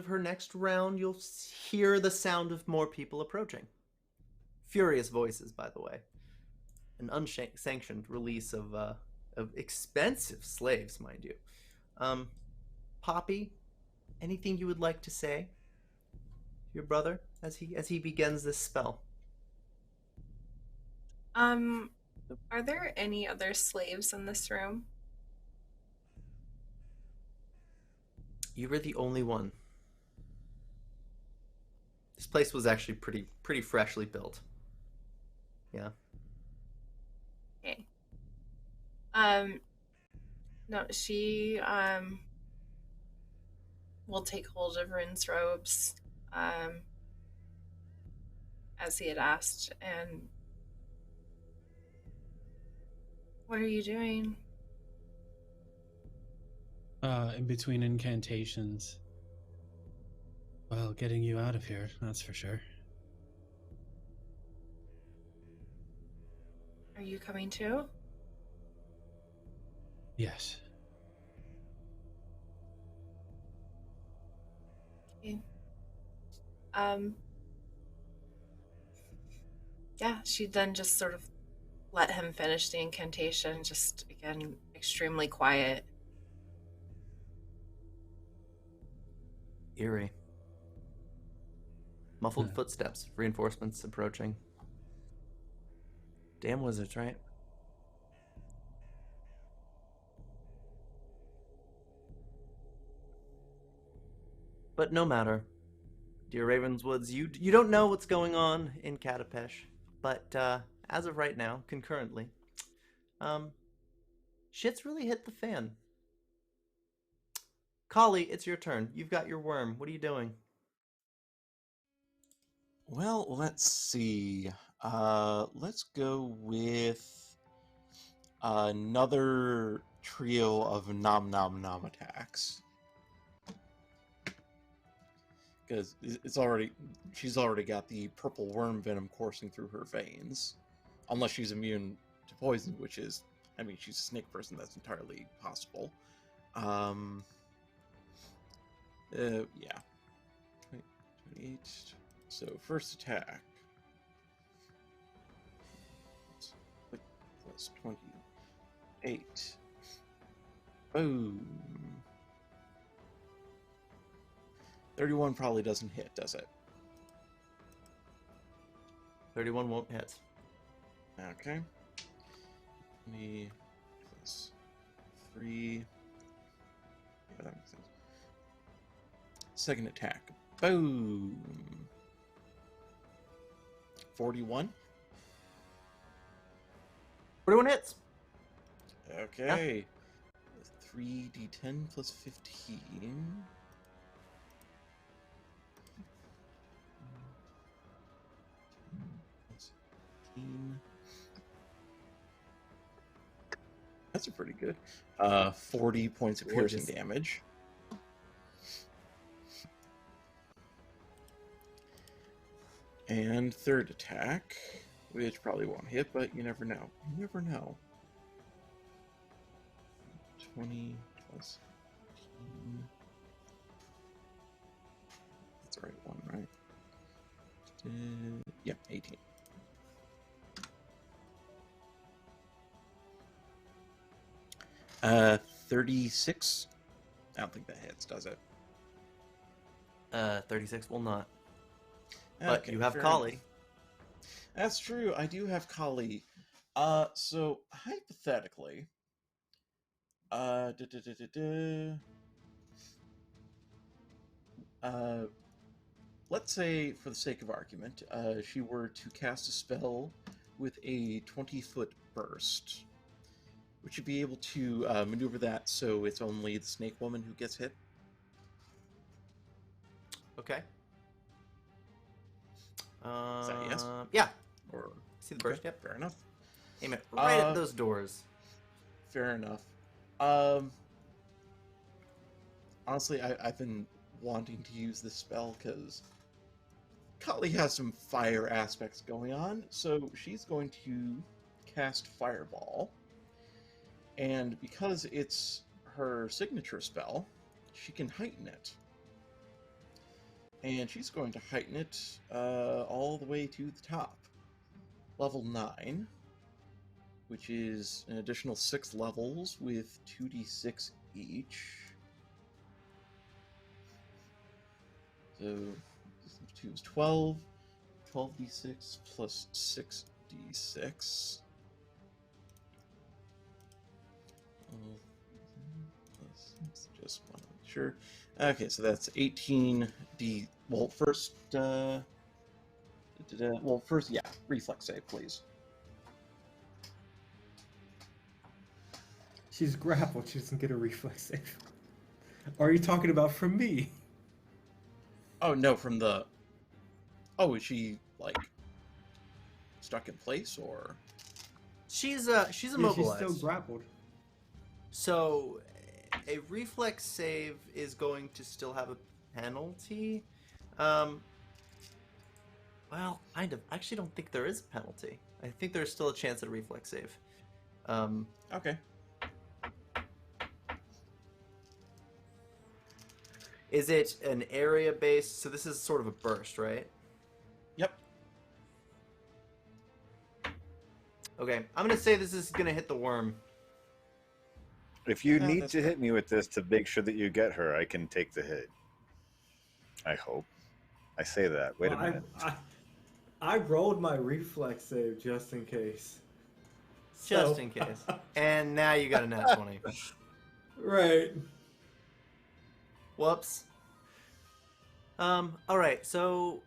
her next round, you'll hear the sound of more people approaching. Furious voices, by the way. An unsanctioned release of expensive slaves, mind you. Poppy, anything you would like to say to your brother as he begins this spell? Are there any other slaves in this room? You were the only one. This place was actually pretty freshly built. Yeah. Okay. No, she will take hold of Rune's robes, as he had asked, and what are you doing? In between incantations. Well, getting you out of here, that's for sure. Are you coming too? Yes. Okay. Yeah, she then just sort of let him finish the incantation, just again, extremely quiet. Eerie. Muffled footsteps, reinforcements approaching. Damn wizards, right? But no matter, dear Ravenswoods, you don't know what's going on in Katapesh, but as of right now, concurrently, shit's really hit the fan. Kali, it's your turn. You've got your worm. What are you doing? Well, let's see. Let's go with another trio of nom nom nom attacks. Because she's already got the purple worm venom coursing through her veins. Unless she's immune to poison, which is, I mean, she's a snake person, that's entirely possible. Yeah. 28. So, first attack. plus 28. Boom. 31 probably doesn't hit, does it? 31 won't hit. Okay. 20 plus 3. Yeah, that makes sense. Second attack. Boom. 41. 41 hits. Okay. 3d10 plus 15. Plus 15. That's a pretty good. 40 points of piercing Gorgeous. damage. And third attack, which probably won't hit, but you never know. You never know. 20 plus 15. That's the right one, right? Yep, 18. Uh, 36. I don't think that hits, does it? 36 will not. But Okay, you have fair Kali. enough. That's true. I do have Kali. So hypothetically, let's say, for the sake of argument, she were to cast a spell with a 20-foot burst. Would you be able to maneuver that so it's only the snake woman who gets hit? Okay. Is that a yes? Yeah. Or See the burst? okay, Yep. fair enough. Aim it right at those doors. Fair enough. Honestly, I've been wanting to use this spell because Kali has some fire aspects going on, so she's going to cast Fireball. And because it's her signature spell, she can heighten it. And she's going to heighten it all the way to the top. Level 9, which is an additional 6 levels with 2d6 each. So, 2 is 12. 12d6 plus 6d6. Just want to make sure. Okay, so that's 18d. Well, first, yeah, reflex save, please. She's grappled. She doesn't get a reflex save. Or are you talking about from me? Oh no, from the. Oh, is she like stuck in place or? She's Yeah, she's immobilized. still grappled. So, a reflex save is going to still have a penalty. Well, kind of. I actually don't think there is a penalty. I think there's still a chance at a reflex save. Okay. Is it an area based? So this is sort of a burst, right? Yep. Okay, I'm gonna say this is gonna hit the worm. If you No, need that's to fine. hit me with this to make sure that you get her, I can take the hit. I hope. I say that. Wait a minute. I rolled my reflex save just in case. Just So- in case. And now you got a nat 20. Right. Whoops. Alright, so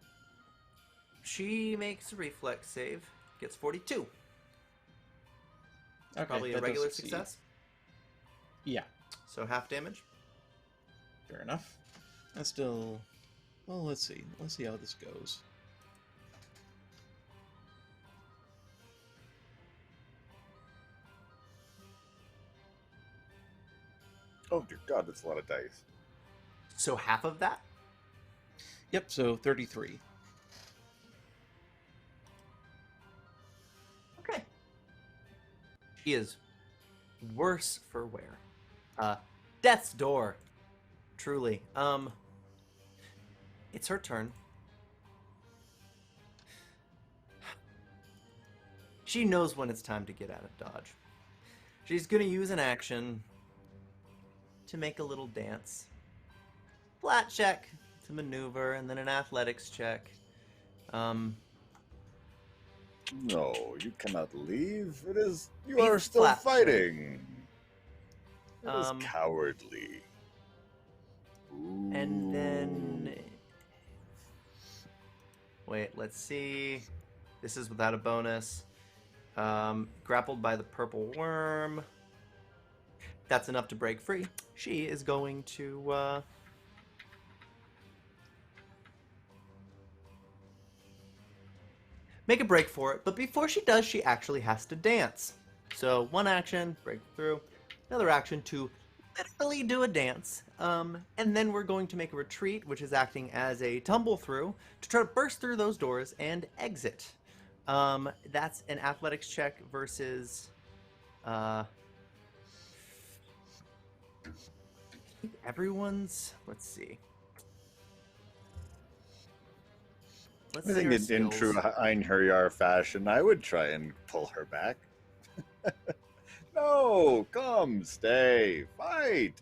she makes a reflex save, gets 42. Okay, Probably a that does regular succeed. success. Yeah, So half damage. fair enough. That's still. Well, let's see. Let's see how this goes. Oh dear God, that's a lot of dice. So half of that? Yep, so 33. Okay. She is worse for wear. Death's door. Truly. It's her turn. She knows when it's time to get out of dodge. She's going to use an action to make a little dance. Flat check to maneuver, and then an athletics check. No, you cannot leave. It is. You Be are still flat, fighting. It is Um, cowardly. And then... Ooh. Wait, let's see. This is without a bonus. Grappled by the purple worm. That's enough to break free. She is going to... make a break for it, but before she does, she actually has to dance. So one action, break through. Another action to literally do a dance. And then we're going to make a retreat, which is acting as a tumble through, to try to burst through those doors and exit. That's an athletics check versus... I think everyone's... Let's see. Let's I see think our in skills. true Einherjar fashion, I would try and pull her back. No, come, stay, fight.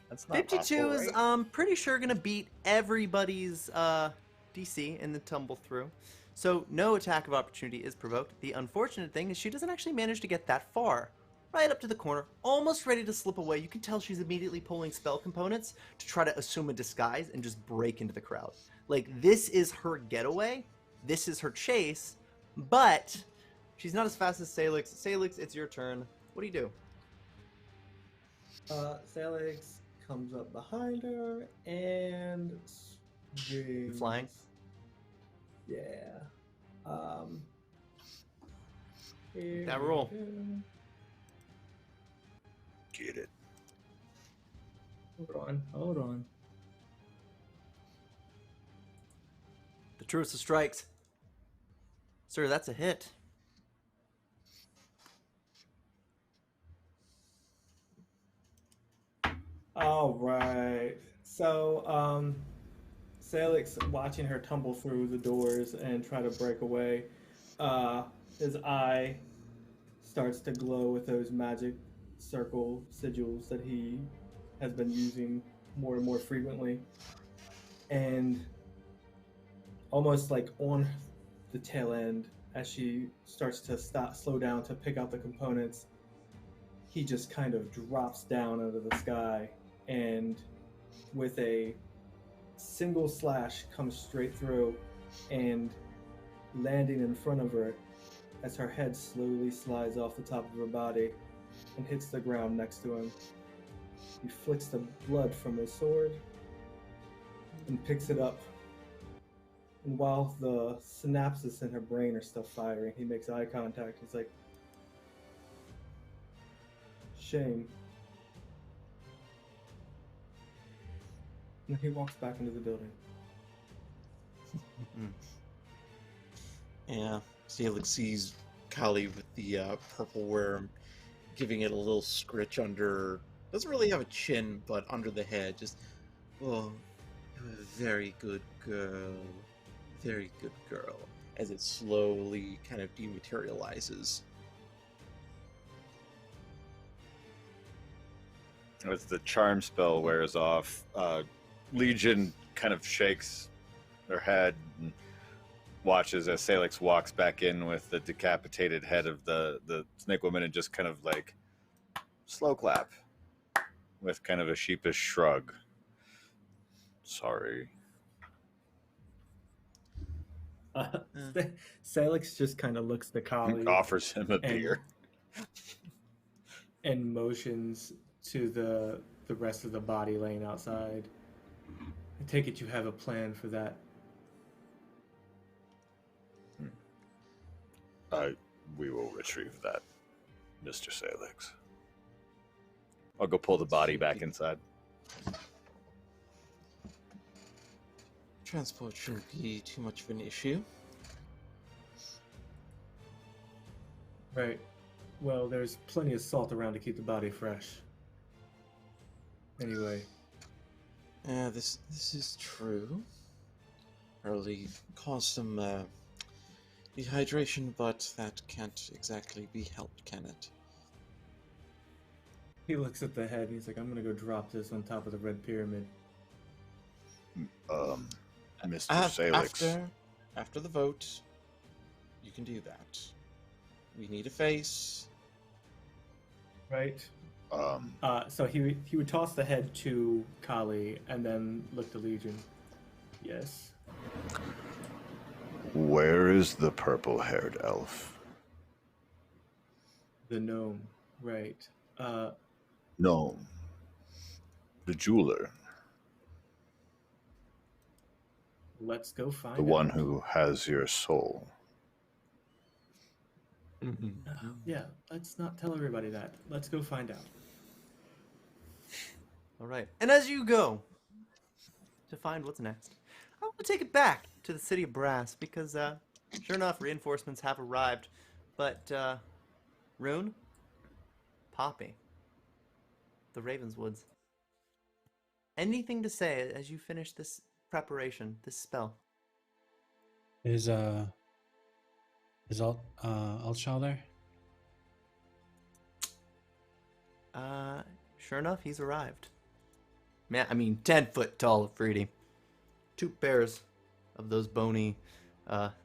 That's not 52 possible, is right? pretty sure gonna beat everybody's DC in the tumble through. So no attack of opportunity is provoked. The unfortunate thing is she doesn't actually manage to get that far. Right up to the corner, almost ready to slip away. You can tell she's immediately pulling spell components to try to assume a disguise and just break into the crowd. Like, this is her getaway, this is her chase, but she's not as fast as Sailix. Sailix, it's your turn. What do you do? Sailix comes up behind her and swings. Flying? Yeah. Here That we roll. go. Get it. Hold on. The truest of strikes. Sir, that's a hit. All right. So, Sailix, watching her tumble through the doors and try to break away, his eye starts to glow with those magic circle sigils that he has been using more and more frequently. And almost like on the tail end, as she starts to slow down to pick out the components, he just kind of drops down out of the sky and with a single slash comes straight through and landing in front of her as her head slowly slides off the top of her body and hits the ground next to him. He flicks the blood from his sword and picks it up. And while the synapses in her brain are still firing, he makes eye contact. He's like, "Shame." And he walks back into the building. Yeah, Sailix sees Kali with the purple worm, giving it a little scritch under. Doesn't really have a chin, but under the head. Just, oh, you're a very good girl. Very good girl. As it slowly kind of dematerializes. As the charm spell wears off, Legion kind of shakes her head and watches as Sailix walks back in with the decapitated head of the snake woman and just kind of like slow clap with kind of a sheepish shrug. Sorry. Sailix just kind of looks to Kali Offers him a beer. and motions to the rest of the body laying outside. I take it you have a plan for that. We will retrieve that, Mr. Sailix. I'll go pull the body back inside. Transport shouldn't be too much of an issue. Right. Well, there's plenty of salt around to keep the body fresh. Anyway. This is true. Early caused some dehydration, but that can't exactly be helped, can it? He looks at the head and he's like, I'm gonna go drop this on top of the red pyramid. Mr. Sailix. After the vote, you can do that. We need a face. Right. Um, So he would toss the head to Kali and then look to Legion. Yes. where is the purple-haired elf? The gnome. Right. No. The jeweler. Let's go find The one out. who has your soul. Yeah, let's not tell everybody that. Let's go find out. All right. And as you go to find what's next, I want to take it back to the city of Brass because, sure enough, reinforcements have arrived. But, Rune, Poppy, the Ravenswoods, anything to say as you finish this preparation, this spell? Is Altshall there? Sure enough, he's arrived. Man, I mean, 10-foot tall Afridi. 2 pairs of those bony,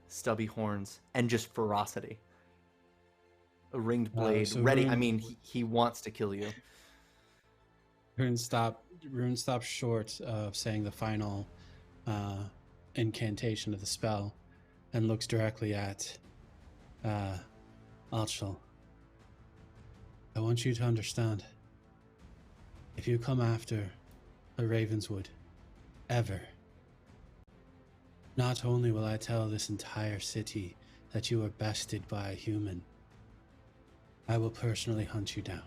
stubby horns, and just ferocity. A ringed blade, so ready. Rune- I mean, he wants to kill you. Rune stops short of saying the final incantation of the spell and looks directly at Altshall. I want you to understand. If you come after a Ravenswood, ever, not only will I tell this entire city that you were bested by a human, I will personally hunt you down.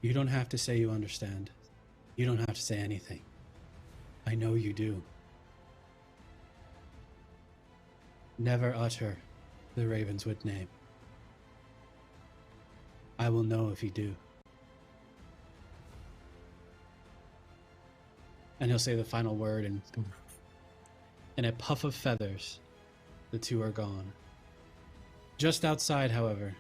You don't have to say you understand. You don't have to say anything. I know you do. Never utter the Ravenswood name. I will know if you do. And he'll say the final word, and in a puff of feathers, the 2 are gone. Just outside, however,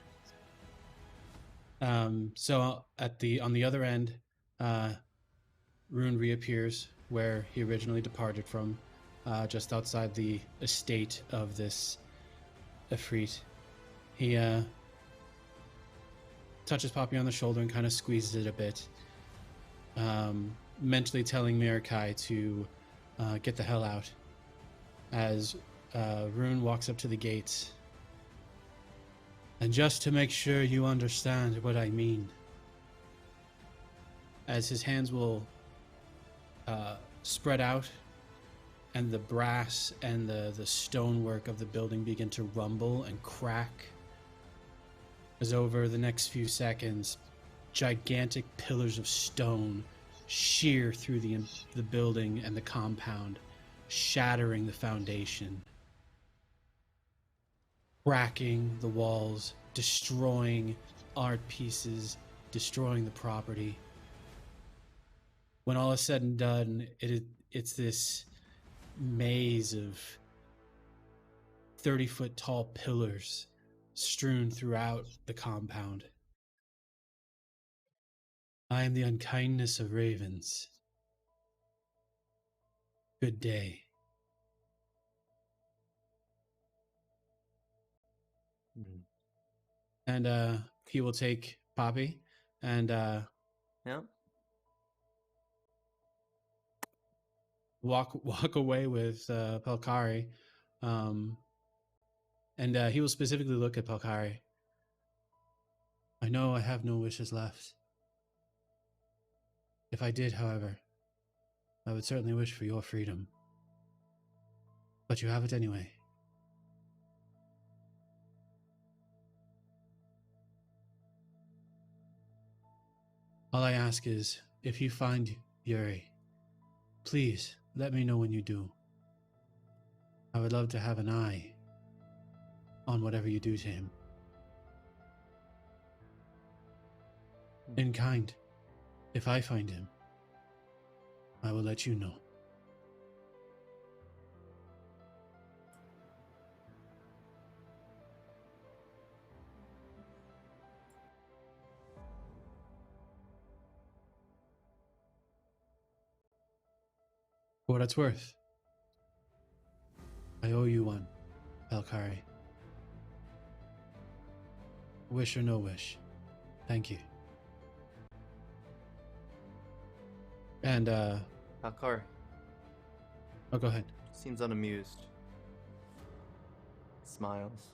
so on the other end, Rune reappears where he originally departed from, just outside the estate of this Ifrit. He touches Poppy on the shoulder and kind of squeezes it a bit, mentally telling Mirakai to get the hell out. As Rune walks up to the gates. And just to make sure you understand what I mean, as his hands will spread out and the brass and the stonework of the building begin to rumble and crack, as over the next few seconds, gigantic pillars of stone shear through the building and the compound, shattering the foundation, cracking the walls, destroying art pieces, destroying the property. When all is said and done, it's this maze of 30-foot tall pillars strewn throughout the compound. I am the unkindness of ravens. Good day. And he will take Poppy and Yeah. walk away with Pelkari, and he will specifically look at Pelkari. I know I have no wishes left. If I did, however, I would certainly wish for your freedom. But you have it anyway. All I ask is, if you find Yuri, please let me know when you do. I would love to have an eye on whatever you do to him. In kind, if I find him. I will let you know. For what it's worth, I owe you one, Valkyrie. Wish or no wish. Thank you. And, Valkyrie oh, go ahead. seems unamused. Smiles.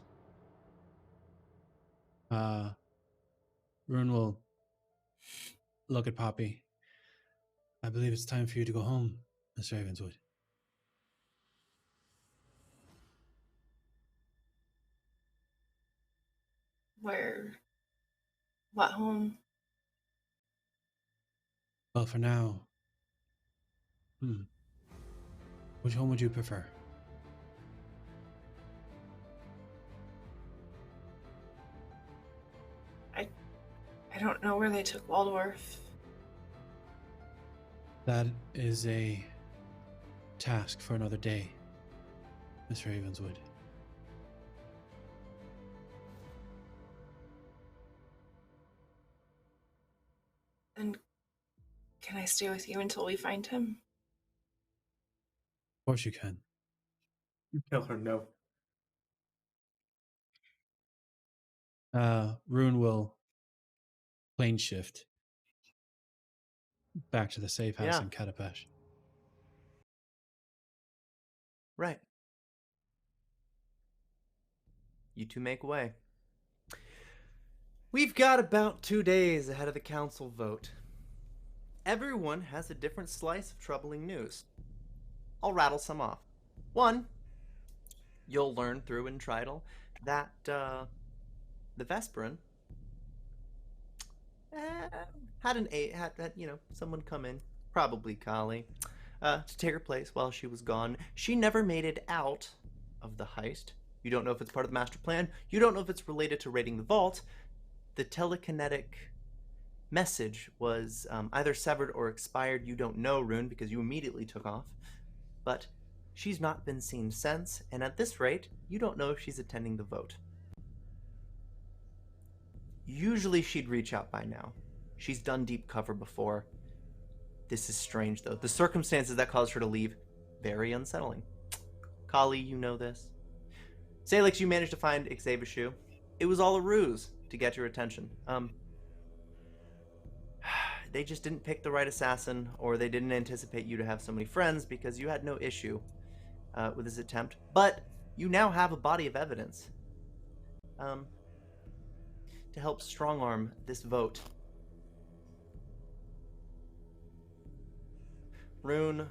Rune will look at Poppy. I believe it's time for you to go home, Miss Ravenswood. Where? What home? Well, for now, which home would you prefer? I don't know where they took Waldorf. That is a task for another day, Miss Ravenswood. And can I stay with you until we find him? Of course you can. You tell her no. Rune will plane shift back to the safe house Yeah. in Katapesh. Right. You two make way. We've got about 2 days ahead of the council vote. Everyone has a different slice of troubling news. I'll rattle some off. One, you'll learn through Intrital that the Vesparin had someone come in, probably Kali, to take her place while she was gone. She never made it out of the heist. You don't know if it's part of the master plan. You don't know if it's related to raiding the vault. The telekinetic message was either severed or expired. You don't know, Rune, because you immediately took off. But she's not been seen since, and at this rate, you don't know if she's attending the vote. Usually she'd reach out by now. She's done deep cover before. This is strange, though. The circumstances that caused her to leave, very unsettling. Kali, you know this. Sailix, you managed to find Xavishu. It was all a ruse to get your attention. They just didn't pick the right assassin, or they didn't anticipate you to have so many friends because you had no issue with this attempt. But you now have a body of evidence to help strong-arm this vote. Rune,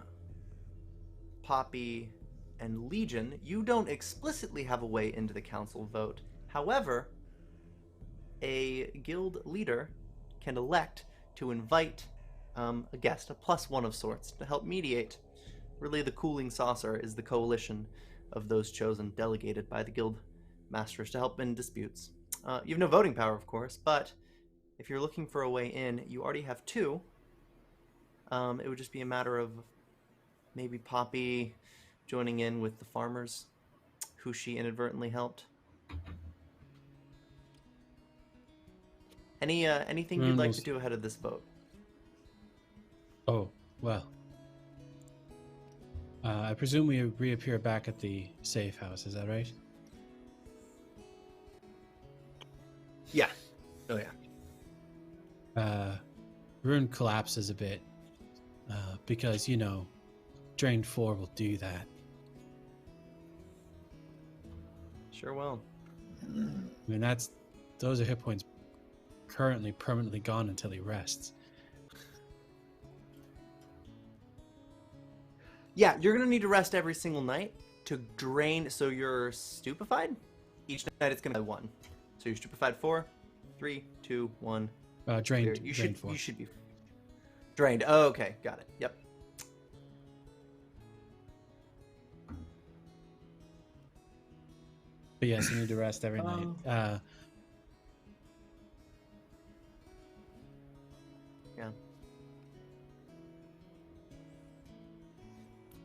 Poppy, and Legion, you don't explicitly have a way into the council vote. However, a guild leader can elect to invite a guest, a +1 of sorts, to help mediate. Really, the cooling saucer is the coalition of those chosen, delegated by the guild masters to help in disputes. You have no voting power, of course, but if you're looking for a way in, you already have 2. It would just be a matter of maybe Poppy joining in with the farmers who she inadvertently helped. Anything you'd like to do ahead of this vote? Oh, well. I presume we reappear back at the safe house, is that right? Yeah. Oh, yeah. Rune collapses a bit because, Drain 4 will do that. Sure will. I mean, those are hit points currently permanently gone until he rests. Yeah, you're gonna need to rest every single night to drain. So you're stupefied. Each night it's gonna be 1. So you're stupefied 4, 3, 2, 1. Drained. You drained should 4. you should be drained. Oh, okay, got it. Yep. But yes, you need to rest every night. Yeah.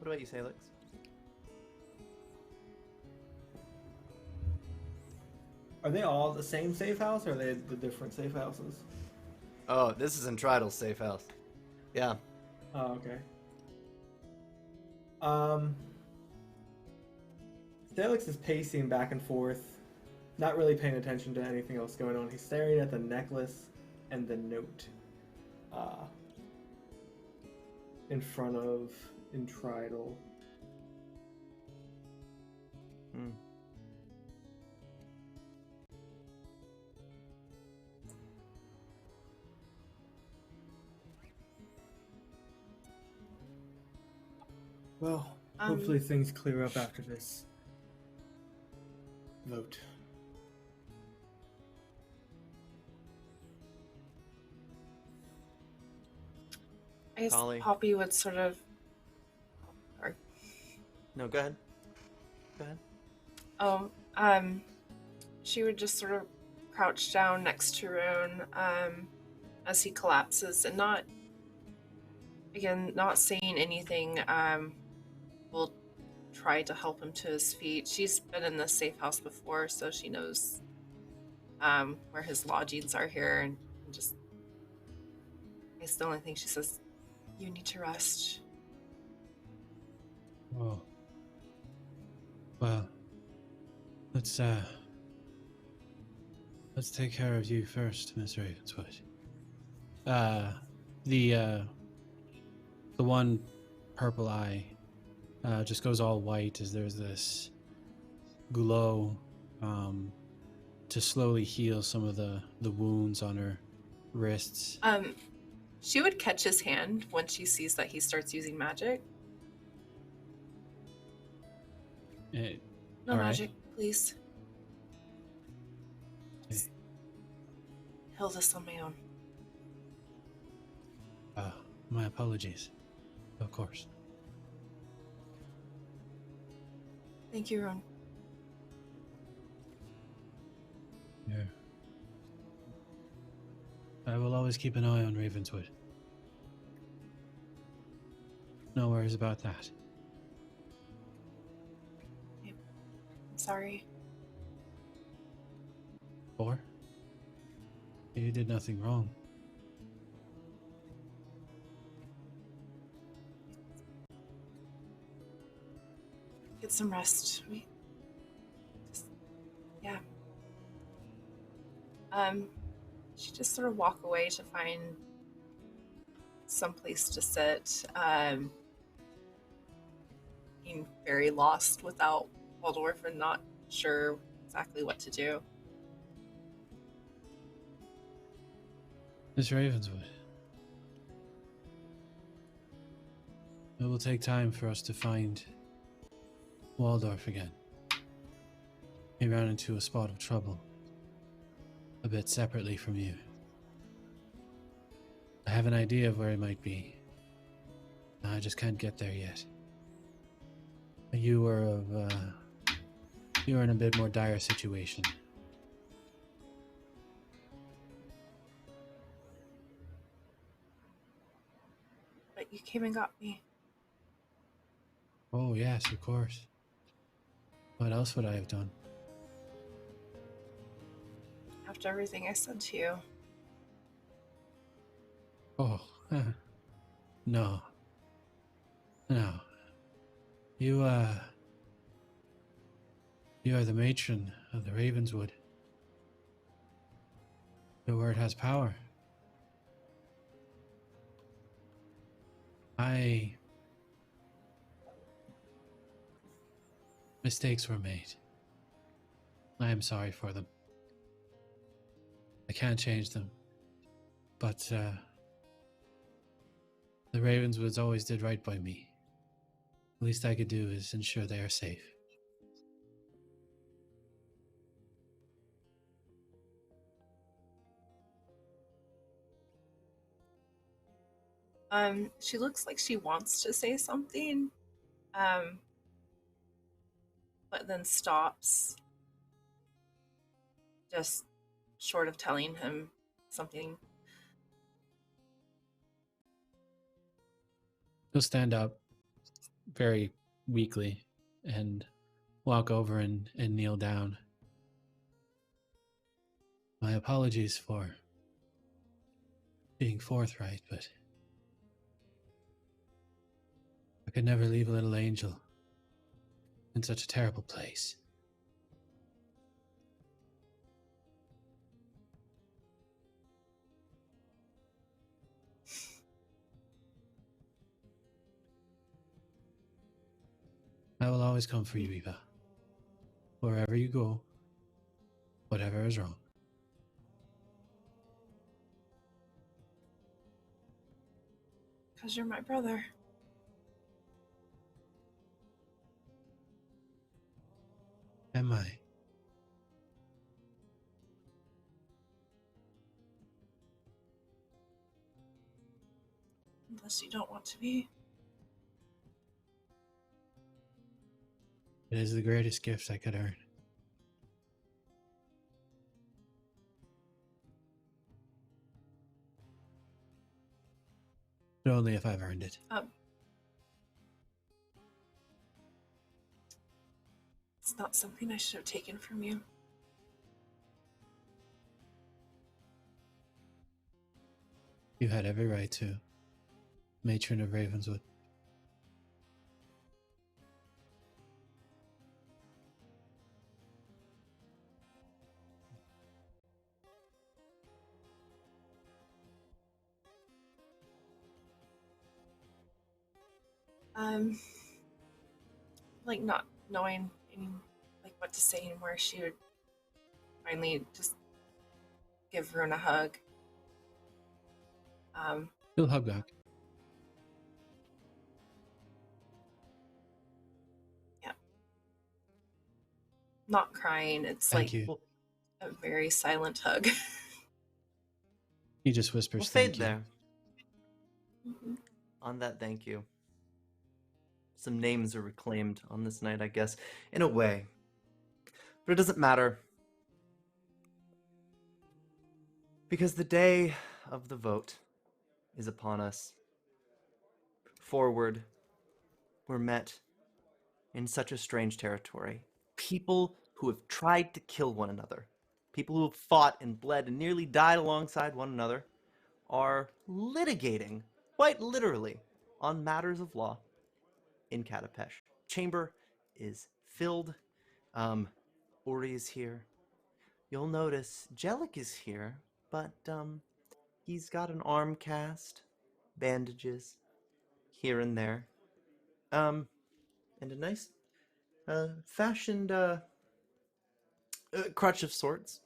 What about you, Sailix? Are they all the same safe house, or are they the different safe houses? Oh, this is Entridal's safe house. Yeah. Oh, okay. Scarlett is pacing back and forth, not really paying attention to anything else going on. He's staring at the necklace and the note in front of Entridal. Hmm. Well, hopefully things clear up after this vote. I guess Holly. Poppy would sort of. Sorry. No, go ahead. Go ahead. Oh, she would just sort of crouch down next to Rune, as he collapses, and not saying anything. Will try to help him to his feet. She's been in this safe house before, so she knows where his lodgings are here, and just. It's the only thing she says. You need to rest. Oh. Well, let's take care of you first, Miss Ravenswood. The one purple eye just goes all white as there's this glow to slowly heal some of the wounds on her wrists. She would catch his hand when she sees that he starts using magic. No magic, please. Just heal this on my own. My apologies. Of course. Thank you, Rune. Yeah. I will always keep an eye on Ravenswood. No worries about that. I'm sorry. Or? You did nothing wrong. Get some rest. Yeah. She just sort of walk away to find some place to sit. Being very lost without Waldorf and not sure exactly what to do. Miss Ravenswood. It will take time for us to find Waldorf again. He ran into a spot of trouble. A bit separately from you. I have an idea of where he might be. I just can't get there yet. You were in a bit more dire situation. But you came and got me. Oh yes, of course. What else would I have done? After everything I said to you. Oh, no. No. You are the matron of the Ravenswood. Your word has power. Mistakes were made. I am sorry for them. I can't change them. But, the Ravenswoods always did right by me. The least I could do is ensure they are safe. She looks like she wants to say something, but then stops, just short of telling him something. He'll stand up very weakly and walk over and kneel down. My apologies for being forthright, but I could never leave a little angel in such a terrible place. I will always come for you, Eva. Wherever you go, whatever is wrong. Because you're my brother. Am I? Unless you don't want to be. It is the greatest gift I could earn. But only if I've earned it. It's not something I should have taken from you. You had every right to, Matron of Ravenswood. Like not knowing like what to say anymore, she would finally just give Rune a hug. He'll hug back. Yeah. Not crying, it's Thank like you. a very silent hug. He just whispers We'll thank fade you. there. Mhm. On that thank you. Some names are reclaimed on this night, I guess, in a way. But it doesn't matter. Because the day of the vote is upon us. Forward, we're met in such a strange territory. People who have tried to kill one another, people who have fought and bled and nearly died alongside one another, are litigating, quite literally, on matters of law in Katapesh. Chamber is filled. Ori is here. You'll notice Jellic is here, but he's got an arm cast, bandages here and there, and a nice fashioned crutch of sorts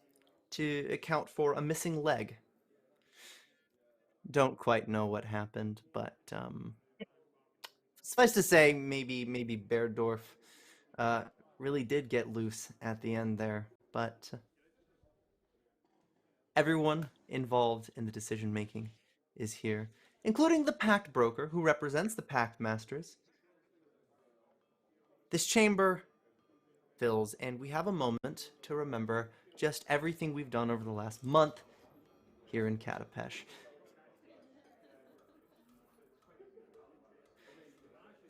to account for a missing leg. Don't quite know what happened, but suffice to say, maybe Berdorf really did get loose at the end there, but everyone involved in the decision making is here, including the Pact Broker, who represents the Pact Masters. This chamber fills, and we have a moment to remember just everything we've done over the last month here in Katapesh.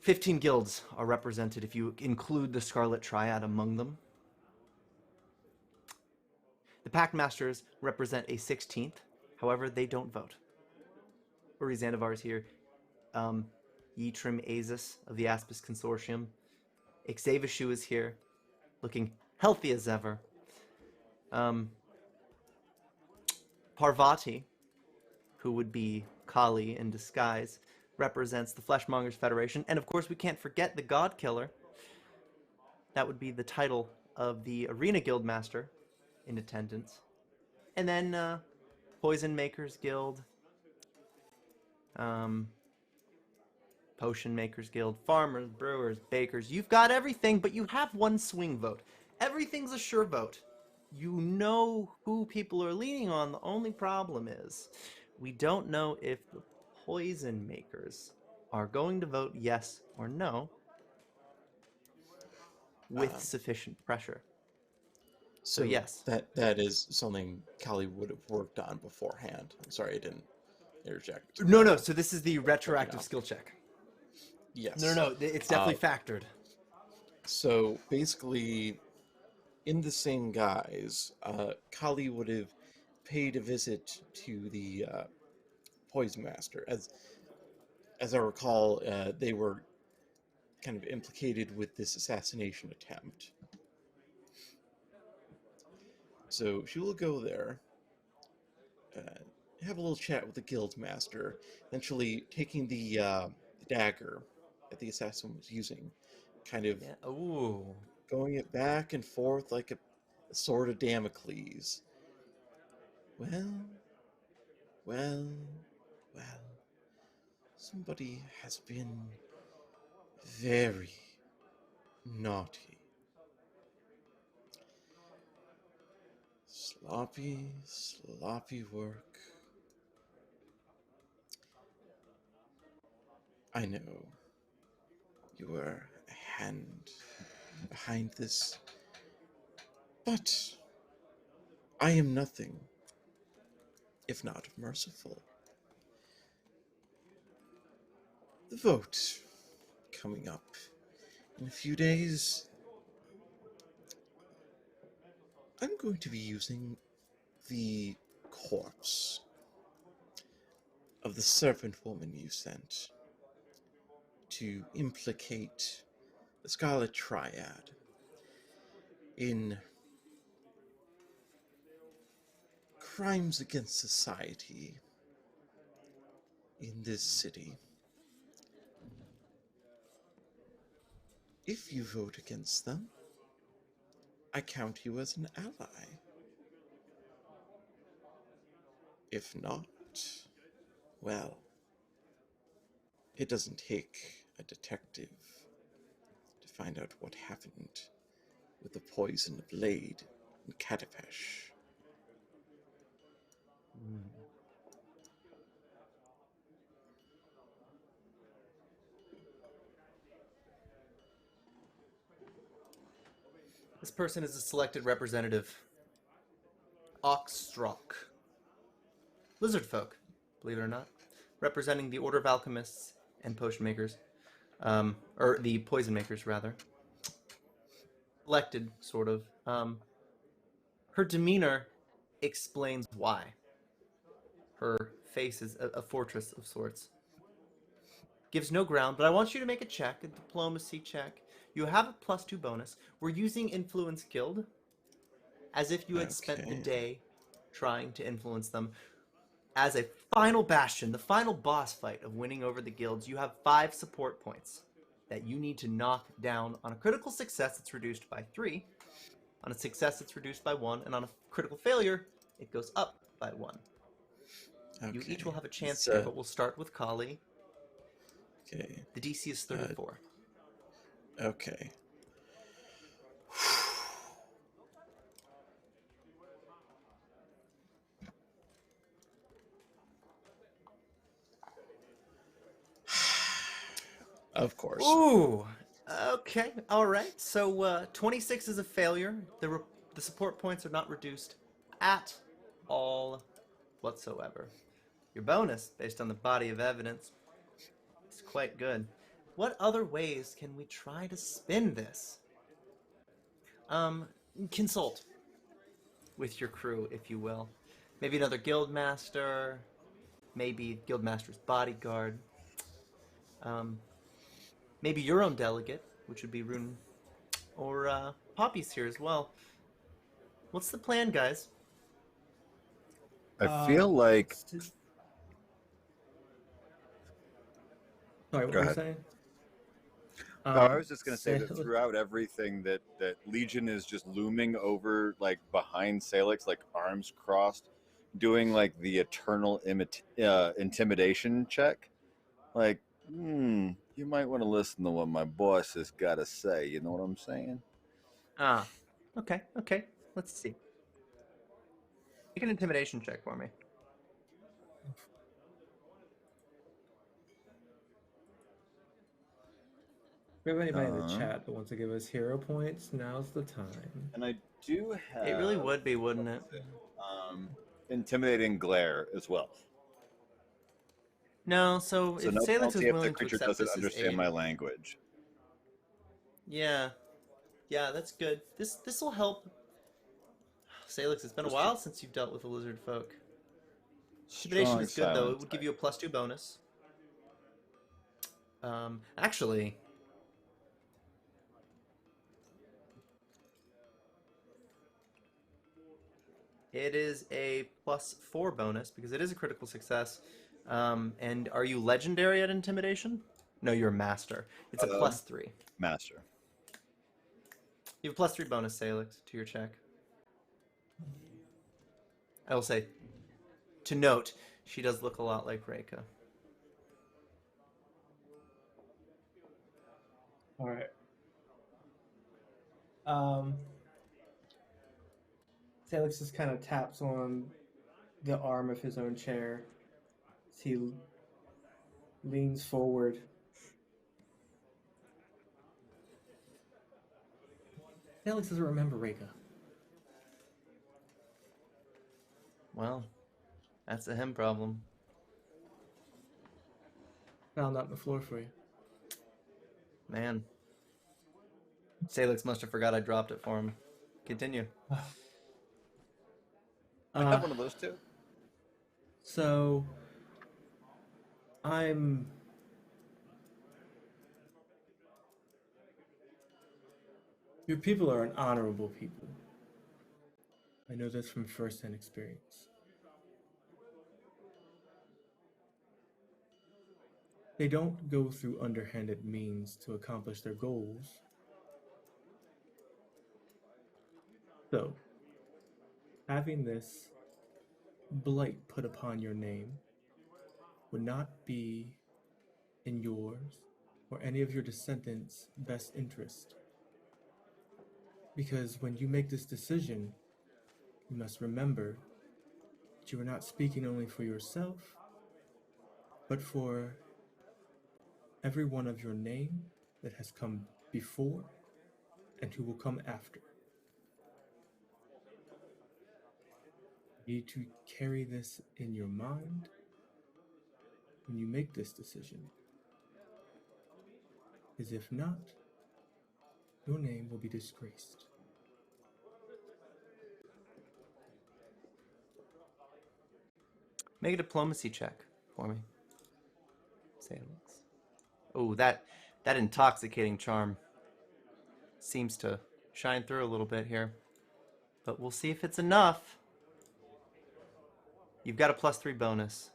15 guilds are represented if you include the Scarlett Triad among them. The Pact Masters represent a 16th, however, they don't vote. Uri Zandivar is here. Yitrim Azus of the Aspis Consortium. Xavishu is here, looking healthy as ever. Parvati, who would be Kali in disguise, represents the Fleshmongers Federation. And of course, we can't forget the God Killer. That would be the title of the Arena Guildmaster in attendance. And then Poison Makers Guild, Potion Makers Guild, Farmers, Brewers, Bakers. You've got everything, but you have one swing vote. Everything's a sure vote. You know who people are leaning on. The only problem is we don't know if the Poison Makers are going to vote yes or no with sufficient pressure. So yes. That is something Kali would have worked on beforehand. I'm sorry I didn't interject. No. So this is the retroactive skill check. Yes. No, it's definitely factored. So basically, in the same guise, Kali would have paid a visit to the Poison Master. As I recall, they were kind of implicated with this assassination attempt. So she will go there, have a little chat with the guild master, eventually taking the dagger that the assassin was using, kind of going it back and forth like a sword of Damocles. Well, somebody has been very naughty. Sloppy work. I know you were a hand behind this, but I am nothing if not merciful. The vote coming up in a few days. I'm going to be using the corpse of the serpent woman you sent to implicate the Scarlett Triad in crimes against society in this city. If you vote against them, I count you as an ally. If not, well, it doesn't take a detective to find out what happened with the poisoned blade in Katapesh. This person is a selected representative. Oxstrock. Lizard folk, believe it or not. Representing the Order of Alchemists and Potion Makers. Or the Poison Makers, rather. Selected, sort of. Her demeanor explains why. Her face is a fortress of sorts. Gives no ground, but I want you to make a check, a diplomacy check. You have a +2 bonus. We're using Influence Guild as if you had spent the day trying to influence them. As a final bastion, the final boss fight of winning over the guilds, you have 5 support points that you need to knock down. On a critical success, it's reduced by 3. On a success, it's reduced by 1. And on a critical failure, it goes up by 1. Okay. You each will have a chance here, but we'll start with Kali. Okay. The DC is 34. Okay. Of course. Ooh. Okay. All right. So 26 is a failure. The support points are not reduced at all whatsoever. Your bonus, based on the body of evidence, is quite good. What other ways can we try to spin this? Consult with your crew, if you will. Maybe another guildmaster. Maybe guildmaster's bodyguard. Maybe your own delegate, which would be Rune, or Poppy's here as well. What's the plan, guys? I feel like... Sorry, what were you saying? I was just going to say that throughout everything that Legion is just looming over, like, behind Sailix, like, arms crossed, doing, like, the eternal intimidation check. Like, you might want to listen to what my boss has got to say. You know what I'm saying? Okay. Let's see. Make an intimidation check for me. If we have anybody in the chat that wants to give us hero points, now's the time. And I do have... It really would be, wouldn't it? Intimidating glare as well. No, so So if no Salix penalty is if the willing to creature accept doesn't this as understand aid. my language. Yeah. Yeah, that's good. This will help. Salix, it's been a Just while since you've dealt with a lizard folk. Intimidation strong is good though. It silence. would give you a +2 bonus. Actually, it is a +4 bonus because it is a critical success. And are you legendary at intimidation? No, you're a master. It's a +3. Master. You have a +3 bonus, Salix, to your check. I will say, to note, she does look a lot like Reika. All right. Salix just kind of taps on the arm of his own chair as he leans forward. Salix doesn't remember Reika. Well, that's a him problem. Found that on the floor for you. Man. Salix must have forgot I dropped it for him. Continue. I have one of those too. So, your people are an honorable people. I know this from first-hand experience. They don't go through underhanded means to accomplish their goals. So, having this blight put upon your name would not be in yours or any of your descendants' best interest. Because when you make this decision, you must remember that you are not speaking only for yourself, but for every one of your name that has come before and who will come after. You need to carry this in your mind when you make this decision. As if not, your name will be disgraced. Make a diplomacy check for me. Salix. Oh, that intoxicating charm seems to shine through a little bit here. But we'll see if it's enough. You've got a +3 bonus.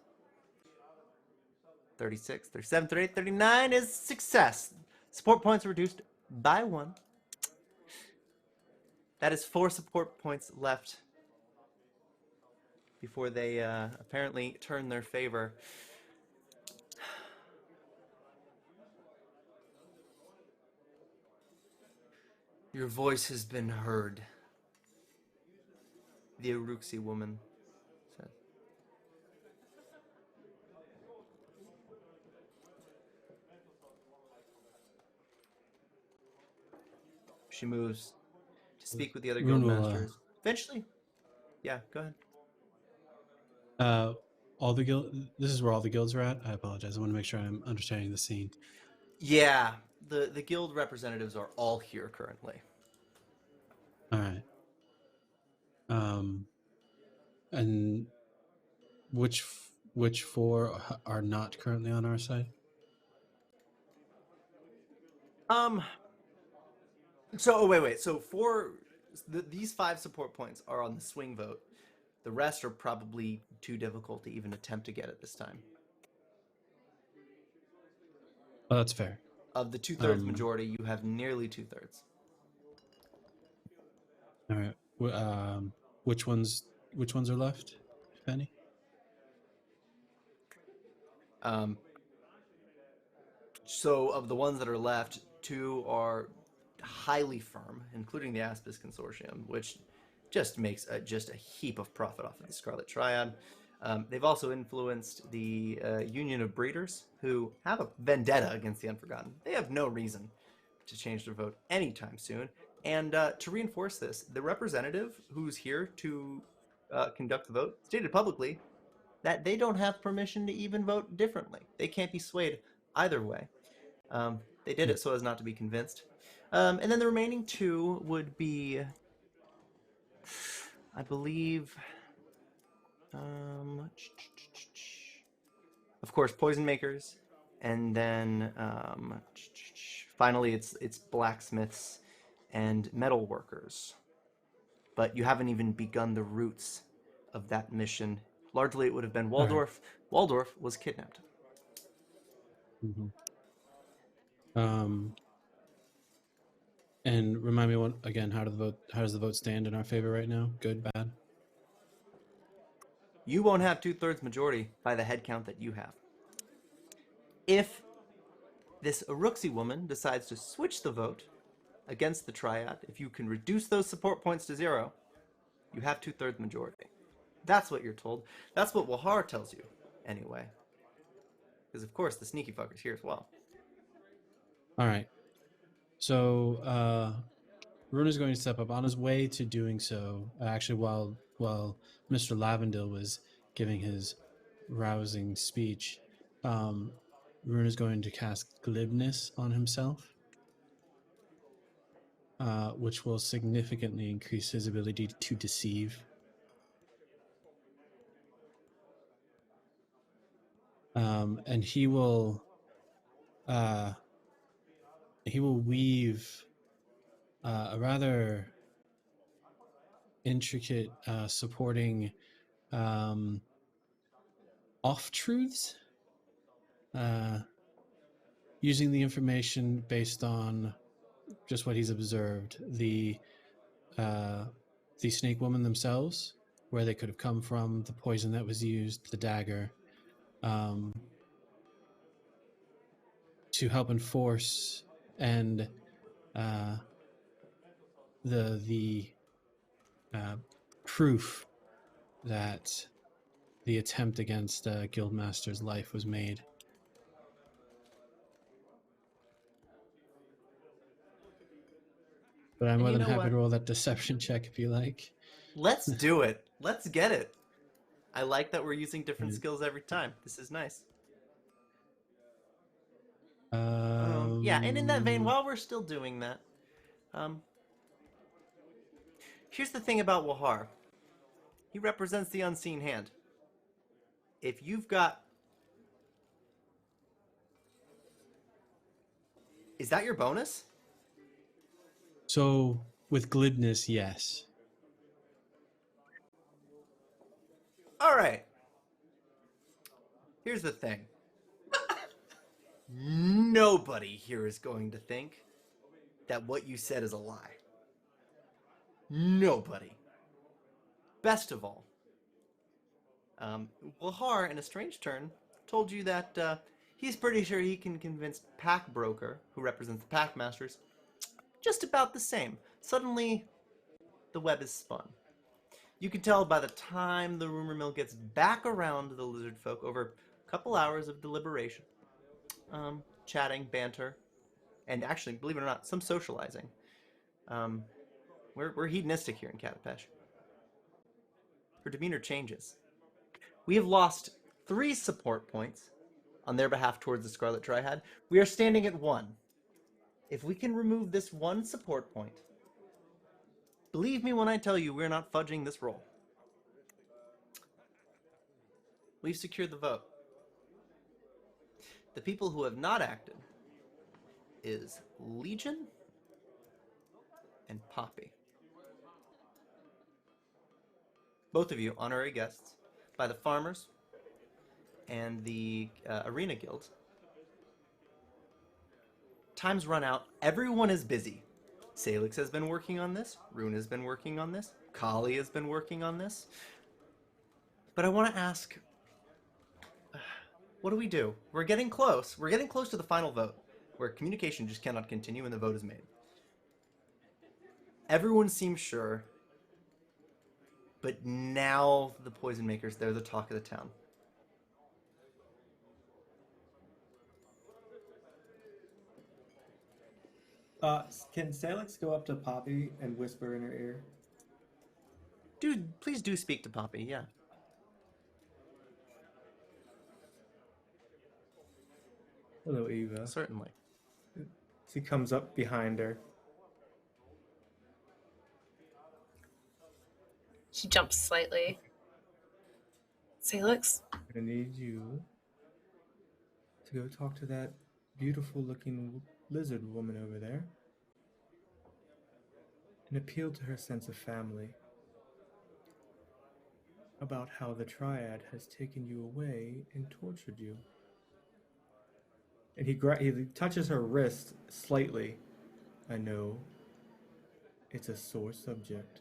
36, 37, 38, 39 is success. Support points reduced by 1. That is 4 support points left before they apparently turn their favor. Your voice has been heard, the Uruxi woman said. She moves to speak with the other guild masters. Eventually. Yeah, go ahead. All the guild. This is where all the guilds are at. I apologize. I want to make sure I'm understanding the scene. Yeah, the guild representatives are all here currently. All right. And which 4 are not currently on our side? So wait. So these 5 support points are on the swing vote. The rest are probably too difficult to even attempt to get at this time. Oh, that's fair. Of the 2/3 majority, you have nearly 2/3. All right. Which ones are left, if any? So of the ones that are left, 2 are highly firm, including the Aspis Consortium, which just makes just a heap of profit off of the Scarlett Triad. They've also influenced the Union of Breeders, who have a vendetta against the Unforgotten. They have no reason to change their vote anytime soon. And to reinforce this, the representative who's here to conduct the vote stated publicly that they don't have permission to even vote differently. They can't be swayed either way. They did it so as not to be convinced. And then the remaining 2 would be, I believe, of course, poison makers, and then finally it's blacksmiths and metal workers. But you haven't even begun the roots of that mission. Largely, it would have been Waldorf. Right. Waldorf was kidnapped. Mm-hmm. And remind me again, how does the vote stand in our favor right now? Good, bad? You won't have 2/3 majority by the head count that you have. If this Uruxi woman decides to switch the vote against the Triad, if you can reduce those support points to 0, you have 2/3 majority. That's what you're told. That's what Wahar tells you, anyway. Because, of course, the sneaky fucker's here as well. All right. So, Rune is going to step up on his way to doing so. Actually, while Mr. Lavendil was giving his rousing speech, Rune is going to cast glibness on himself, which will significantly increase his ability to deceive. And he will weave a rather intricate supporting off-truths, using the information based on just what he's observed. The snake woman themselves, where they could have come from, the poison that was used, the dagger, to help enforce and the proof that the attempt against Guildmaster's life was made. But I'm more than happy to roll that deception check if you like. Let's do it. Let's get it. I like that we're using different skills every time. This is nice. Yeah, and in that vein, while we're still doing that, here's the thing about Wahar. He represents the unseen hand. If you've got... Is that your bonus? So, with glibness, yes. All right. Here's the thing. Nobody here is going to think that what you said is a lie. Nobody. Best of all, Wahar, in a strange turn, told you that he's pretty sure he can convince Pack Broker, who represents the Pack Masters, just about the same. Suddenly, the web is spun. You can tell by the time the rumor mill gets back around to the lizard folk over a couple hours of deliberation, chatting, banter, and actually, believe it or not, some socializing. We're hedonistic here in Katapesh. Her demeanor changes. We have lost 3 support points on their behalf towards the Scarlett Triad. We are standing at 1. If we can remove this 1 support point, believe me when I tell you we're not fudging this roll. We've secured the vote. The people who have not acted is Legion and Poppy. Both of you honorary guests by the Farmers and the Arena Guild. Time's run out. Everyone is busy. Sailix has been working on this. Rune has been working on this. Kali has been working on this. But I want to ask, what do we do? We're getting close. We're getting close to the final vote, where communication just cannot continue and the vote is made. Everyone seems sure, but now the poison makers, they're the talk of the town. Can Sailix go up to Poppy and whisper in her ear? Dude, please do speak to Poppy, yeah. Hello, Eva. Certainly. She comes up behind her. She jumps slightly. Sailix? I'm gonna need you to go talk to that beautiful-looking lizard woman over there and appeal to her sense of family about how the Triad has taken you away and tortured you. And he touches her wrist slightly. I know it's a sore subject,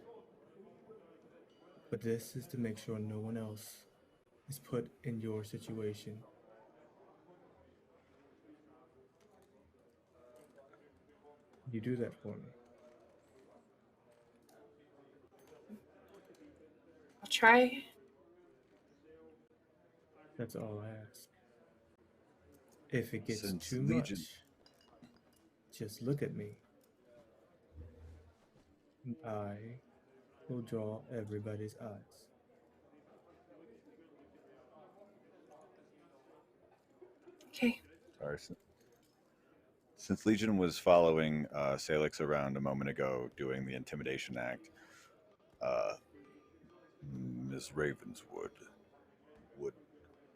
but this is to make sure no one else is put in your situation. You do that for me. I'll try. That's all I ask. If it gets Since too Legion- much, just look at me. And I will draw everybody's eyes. Okay. Sorry. Since Legion was following Sailix around a moment ago doing the intimidation act, Ms. Ravenswood, would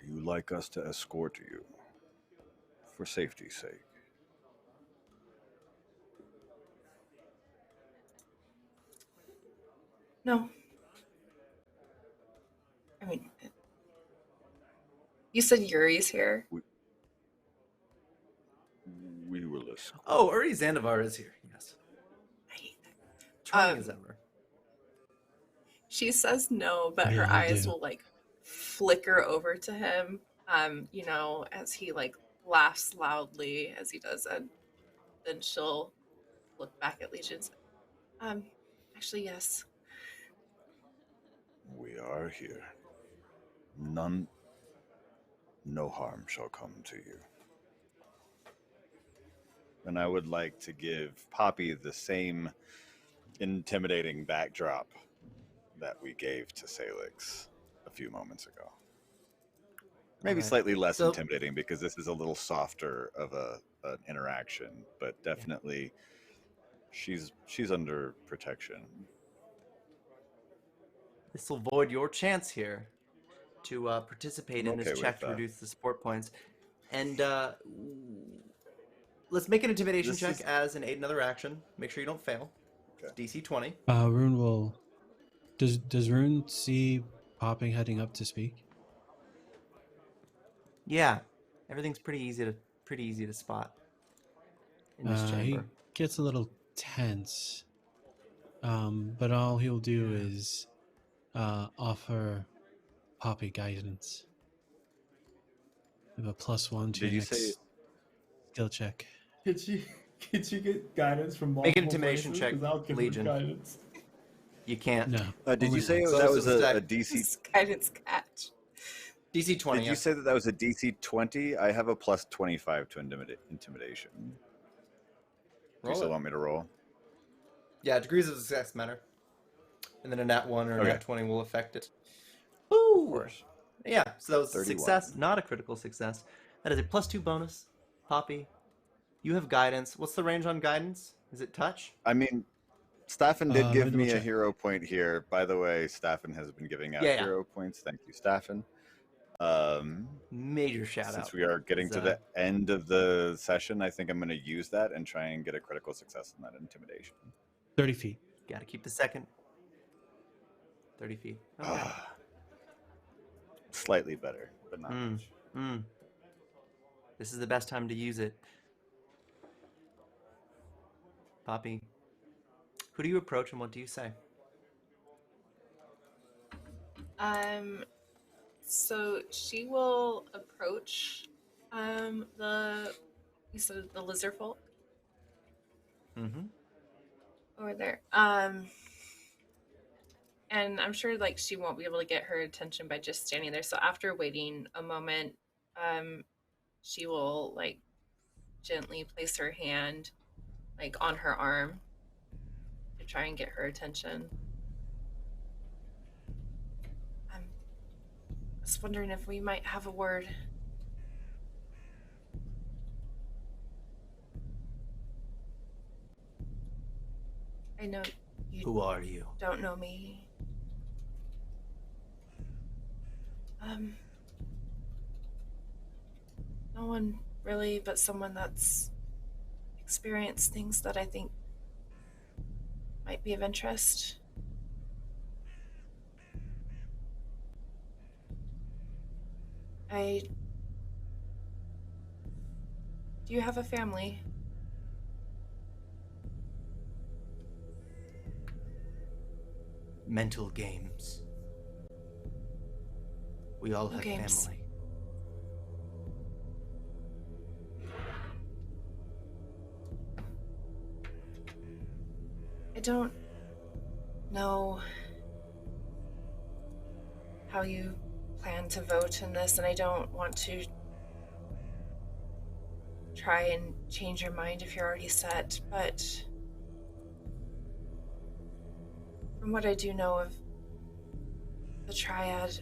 you like us to escort you for safety's sake? No. I mean, you said Yuri's here. We will escort. Oh, Uri Zandivar is here. Yes. I hate that. Charming as ever. She says no, but Yeah, her I eyes do. will like flicker over to him. You know, as he like laughs loudly as he does, and then she'll look back at Legion. Actually, yes. We are here. No harm shall come to you. And I would like to give Poppy the same intimidating backdrop that we gave to Sailix a few moments ago. Maybe Alright. slightly less So- intimidating because this is a little softer of an interaction, but definitely she's under protection. This will void your chance here to participate I'm in this okay check with to that. reduce the support points. And let's make an intimidation This check is- as an aid another action. Make sure you don't fail. Okay. DC 20. Rune will. Does Rune see Popping heading up to speak? Yeah, everything's pretty easy to spot in this He chamber. gets a little tense. But all he'll do is offer Poppy guidance. With a +1 to Did your you next say- skill check. Could you get guidance from multiple Make an intimidation places? check, 'Cause I'll give her Legion. guidance. You can't. No. Did only you say once. that Close was to the a stack. DC? This guidance catch. DC 20. Did you say that was a DC 20? I have a +25 to intimidation. Do you Roll still it. want me to roll? Yeah, degrees of success matter. And then a nat 1 or a Okay. nat 20 will affect it. Ooh! Yeah, so that was a 31. success, not a critical success. That is a +2 bonus. Poppy, you have guidance. What's the range on guidance? Is it touch? I mean, Staffen did Let give me me a double check. hero point here. By the way, Staffen has been giving out Yeah. hero points. Thank you, Staffen. Major shout Since out. we are getting to Is, the end of the session, I think I'm going to use that and try and get a critical success in that intimidation. 30 feet. Gotta keep the second. 30 feet. Okay. Slightly better, but not much. This is the best time to use it. Poppy, who do you approach and what do you say? So she will approach you said the lizard folk Mm-hmm. over there. And I'm sure like she won't be able to get her attention by just standing there. So after waiting a moment, she will like gently place her hand like on her arm to try and get her attention. I was wondering if we might have a word. I know you Who are you? don't know me. No one really, but someone that's experienced things that I think might be of interest. Do you have a family? Mental games. We all No have games. family. I don't know how you plan to vote in this, and I don't want to try and change your mind if you're already set, but from what I do know of the Triad,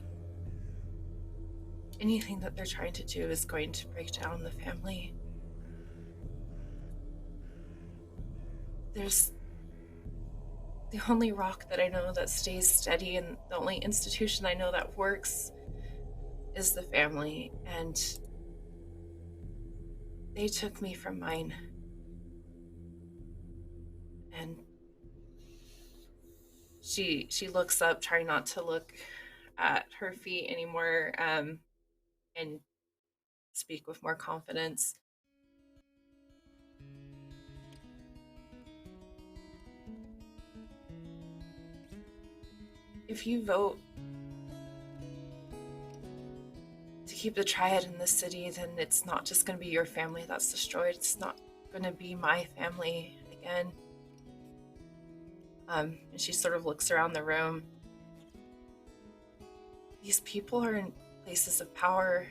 anything that they're trying to do is going to break down the family. There's the only rock that I know that stays steady, and the only institution I know that works is the family, and they took me from mine. And she looks up, trying not to look at her feet anymore, and speak with more confidence. If you vote to keep the Triad in this city, then it's not just going to be your family that's destroyed. It's not going to be my family again. And she sort of looks around the room. These people are in places of power,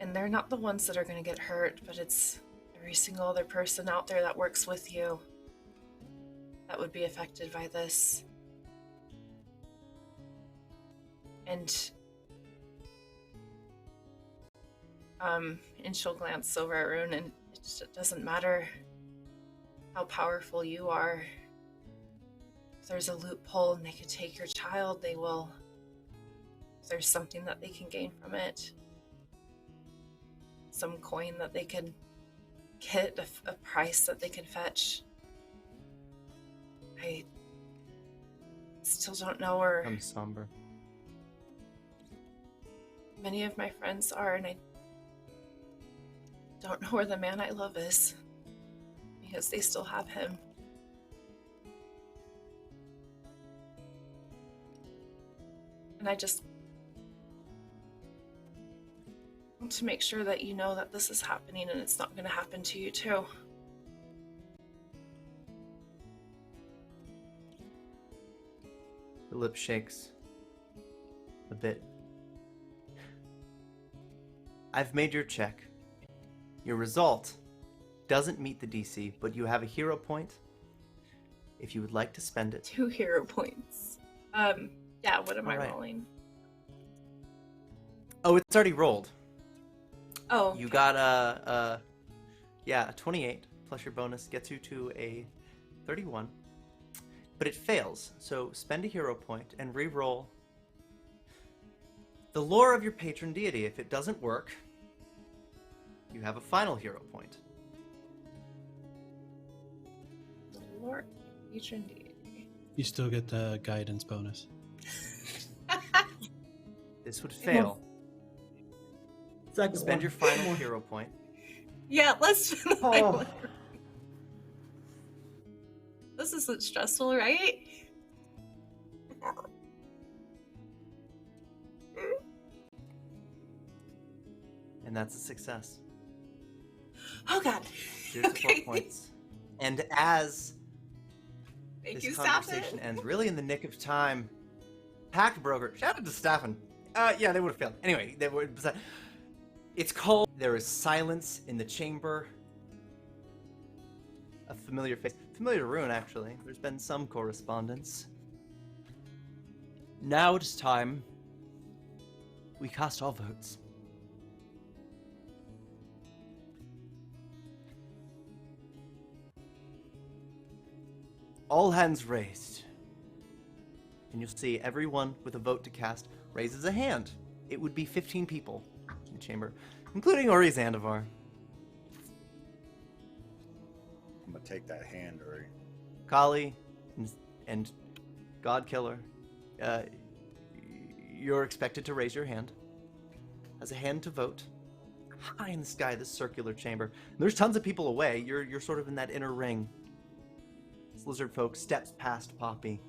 and they're not the ones that are going to get hurt, but it's every single other person out there that works with you that would be affected by this. And she'll glance over at Rune, and it just doesn't matter how powerful you are. If there's a loophole and they could take your child, they will. If there's something that they can gain from it, some coin that they can get, a price that they can fetch. I still don't know where I'm somber. many of my friends are, and I don't know where the man I love is, because they still have him. And I just want to make sure that you know that this is happening, and it's not going to happen to you too. The lip shakes a bit. I've made your check. Your result doesn't meet the DC, but you have a hero point if you would like to spend it. 2 hero points. Yeah, what am I rolling? Oh, it's already rolled. Oh. You got a 28 plus your bonus gets you to a 31. But it fails, so spend a hero point and re-roll the lore of your patron deity. If it doesn't work, you have a final hero point. The Lord patron deity. You still get the guidance bonus. This would fail. Second Spend one. your final hero point. Yeah, let's spend the final Oh. hero. This isn't stressful, right? And that's a success. Oh god. Here's the 4 Okay. points. And as Thank this you, conversation Staffin. ends, really in the nick of time, Pact Broker, shout out to Staffin. Yeah, they would have failed. Anyway, they were. It's cold. There is silence in the chamber. A familiar face. Familiar to Rune, actually. There's been some correspondence. Now it is time. We cast all votes. All hands raised. And you'll see everyone with a vote to cast raises a hand. It would be 15 people in the chamber, including Ori Zandivar. I'm gonna take that hand, Uri. Kali and Godkiller, you're expected to raise your hand as a hand to vote. High in the sky, this circular chamber. There's tons of people away. You're sort of in that inner ring. This lizard folk steps past Poppy.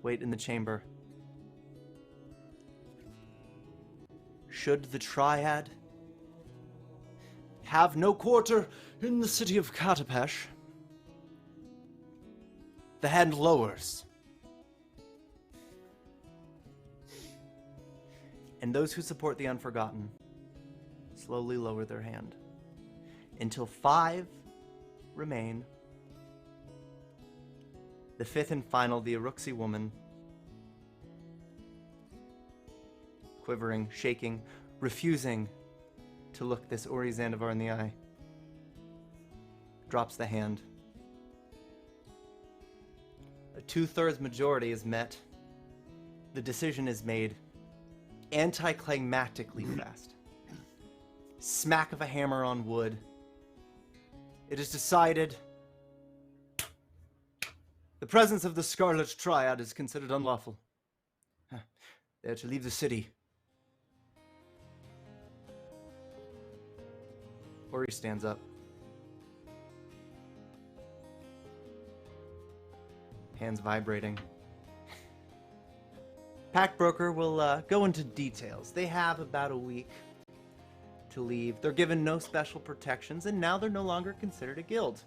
Wait in the chamber. Should the Triad have no quarter in the city of Katapesh, the hand lowers. And those who support the Unforgotten slowly lower their hand until 5 remain. The 5th and final, the Uruxi woman, quivering, shaking, refusing to look this Ori Zandivar in the eye, drops the hand. A 2/3 majority is met. The decision is made anticlimactically fast. Smack of a hammer on wood. It is decided the presence of the Scarlett Triad is considered unlawful. They are to leave the city. Ori stands up. Hands vibrating. Packbroker will go into details. They have about a week to leave. They're given no special protections, and now they're no longer considered a guild.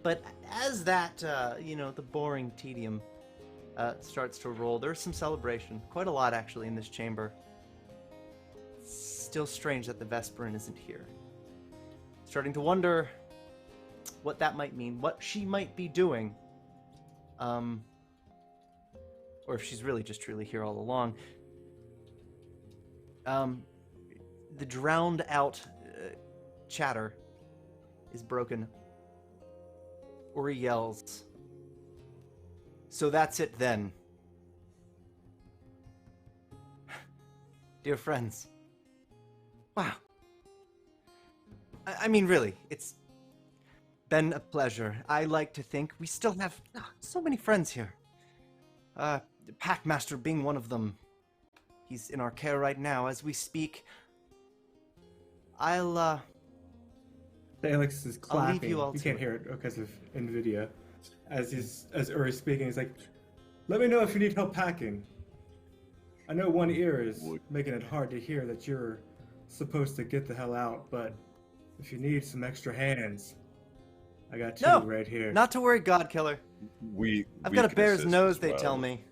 But as that, the boring tedium starts to roll, there's some celebration. Quite a lot, actually, in this chamber. Still strange that the Vesparin isn't here. Starting to wonder what that might mean, what she might be doing. Or if she's really just truly here all along. The drowned out chatter is broken. Ori yells, "So that's it then. Dear friends. Wow. I mean, really, it's been a pleasure. I like to think we still have so many friends here. Packmaster being one of them. He's in our care right now as we speak. Sailix is clapping. leave you all You to can't it. hear it because of NVIDIA. As Uri's speaking, he's like, "Let me know if you need help packing. I know one ear is making it hard to hear that you're supposed to get the hell out, but if you need some extra hands, I got 2 right here." Not to worry, Godkiller. I've got a can bear's assist nose, as they well. tell me.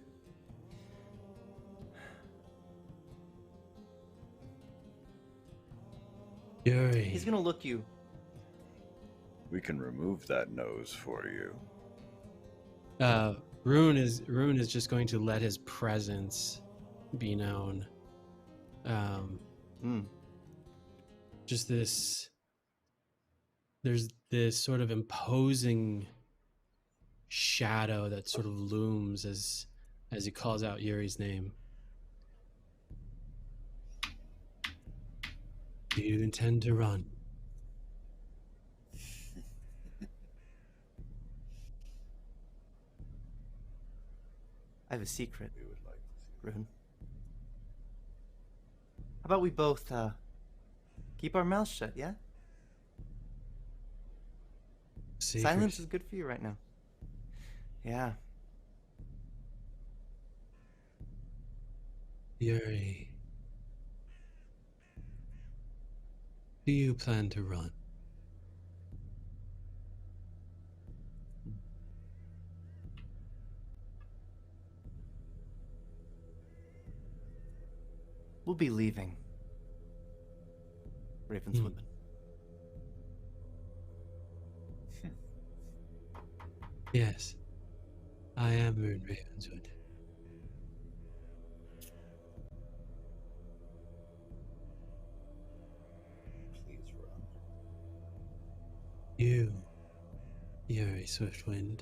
Yuri. He's gonna look you. We can remove that nose for you. Rune is just going to let his presence be known. Just there's this sort of imposing shadow that sort of looms as he calls out Yuri's name. Do you intend to run? I have a secret, We would like to see. Rune. How about we both keep our mouths shut, yeah? Secret. Silence is good for you right now. Yeah. Yuri. Do you plan to run? We'll be leaving. Ravenswood. Yes. I am Rune Ravenswood. Please run. You, Fury Swiftwind,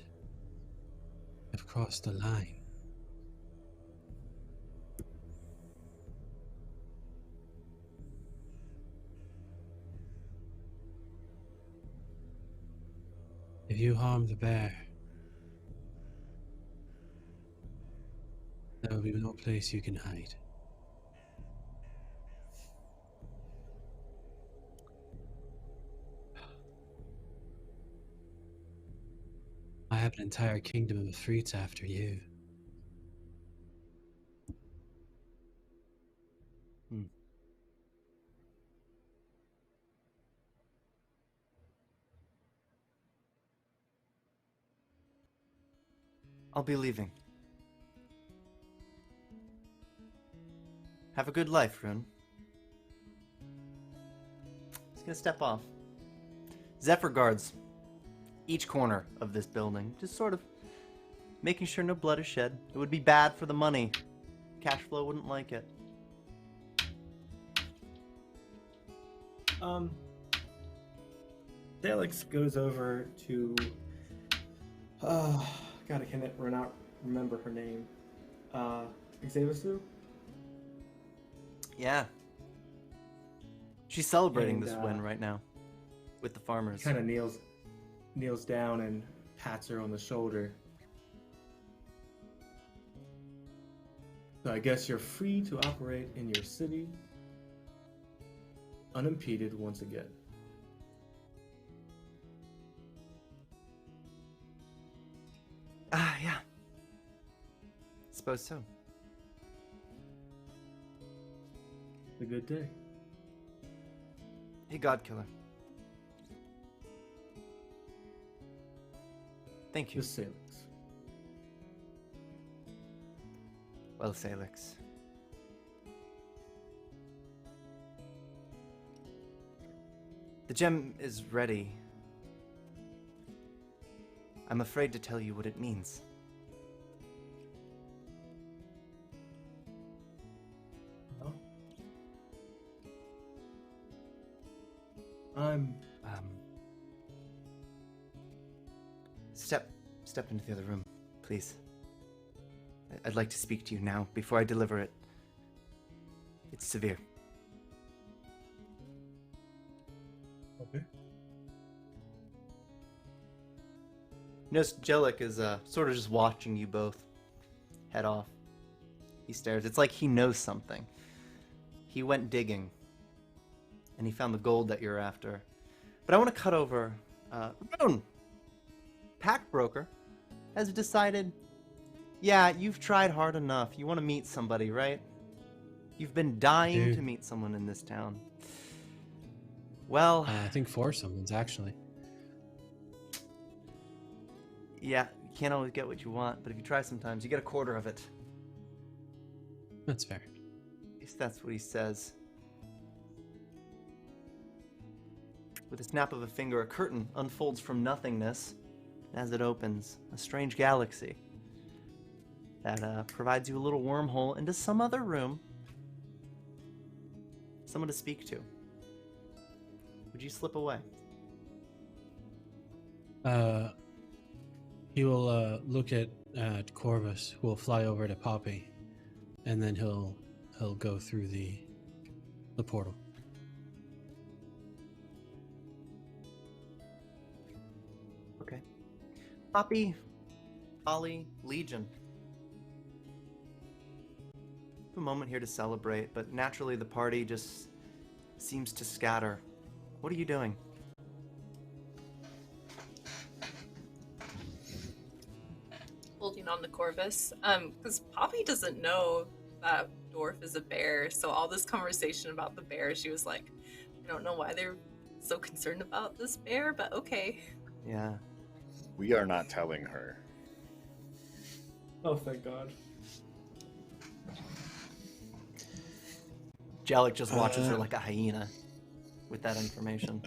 have crossed the line. If you harm the bear, there will be no place you can hide. I have an entire kingdom of Freets after you. I'll be leaving. Have a good life, Rune. He's gonna step off. Zephyr guards each corner of this building, just sort of making sure no blood is shed. It would be bad for the money. Cash flow wouldn't like it. Sailix goes over to God, I cannot remember her name. Xavisu? Yeah. She's celebrating And, this win right now with the farmers. Kind of kneels down and pats her on the shoulder. So I guess you're free to operate in your city unimpeded once again. Yeah. Suppose so. A good day. Hey, Godkiller. Thank you. Just Sailix. Well, Sailix. The gem is ready. I'm afraid to tell you what it means. Huh? I'm... Step into the other room, please. I'd like to speak to you now, before I deliver it. It's severe. Okay. Notice Jellic is sort of just watching you both head off. He stares. It's like he knows something. He went digging, and he found the gold that you're after. But I want to cut over. Rune, Pack Broker, has decided, yeah, you've tried hard enough. You want to meet somebody, right? You've been dying to meet someone in this town. Well, I think 4 summons, actually. Yeah, you can't always get what you want, but if you try sometimes, you get a quarter of it. That's fair. At least that's what he says. With a snap of a finger, a curtain unfolds from nothingness. And as it opens, a strange galaxy that provides you a little wormhole into some other room. Someone to speak to. Would you slip away? He will look at Corvus, who will fly over to Poppy, and then he'll go through the portal. Okay. Poppy, Ollie, Legion. A moment here to celebrate, but naturally the party just seems to scatter. What are you doing? Holding on the Corvus. Because Poppy doesn't know that Dwarf is a bear, so all this conversation about the bear, she was like, I don't know why they're so concerned about this bear, but okay. Yeah. We are not telling her. Oh, thank God. Jellic just watches her like a hyena with that information.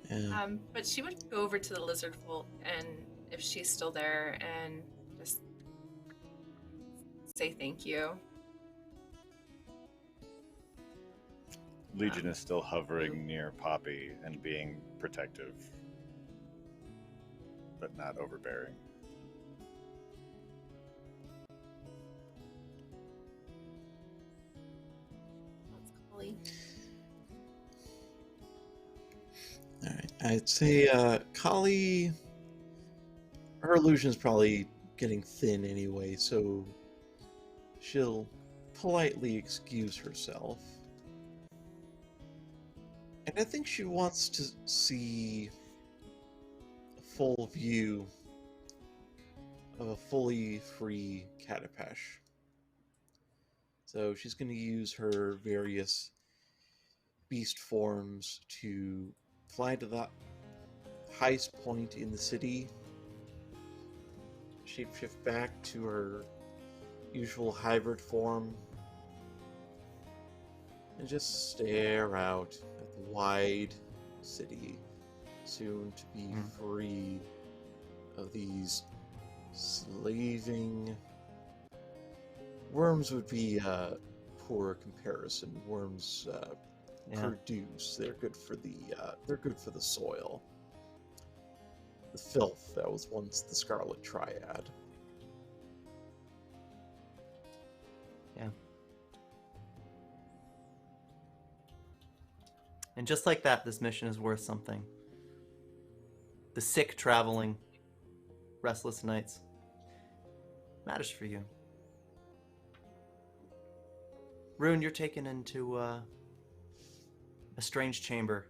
Yeah. But she would go over to the lizard folk, and if she's still there, and just say thank you. Legion is still hovering near Poppy and being protective, but not overbearing. That's Kali. Alright, I'd say Kali, her illusion's probably getting thin anyway, so she'll politely excuse herself. And I think she wants to see a full view of a fully free Katapesh. So she's going to use her various beast forms to fly to the highest point in the city, shapeshift back to her usual hybrid form, and just stare out at the wide city, soon to be free of these slaving... Worms would be a poor comparison. Worms produce. They're good for the soil. The filth that was once the Scarlett Triad. Yeah. And just like that, this mission is worth something. The sick traveling, restless nights matters for you. Rune, you're taken into a strange chamber.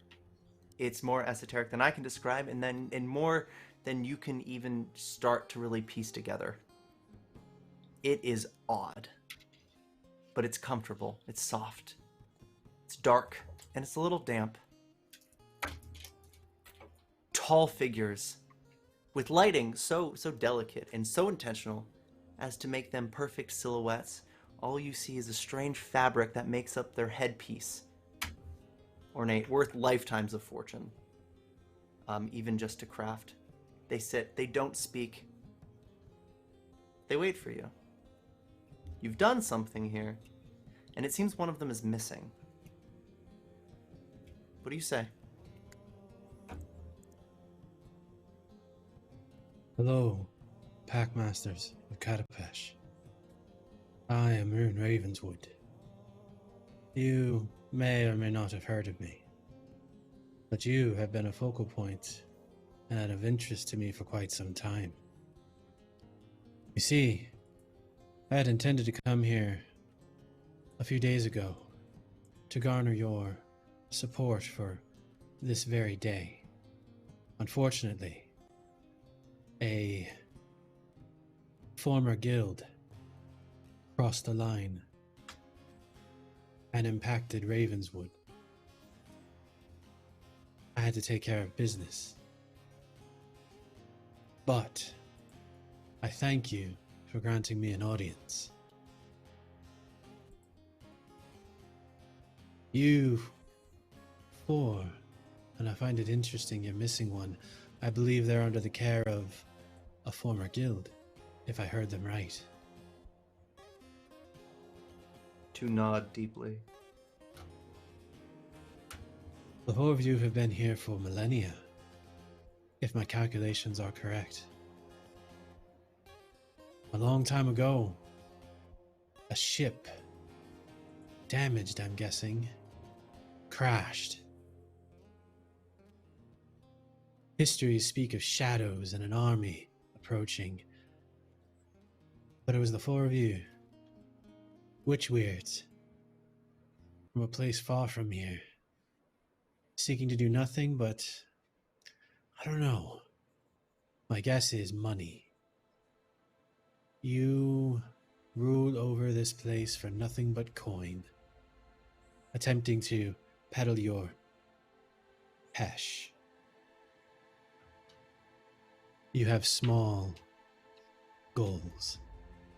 It's more esoteric than I can describe, and more than you can even start to really piece together. It is odd, but it's comfortable. It's soft. It's dark, and it's a little damp. Tall figures with lighting so delicate and so intentional as to make them perfect silhouettes. All you see is a strange fabric that makes up their headpiece. Ornate, worth lifetimes of fortune. Even just to craft. They sit, they don't speak. They wait for you. You've done something here, and it seems one of them is missing. What do you say? Hello, Packmasters of Katapesh. I am Rune Ravenswood. You may or may not have heard of me, but you have been a focal point and of interest to me for quite some time. You see, I had intended to come here a few days ago to garner your support for this very day. Unfortunately, a former guild crossed the line and impacted Ravenswood. I had to take care of business. But I thank you for granting me an audience. You four, and I find it interesting you're missing one. I believe they're under the care of a former guild, if I heard them right. To nod deeply. The four of you have been here for millennia, if my calculations are correct. A long time ago, a ship, damaged I'm guessing, crashed. Histories speak of shadows and an army approaching, but it was the four of you, witchweirds, from a place far from here, seeking to do nothing but, I don't know, my guess is money. You rule over this place for nothing but coin, attempting to peddle your pesh. You have small goals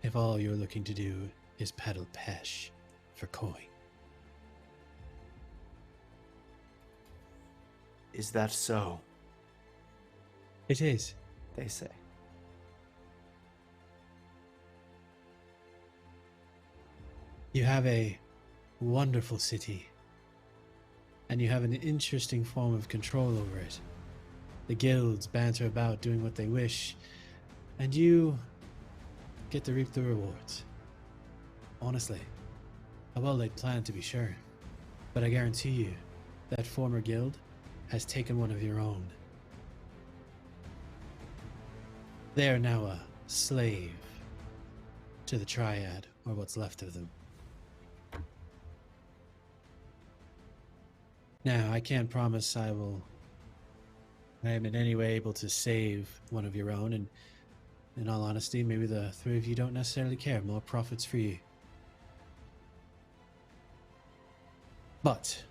if all you're looking to do is peddle pesh for coin. Is that so? It is. They say. You have a wonderful city and you have an interesting form of control over it. The guilds banter about doing what they wish, and you get to reap the rewards. Honestly, a well-laid plan to be sure, but I guarantee you that former guild has taken one of your own. They are now a slave to the Triad, or what's left of them. Now, I can't promise I am in any way able to save one of your own, and in all honesty, maybe the three of you don't necessarily care. More profits for you. But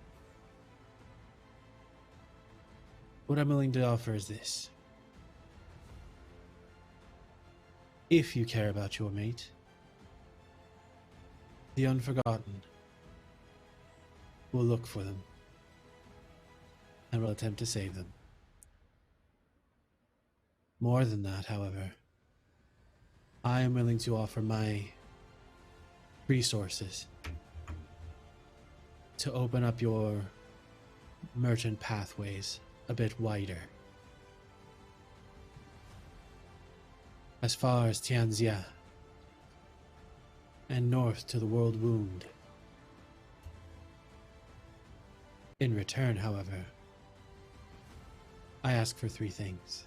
what I'm willing to offer is this. If you care about your mate, the Unforgotten will look for them and will attempt to save them. More than that, however, I am willing to offer my resources to open up your merchant pathways a bit wider. As far as Tianxia and north to the World Wound. In return, however, I ask for three things.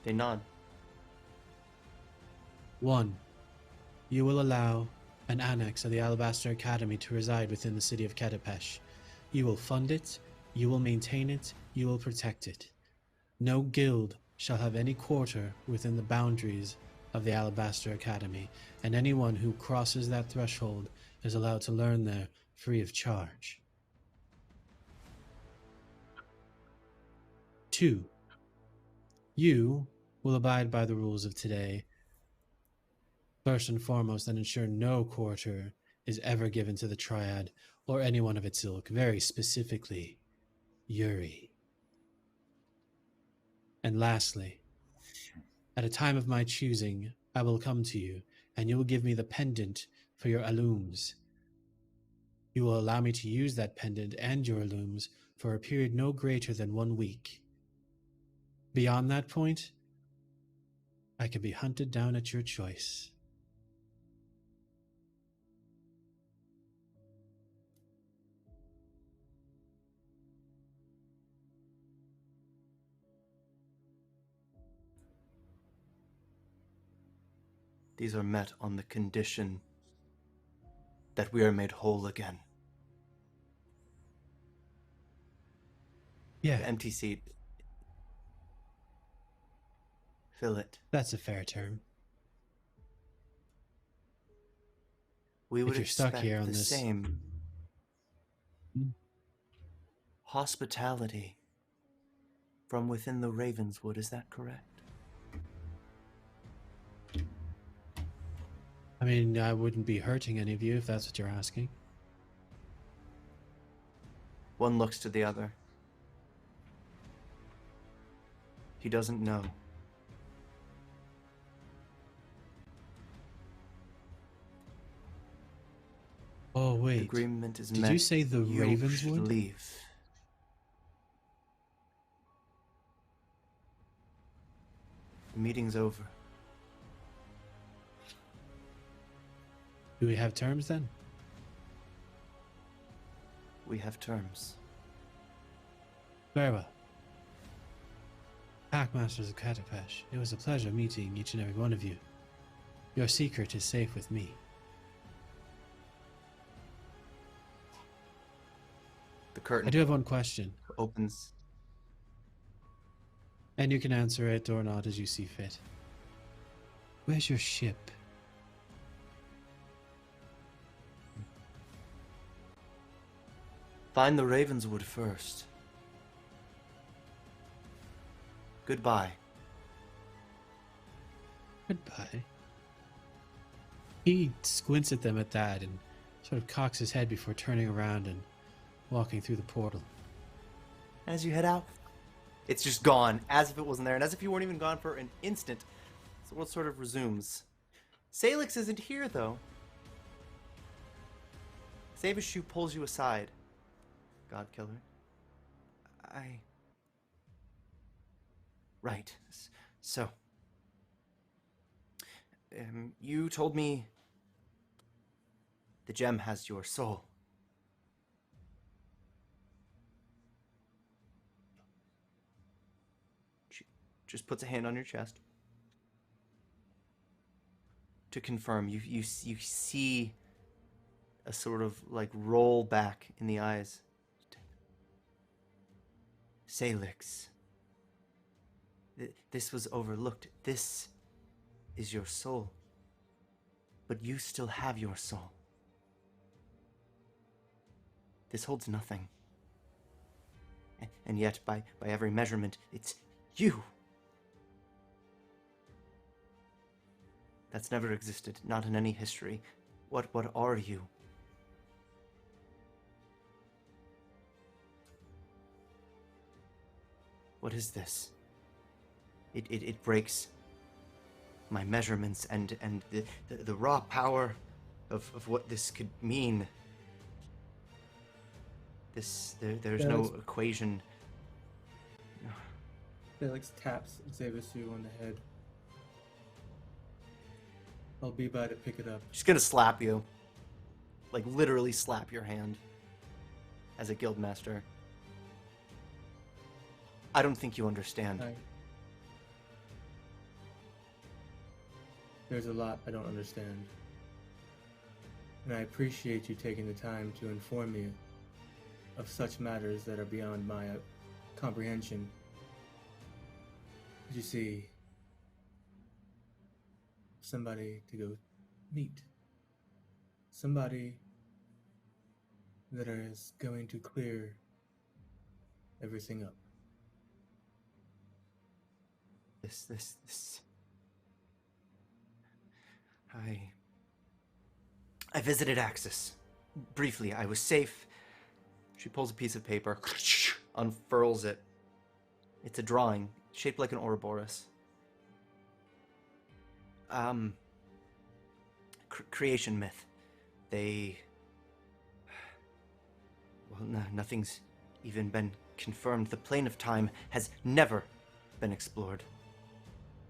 They nod. 1. You will allow an annex of the Alabaster Academy to reside within the city of Katapesh. You will fund it, you will maintain it, you will protect it. No guild shall have any quarter within the boundaries of the Alabaster Academy, and anyone who crosses that threshold is allowed to learn there free of charge. 2. You will abide by the rules of today, first and foremost, and ensure no quarter is ever given to the Triad or any one of its ilk, very specifically, Yuri. And lastly, at a time of my choosing, I will come to you, and you will give me the pendant for your alums. You will allow me to use that pendant and your alums for a period no greater than 1 week. Beyond that point, I can be hunted down at your choice. These are met on the condition that we are made whole again. Yeah, The empty seat. Fill it. that's a fair term. We would you're stuck expect here on the this- same hospitality from within the Ravenswood. Is that correct? I mean, I wouldn't be hurting any of you if that's what you're asking. One looks to the other. He doesn't know. Oh, The wait. agreement is Did met. you say the You Ravenswood? should leave. The meeting's over. Do we have terms then? We have terms. Very well. Packmasters of Katapesh, it was a pleasure meeting each and every one of you. Your secret is safe with me. The curtain I do have one question, opens. and you can answer it or not as you see fit. Where's your ship? Find the Ravenswood first. Goodbye. Goodbye. He squints at them at that and sort of cocks his head before turning around and walking through the portal. As you head out, It's just gone, as if it wasn't there, and as if you weren't even gone for an instant. So the world sort of resumes. Sailix isn't here, though. Savashu pulls you aside. Godkiller. Right. So. You told me the gem has your soul. She just puts a hand on your chest. To confirm, you see a sort of like roll back in the eyes. Sailix. This was overlooked. This is your soul. But you still have your soul. This holds nothing. And yet, by every measurement, it's you. That's never existed, not in any history. What are you? What is this? It breaks my measurements and the raw power of what this could mean. There's no equation. Felix taps Zavesu on the head. I'll be by to pick it up. She's gonna slap you. Like literally slap your hand. As a guildmaster. I don't think you understand. There's a lot I don't understand. And I appreciate you taking the time to inform me of such matters that are beyond my comprehension. You see, somebody to go meet. Somebody that is going to clear everything up. This. I visited Axis. Briefly, I was safe. She pulls a piece of paper, unfurls it. It's a drawing, shaped like an Ouroboros. Creation myth. Nothing's even been confirmed. The plane of time has never been explored.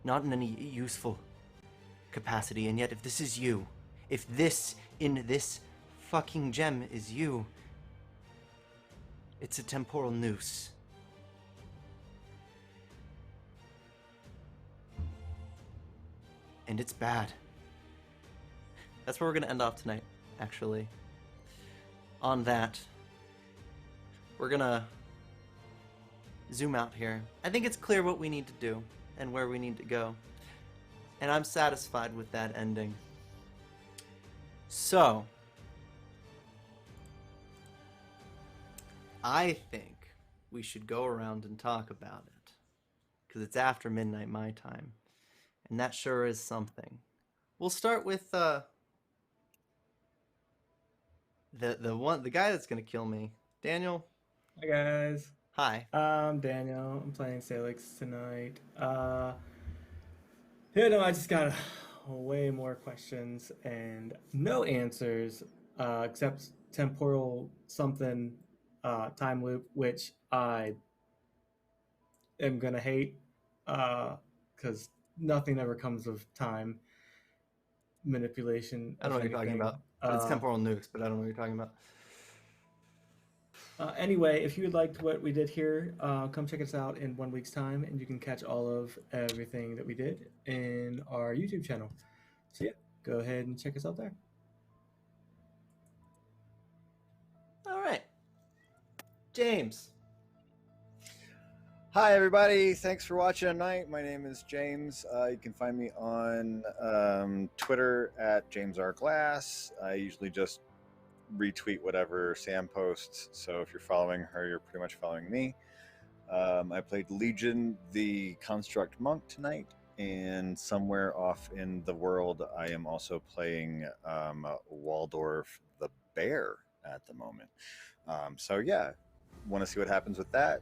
Not in any useful capacity, and yet if this is you, if this in this fucking gem is you, it's a temporal noose. And it's bad. That's where we're gonna end off tonight, actually. On that, we're gonna zoom out here. I think it's clear what we need to do and where we need to go. And I'm satisfied with that ending. So, I think we should go around and talk about it. Because it's after midnight my time. And that sure is something. We'll start with the guy that's gonna kill me. Daniel? Hi guys. Hi. I'm Daniel. I'm playing Sailix tonight. I just got way more questions and no answers, except temporal something time loop, which I am gonna hate, because nothing ever comes of time manipulation. I don't know what you're talking about. But it's temporal nukes, but I don't know what you're talking about. Anyway, if you liked what we did here, come check us out in 1 week's time, and you can catch all of everything that we did in our YouTube channel. So yeah, go ahead and check us out there. All right. James. Hi, everybody. Thanks for watching tonight. My name is James. You can find me on Twitter at JamesRGlass. I usually just retweet whatever Sam posts. So if you're following her, you're pretty much following me. I played Legion, the Construct Monk tonight. And somewhere off in the world, I am also playing Waldorf the Bear at the moment. So yeah, want to see what happens with that?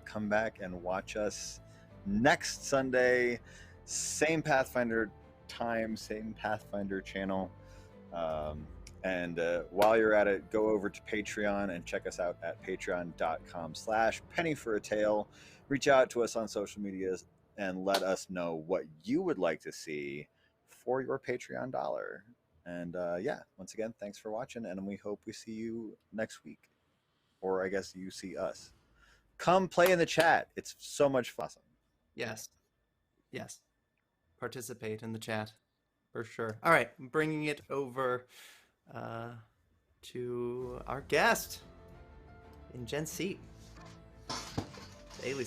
come back and watch us next Sunday. Same Pathfinder time, same Pathfinder channel. And while you're at it, go over to Patreon and check us out at patreon.com/pennyforatale. Reach out to us on social medias and let us know what you would like to see for your Patreon dollar. And yeah, once again, thanks for watching, and we hope we see you next week. Or I guess you see us. Come play in the chat. It's so much fun. Yes. Yes. Participate in the chat. For sure. All right. I'm bringing it over to our guest in Jen's seat. Really?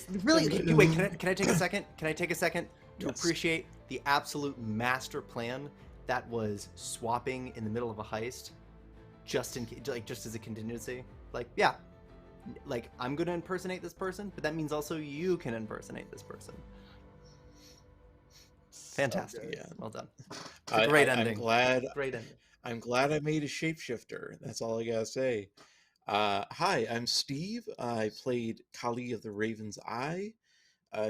Wait, can I take a second? Can I take a second to appreciate the absolute master plan that was swapping in the middle of a heist, just as a contingency? Like, yeah, like I'm gonna impersonate this person, but that means also you can impersonate this person. Fantastic. So yeah. Well done. It's a great ending. Great ending. I'm glad I made a shapeshifter. That's all I gotta say. Hi, I'm Steve. I played Kali of the Raven's Eye.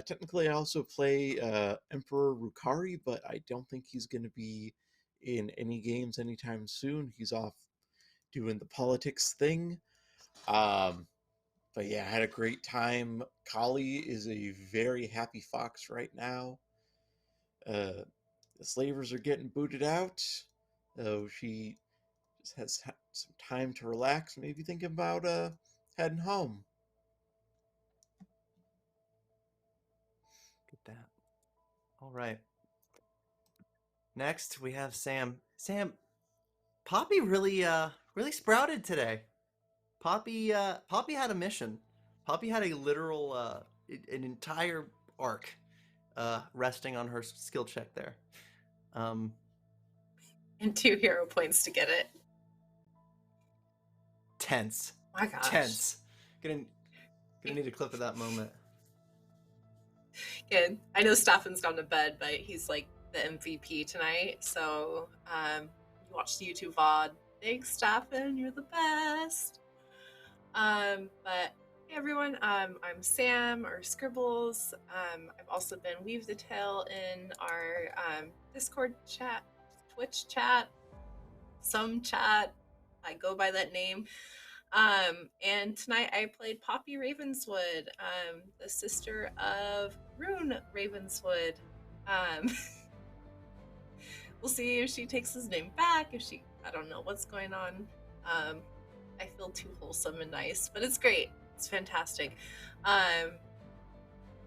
Technically, I also play Emperor Rukari, but I don't think he's going to be in any games anytime soon. He's off doing the politics thing. But yeah, I had a great time. Kali is a very happy fox right now. The slavers are getting booted out. So she just has some time to relax, maybe thinking about heading home. Get that. All right. Next, we have Sam. Sam, Poppy really sprouted today. Poppy had a mission. Poppy had a literal an entire arc resting on her skill check there. And 2 hero points to get it. Tense. My gosh. Tense. Gonna need a clip of that moment. Good. I know Staffan's gone to bed, but he's like the MVP tonight. So you watched the YouTube VOD. Thanks, Staffan. You're the best. But hey everyone, I'm Sam or Scribbles. I've also been Weave the Tale in our Discord chat, Twitch chat, some chat. I go by that name. And tonight I played Poppy Ravenswood, the sister of Rune Ravenswood. We'll see if she takes his name back, I don't know what's going on. I feel too wholesome and nice, but it's great. It's fantastic.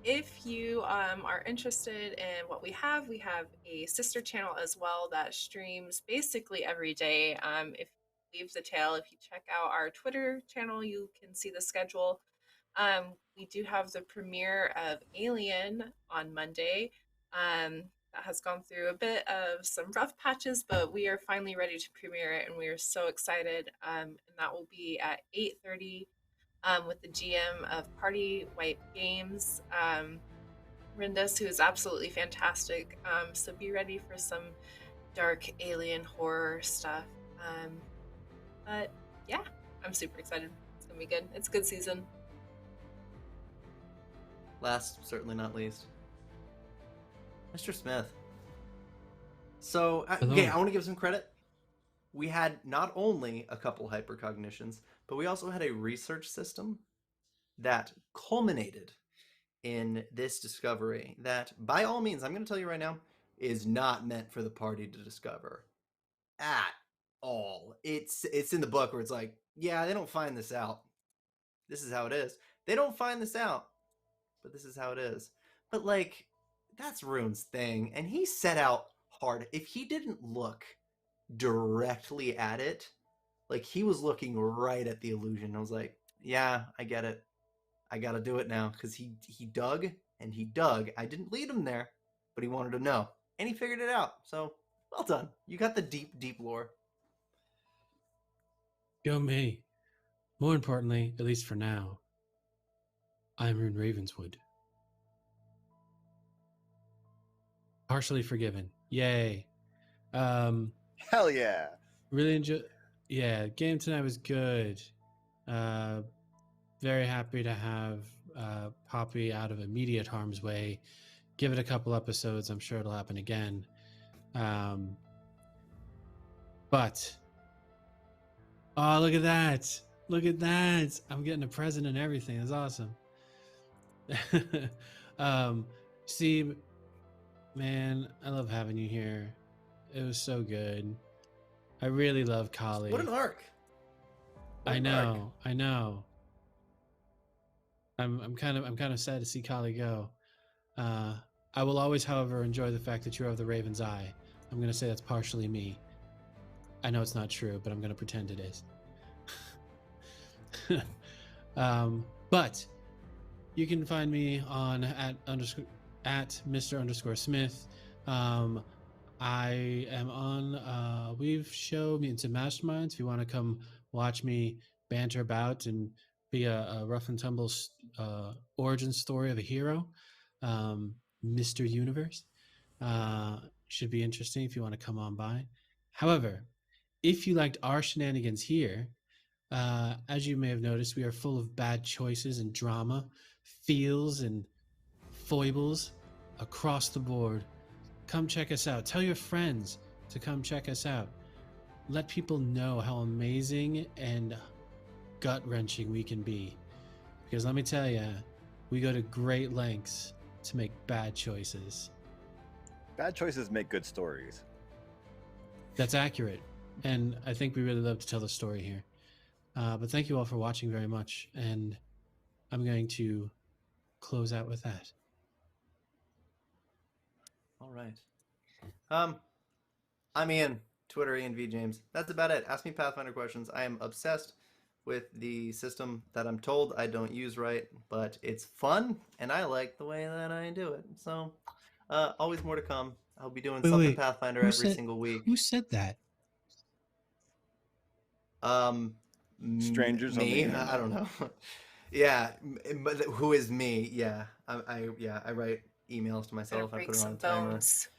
If you are interested in what we have a sister channel as well that streams basically every day. If you leave the tale, if you check out our Twitter channel, you can see the schedule. We do have the premiere of Alien on Monday. That has gone through a bit of some rough patches, but we are finally ready to premiere it, and we are so excited. And that will be at 8:30 with the GM of Party Wipe Games, Rindus, who is absolutely fantastic. So be ready for some dark alien horror stuff. But yeah, I'm super excited. It's gonna be good. It's a good season. Last, certainly not least, Mr. Smith. So, okay, I want to give some credit. We had not only a couple hypercognitions, but we also had a research system that culminated in this discovery that, by all means, I'm going to tell you right now, is not meant for the party to discover at all. It's in the book where it's like, yeah, they don't find this out. This is how it is. They don't find this out, but this is how it is. But like, that's Rune's thing, and he set out hard. If he didn't look directly at it, like he was looking right at the illusion. I was like, yeah, I get it. I gotta do it now, because he dug and he dug. I didn't lead him there, but he wanted to know, and he figured it out. So well done. You got the deep lore. Go me. More importantly, at least for now, I'm Rune Ravenswood. Partially forgiven. Yay. Hell yeah. Really enjoy. Yeah, game tonight was good. Very happy to have Poppy out of immediate harm's way. Give it a couple episodes. I'm sure it'll happen again. But oh, look at that! Look at that! I'm getting a present and everything. That's awesome. Steve, man, I love having you here. It was so good. I really love Kali. What an arc! I know. I'm kind of sad to see Kali go. I will always, however, enjoy the fact that you're of the Raven's Eye. I'm going to say that's partially me. I know it's not true, but I'm going to pretend it is. But you can find me on at Mr_Smith. I am on Weave Show Mutants and Masterminds. If you want to come watch me banter about and be a rough and tumble origin story of a hero, Mr. Universe, should be interesting if you want to come on by. However, if you liked our shenanigans here, as you may have noticed, we are full of bad choices and drama, feels and foibles across the board. Come check us out. Tell your friends to come check us out. Let people know how amazing and gut-wrenching we can be. Because let me tell you, we go to great lengths to make bad choices. Bad choices make good stories. That's accurate. And I think we really love to tell the story here. But thank you all for watching very much. And I'm going to close out with that. All right. I'm Ian, Twitter, Ian V. James. That's about it. Ask me Pathfinder questions. I am obsessed with the system that I'm told I don't use right, but it's fun, and I like the way that I do it. So, always more to come. I'll be doing something Pathfinder every single week. Who said that? Strangers on the me? internet. I don't know. Yeah, but who is me? Yeah, I write emails to myself. I put it on a timer. Bones.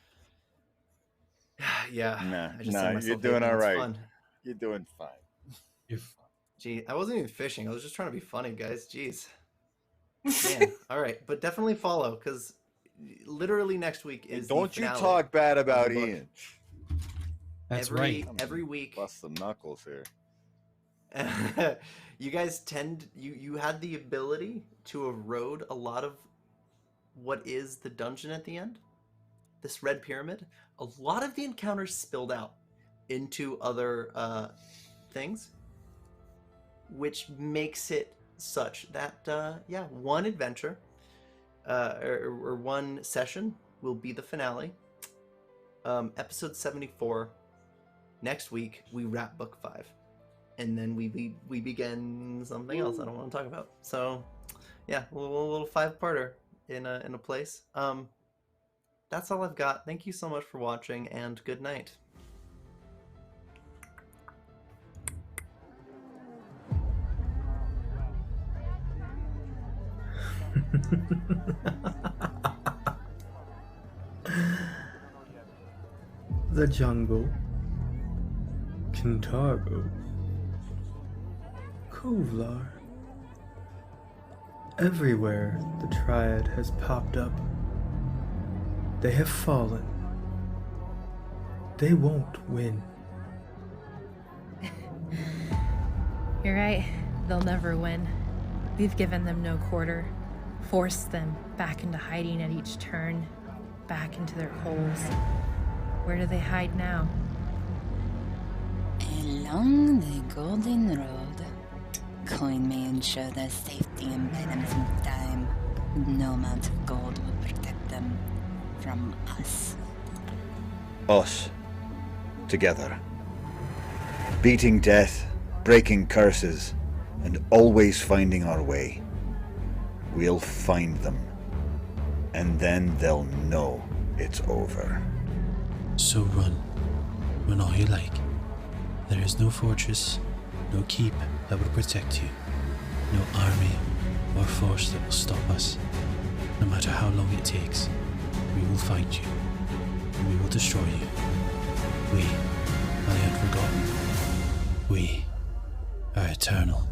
Yeah. You're doing all right. You're doing fine. Gee, I wasn't even fishing. I was just trying to be funny, guys. Jeez. Man. All right, but definitely follow, because literally next week is Don't the you finale talk bad of the about book. Ian. That's right. Every week. Bust some knuckles here. You guys you had the ability to erode a lot of what is the dungeon at the end, this red pyramid. A lot of the encounters spilled out into other things, which makes it such that one adventure or one session will be the finale. Episode 74 next week. We wrap book 5. And then we begin something else I don't want to talk about. So, yeah, a little 5-parter in a place. That's all I've got. Thank you so much for watching, and good night. The jungle, Kintargo, Kovlar. Everywhere the Triad has popped up, they have fallen. They won't win. You're right. They'll never win. We've given them no quarter, forced them back into hiding at each turn, back into their holes. Where do they hide now? Along the Golden Road. Coin me and show their safety and buy them some time. No amount of gold will protect them from us. Us. Together. Beating death, breaking curses, and always finding our way. We'll find them. And then they'll know it's over. So run all you like. There is no fortress, no keep that will protect you, no army or force that will stop us. No matter how long it takes, we will find you, and we will destroy you. We are the Unforgotten. We are eternal.